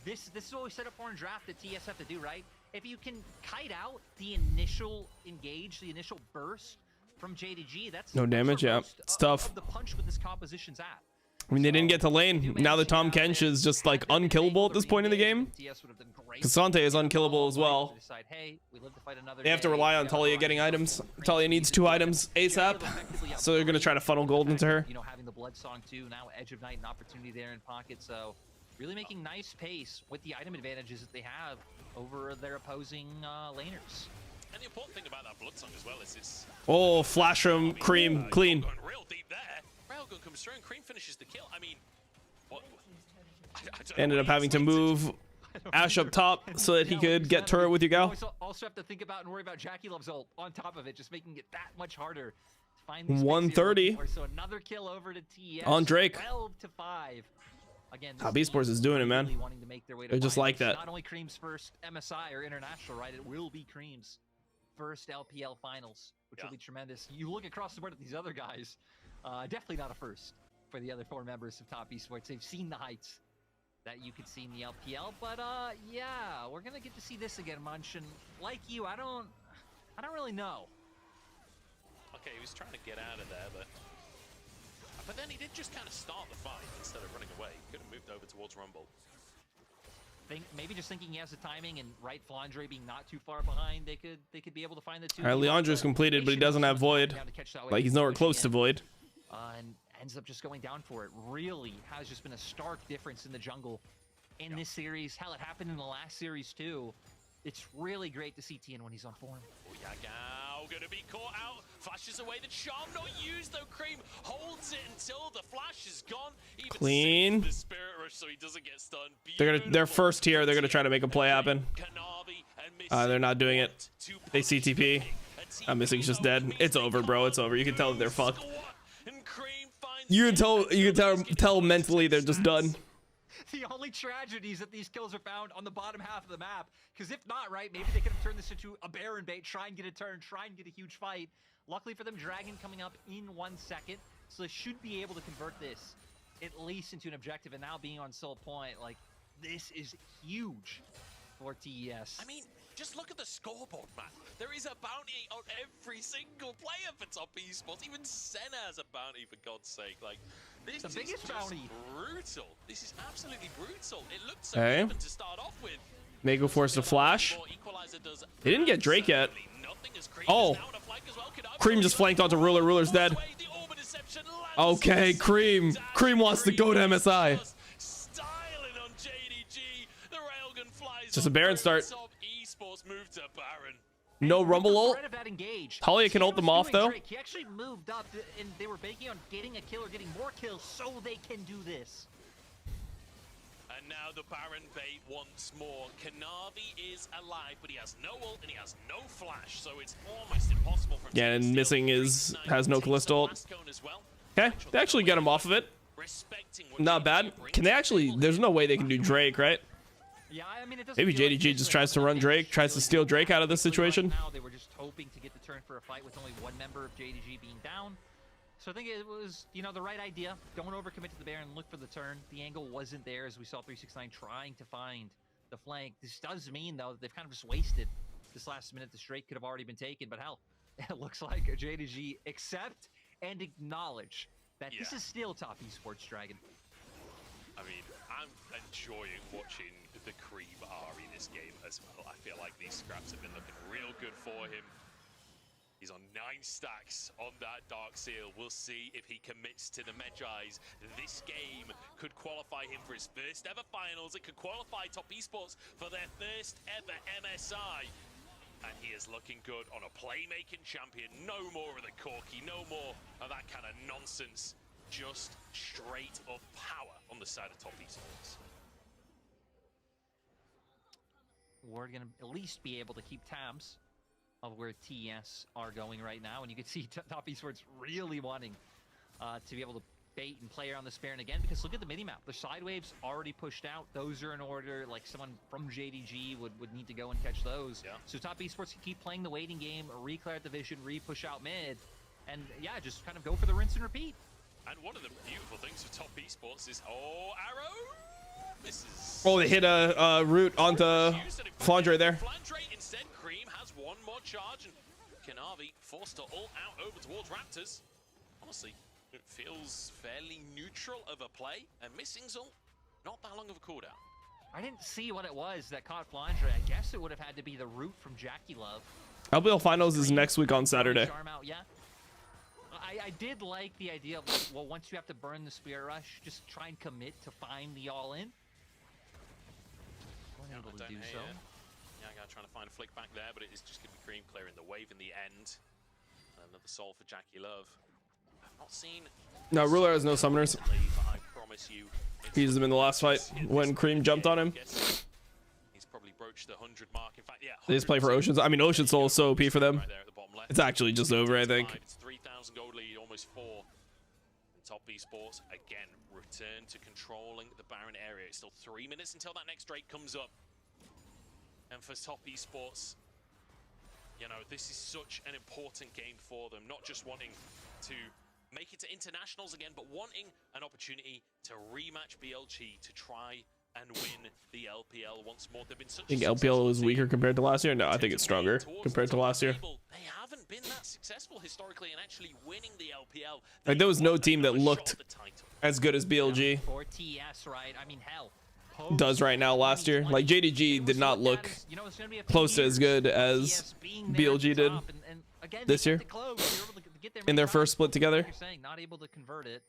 Speaker 2: this is what we set up for in draft that TS have to do, right? If you can kite out the initial engage, the initial burst from JDG, that's
Speaker 1: no damage. Yeah, it's tough.
Speaker 2: Of the punch with this composition's at.
Speaker 1: I mean, they didn't get to lane. Now the Tom Kench is just like unkillable at this point in the game. Kasante is unkillable as well. They have to rely on Talia getting items. Talia needs 2 items ASAP, so they're gonna try to funnel gold into her.
Speaker 2: You know, having the Blood Song too, now Edge of Night, an opportunity there in pocket. So really making nice pace with the item advantages that they have over their opposing laners.
Speaker 3: And the important thing about that Blood Song as well is it's...
Speaker 1: Oh, flash from Cream, clean.
Speaker 3: Going real deep there. Railgun comes through and Cream finishes the kill. I mean, what? I don't know
Speaker 1: Ended
Speaker 3: what
Speaker 1: up
Speaker 3: he
Speaker 1: having to
Speaker 3: expected.
Speaker 1: move Ash up top so that he could get turret with Yagao.
Speaker 2: Also have to think about and worry about JDG's ult on top of it, just making it that much harder to find these
Speaker 1: 130.
Speaker 2: So another kill over to TS.
Speaker 1: On Drake.
Speaker 2: 12 to 5. Again,
Speaker 1: Top Esports is doing it, man.
Speaker 2: really wanting to make their way to
Speaker 1: They're just like
Speaker 2: finals.
Speaker 1: that.
Speaker 2: Not only Cream's first MSI or international, right? It will be Cream's first LPL finals, which will be tremendous. You look across the board at these other guys, definitely not a first for the other 4 members of Top Esports. They've seen the heights that you could see in the LPL, but yeah, we're gonna get to see this again, Munch. And like you, I don't really know.
Speaker 3: Okay, he was trying to get out of there, but then he did just kind of start the fight instead of running away. He could have moved over towards Rumble.
Speaker 2: Maybe just thinking he has the timing and right Flandre being not too far behind, they could be able to find the 2.
Speaker 1: All right, Leandro's completed, but he doesn't have Void. Like, he's nowhere close to Void.
Speaker 2: And ends up just going down for it. Really has just been a stark difference in the jungle in this series. Hell, it happened in the last series too. It's really great to see TN when he's on form.
Speaker 3: Oh, Yagao gonna be caught out. Flashes away. The charm not used though. Cream holds it until the flash is gone. Even
Speaker 1: Clean.
Speaker 3: saves the spirit rush so he doesn't get stunned.
Speaker 1: They're first tier. They're gonna try to make a play happen. They're not doing it. They CTP. Missing's just dead. It's over, bro. It's over. You can tell that they're fucked. You can tell mentally they're just done.
Speaker 2: The only tragedy is that these kills are found on the bottom half of the map. Because if not, right, maybe they could have turned this into a Baron bait, try and get a turn, try and get a huge fight. Luckily for them, Dragon coming up in 1 second. So they should be able to convert this at least into an objective. And now being on Soul Point, like, this is huge for TES.
Speaker 3: I mean, just look at the scoreboard, man. There is a bounty on every single player for top esports. Even Senna has a bounty, for God's sake. Like, this is
Speaker 2: biggest bounty.
Speaker 3: Brutal. This is absolutely brutal. It looked so even to start off with.
Speaker 1: Mako forced a flash. They didn't get Drake yet. Oh, Cream just flanked onto Ruler. Ruler's dead. Okay, Cream. Cream wants to go to MSI. Just a Baron start. No Rumble ult. Talia can ult them off though.
Speaker 2: He actually moved up and they were banking on getting a kill or getting more kills so they can do this.
Speaker 3: And now the Baron bait once more. Kanavi is alive, but he has no ult and he has no flash, so it's almost impossible for him.
Speaker 1: Yeah, and Missing has no Callisto ult. Okay, they actually get him off of it. Not bad. Can they actually? There's no way they can do Drake, right?
Speaker 2: Yeah, I mean, it doesn't
Speaker 1: Maybe
Speaker 2: feel like
Speaker 1: JDG just tries to run Drake, tries to steal Drake out of this situation.
Speaker 2: Now they were just hoping to get the turn for a fight with only one member of JDG being down. So I think it was, you know, the right idea. Don't overcommit to the Baron, look for the turn. The angle wasn't there as we saw 369 trying to find the flank. This does mean, though, that they've kind of just wasted this last minute. The straight could have already been taken, but hell, it looks like JDG accept and acknowledge that this is still top esports, Dragon.
Speaker 3: I mean, I'm enjoying watching the Cream Ari this game as well. I feel like these scraps have been looking real good for him. He's on 9 stacks on that Dark Seal. We'll see if he commits to the Medjais. This game could qualify him for his first ever finals. It could qualify top esports for their first ever MSI. And he is looking good on a playmaking champion. No more of the corky, no more of that kind of nonsense. Just straight up power on the side of top esports.
Speaker 2: We're going to at least be able to keep tabs of where TES are going right now. And you can see top esports really wanting to be able to bait and play around this Baron again, because look at the mini-map. The side waves already pushed out. Those are in order. Like someone from JDG would need to go and catch those. Yeah. So top esports can keep playing the waiting game, re-clear out the vision, re-push out mid. And yeah, just kind of go for the rinse and repeat.
Speaker 3: And one of the beautiful things for top esports is, oh, arrow misses.
Speaker 1: Oh, they hit a root onto Flandre there.
Speaker 3: Flandre instead. Cream has one more charge, and Kanavi forced to ult out over towards Raptors. Honestly, it feels fairly neutral of a play, and Missing's ult, not that long of a cooldown.
Speaker 2: I didn't see what it was that caught Flandre. I guess it would have had to be the root from Jackie Love.
Speaker 1: LPL Finals is next week on Saturday.
Speaker 2: Out, yeah. I did like the idea of, well, once you have to burn the Spirit Rush, just try and commit to find the all-in. Able to do so.
Speaker 3: Yeah, I gotta try to find a flick back there, but it is just gonna be Cream clearing the wave in the end. Another soul for Jackie Love. I've not seen.
Speaker 1: No, Ruler has no summoners.
Speaker 3: I promise you.
Speaker 1: He used them in the last fight when Cream jumped on him.
Speaker 3: He's probably broached the 100 mark. In fact, yeah.
Speaker 1: They just play for Oceans. I mean, Ocean Soul is so OP for them.
Speaker 3: Right there at the bottom left.
Speaker 1: It's actually just over, I think.
Speaker 3: It's 3,000 gold lead, almost 4. And top esports again return to controlling the Baron area. It's still 3 minutes until that next Drake comes up. And for top esports, you know, this is such an important game for them. Not just wanting to make it to internationals again, but wanting an opportunity to rematch BLG to try and win the LPL once more. They've been such.
Speaker 1: I think LPL is weaker compared to last year. No, I think it's stronger compared to last year.
Speaker 3: They haven't been that successful historically in actually winning the LPL.
Speaker 1: Like, there was no team that looked as good as BLG
Speaker 2: for TES, right? I mean, hell.
Speaker 1: Does right now last year. Like, JDG did not look close to as good as BLG did this year in their first split together.
Speaker 2: Not able to convert it.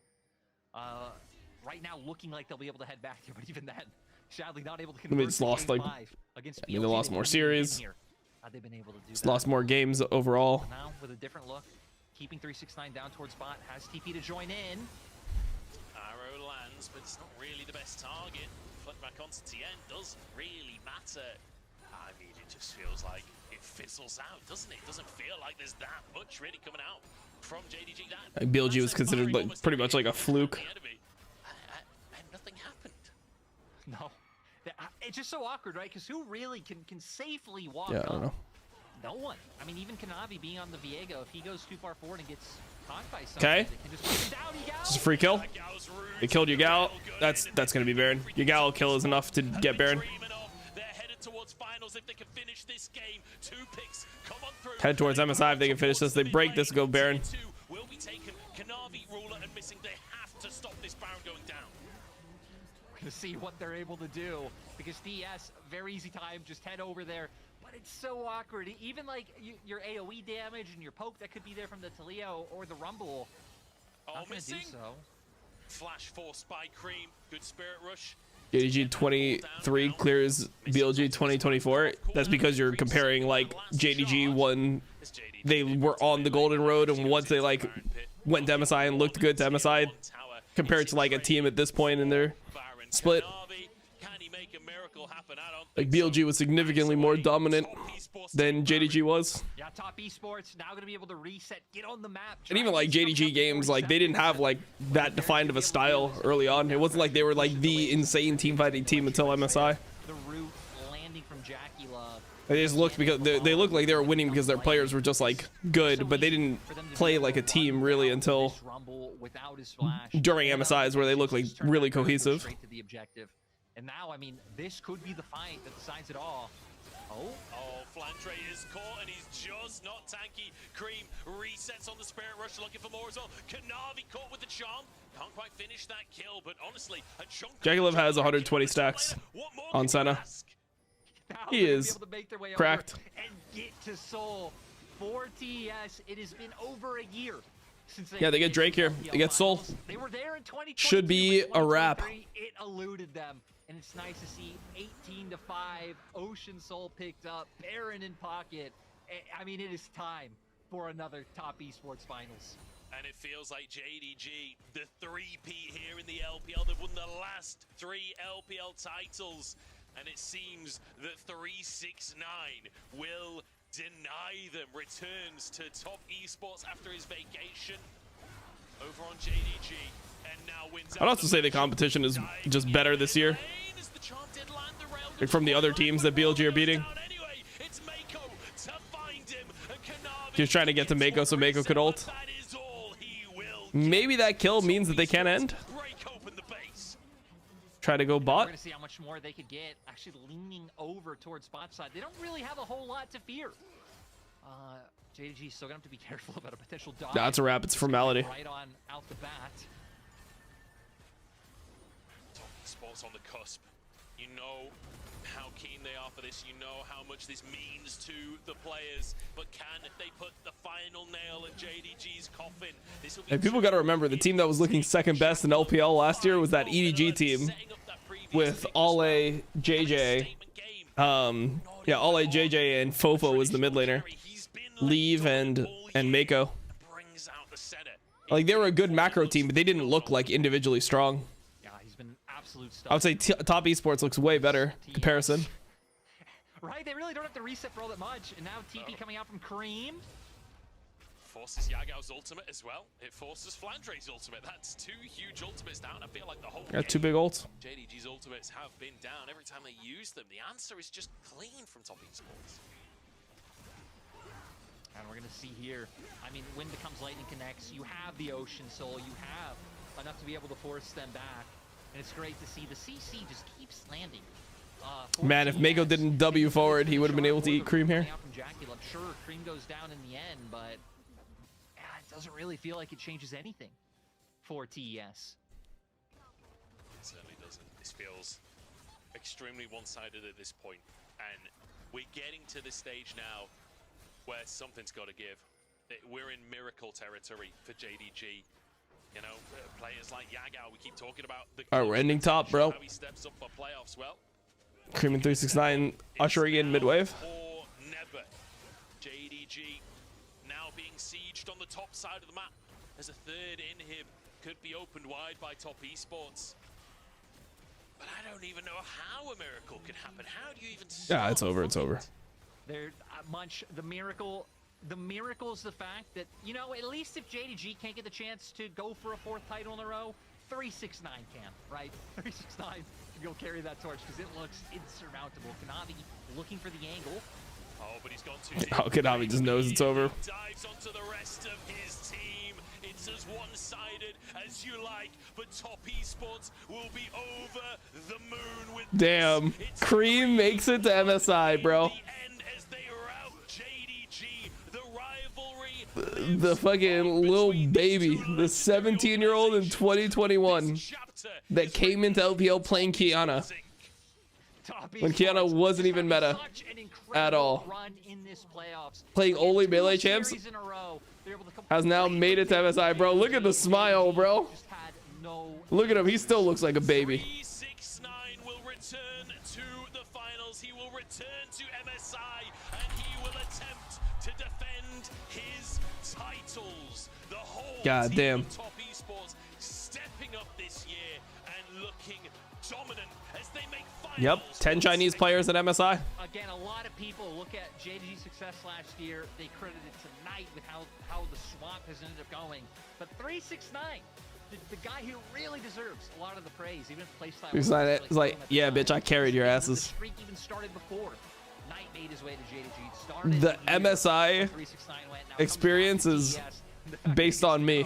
Speaker 2: Right now looking like they'll be able to head back here, but even then, sadly not able to convert.
Speaker 1: They just lost, like, they lost more series.
Speaker 2: They've been able to do
Speaker 1: Just
Speaker 2: that.
Speaker 1: lost more games overall.
Speaker 2: Now with a different look, keeping 369 down towards bot, has TP to join in.
Speaker 3: Arrow lands, but it's not really the best target. Flip back onto TN doesn't really matter. I mean, it just feels like it fizzles out, doesn't it? It doesn't feel like there's that much really coming out from JDG.
Speaker 1: Like BLG was considered like, pretty much like a fluke.
Speaker 3: And nothing happened.
Speaker 2: No. It's just so awkward, right? Because who really can safely walk
Speaker 1: Yeah, I
Speaker 2: up?
Speaker 1: don't know.
Speaker 2: No one. I mean, even Kanavi being on the Viego, if he goes too far forward and gets caught by something,
Speaker 1: Okay.
Speaker 2: they can just put him down.
Speaker 1: Just a free kill. They killed Yagao. That's gonna be Baron. Yagao kill is enough to get Baron.
Speaker 3: They're headed towards finals if they can finish this game. 2 picks come on through.
Speaker 1: Head towards MSI if they can finish this. They break this, go Baron.
Speaker 3: Will be taken. Kanavi, Ruler, and missing. They have to stop this Baron going down.
Speaker 2: We're going to see what they're able to do. Because TES, very easy time, just head over there. But it's so awkward. Even like your AoE damage and your poke that could be there from the Taliyah or the Rumble. Not gonna do so.
Speaker 3: Flash forced by Cream. Good spirit rush.
Speaker 1: JDG 23 clears BLG 2024. That's because you're comparing like JDG one. They were on the golden road, and once they like went to MSI and looked good to MSI, compared to like a team at this point in their split. Like BLG was significantly more dominant than JDG was.
Speaker 2: Yeah, top esports now going to be able to reset, get on the map.
Speaker 1: And even like JDG games, like they didn't have like that defined of a style early on. It wasn't like they were like the insane team fighting team until MSI.
Speaker 2: The root landing from Jackie Love.
Speaker 1: They just looked because they looked like they were winning because their players were just like good, but they didn't play like a team really until during MSIs where they looked like really cohesive.
Speaker 2: Straight to the objective. And now, I mean, this could be the fight that decides it all. Oh,
Speaker 3: Flandre is caught and he's just not tanky. Cream resets on the spirit rush, looking for more as well. Kanavi caught with the charm. Can't quite finish that kill, but honestly, a chunk.
Speaker 1: Jackaliv has 120 stacks on Senna. He is cracked.
Speaker 2: And get to Soul for TES. It has been over a year since
Speaker 1: Yeah, they get Drake here. They get Soul.
Speaker 2: They were there in 2020.
Speaker 1: Should be a wrap.
Speaker 2: It eluded them. And it's nice to see 18-5, Ocean Soul picked up, Baron in pocket. I mean, it is time for another top esports finals.
Speaker 3: And it feels like JDG, the 3P here in the LPL. They've won the last 3 LPL titles. And it seems that 369 will deny them. Returns to top esports after his vacation over on JDG. And now wins.
Speaker 1: I'd also say the competition is just better this year. Like from the other teams that BLG are beating. He was trying to get to Mako so Mako could ult. Maybe that kill means that they can't end. Try to go bot.
Speaker 2: We're going to see how much more they could get. Actually leaning over towards bot side. They don't really have a whole lot to fear. JDG still going to have to be careful about a potential dodge.
Speaker 1: That's a wrap. It's formality.
Speaker 2: Right on out the bat.
Speaker 3: Sports on the cusp. You know how keen they are for this. You know how much this means to the players. But can they put the final nail in JDG's coffin? This will be
Speaker 1: And people got to remember the team that was looking second best in LPL last year was that EDG team with Ale, JJ. Yeah, Ale, JJ, and Fofo was the mid laner. Leave and Mako. Like they were a good macro team, but they didn't look like individually strong. I would say top esports looks way better comparison.
Speaker 2: Right, they really don't have to reset for all that much. And now TP coming out from Cream.
Speaker 3: Forces Yagao's ultimate as well. It forces Flandre's ultimate. That's 2 huge ultimates down. I feel like the whole
Speaker 1: Got 2 big ults.
Speaker 3: JDG's ultimates have been down every time they use them. The answer is just clean from top esports.
Speaker 2: And we're going to see here. I mean, when becomes lightning connects, you have the Ocean Soul. You have enough to be able to force them back. And it's great to see the CC just keeps landing.
Speaker 1: Man, if Mako didn't W forward, he would have been able to eat Cream here.
Speaker 2: Sure, Cream goes down in the end, but it doesn't really feel like it changes anything for TES.
Speaker 3: It certainly doesn't. This feels extremely one-sided at this point. And we're getting to the stage now where something's got to give. We're in miracle territory for JDG. You know, players like Yagao, we keep talking about the.
Speaker 1: All right, we're ending top, bro.
Speaker 3: He steps up for playoffs. Well,
Speaker 1: Cream and 369 ushering in mid wave.
Speaker 3: together. JDG now being sieged on the top side of the map. As a third inhib could be opened wide by Top Esports. But I don't even know how a miracle can happen. How do you even start?
Speaker 1: Yeah, it's over. It's over.
Speaker 2: There, Munch, the miracle is the fact that, you know, at least if JDG can't get the chance to go for a 4th title in a row, 369 can, right? 369 can go carry that torch because it looks insurmountable. Kanavi looking for the angle.
Speaker 3: Oh, but he's gone too deep.
Speaker 1: Oh, Kanavi just knows it's over.
Speaker 3: Dives onto the rest of his team. It's as one-sided as you like, but Top Esports will be over the moon with
Speaker 1: Damn. Cream makes it to MSI, bro.
Speaker 3: the end as they rout JDG. The rivalry
Speaker 1: The fucking little baby, the 17-year-old in 2021 that came into LPL playing Kiana when Kiana wasn't even meta at all. Playing only melee champs, has now made it to MSI, bro. Look at the smile, bro. Look at him. He still looks like a baby.
Speaker 3: 369 will return to the finals. He will return to MSI, and he will attempt to defend his titles. The whole
Speaker 1: God
Speaker 3: team
Speaker 1: damn.
Speaker 3: of Top Esports stepping up this year and looking dominant as they make finals.
Speaker 1: Yep, 10 Chinese players at MSI.
Speaker 2: Again, a lot of people look at JDG's success last year. They credit it tonight with how the swamp has ended up going. But 369, the guy who really deserves a lot of the praise, even if playstyle.
Speaker 1: He's like, yeah, bitch, I carried your asses.
Speaker 2: The streak even started before. Knight made his way to JDG.
Speaker 1: The MSI experience is based on me,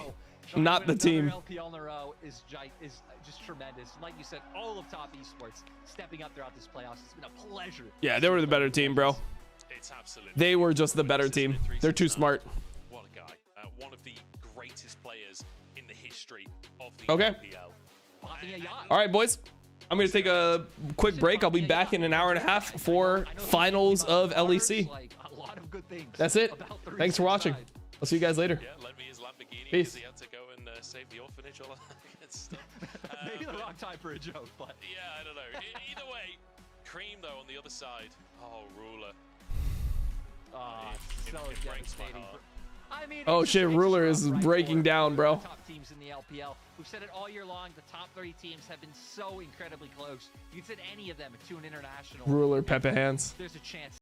Speaker 1: not the team.
Speaker 2: LPL in a row is just tremendous. Like you said, all of Top Esports stepping up throughout this playoffs. It's been a pleasure.
Speaker 1: Yeah, they were the better team, bro.
Speaker 3: It's absolutely.
Speaker 1: They were just the better team. They're too smart.
Speaker 3: What a guy. One of the greatest players in the history of the
Speaker 1: Okay.
Speaker 3: LPL.
Speaker 1: All right, boys. I'm going to take a quick break. I'll be back in an hour and a half for finals of LEC.
Speaker 2: A lot of good things.
Speaker 1: That's it. Thanks for watching. I'll see you guys later.
Speaker 3: Yeah, lend me his Lamborghini
Speaker 1: Peace.
Speaker 3: because he had to go and save the orphanage, all that good stuff.
Speaker 2: Maybe the wrong time for a joke, but
Speaker 3: Yeah, I don't know. Either way, Cream though on the other side. Oh, Ruler.
Speaker 2: so
Speaker 3: it breaks my
Speaker 2: devastating.
Speaker 3: heart.
Speaker 2: I mean,
Speaker 1: Oh,
Speaker 2: it's
Speaker 1: shit,
Speaker 2: just
Speaker 1: Ruler
Speaker 2: rough,
Speaker 1: is
Speaker 2: right,
Speaker 1: breaking
Speaker 2: for
Speaker 1: down, bro.
Speaker 2: the top teams in the LPL. We've said it all year long. The top 3 teams have been so incredibly close. You could send any of them to an international.
Speaker 1: Ruler, Pepe Hands.
Speaker 2: There's a chance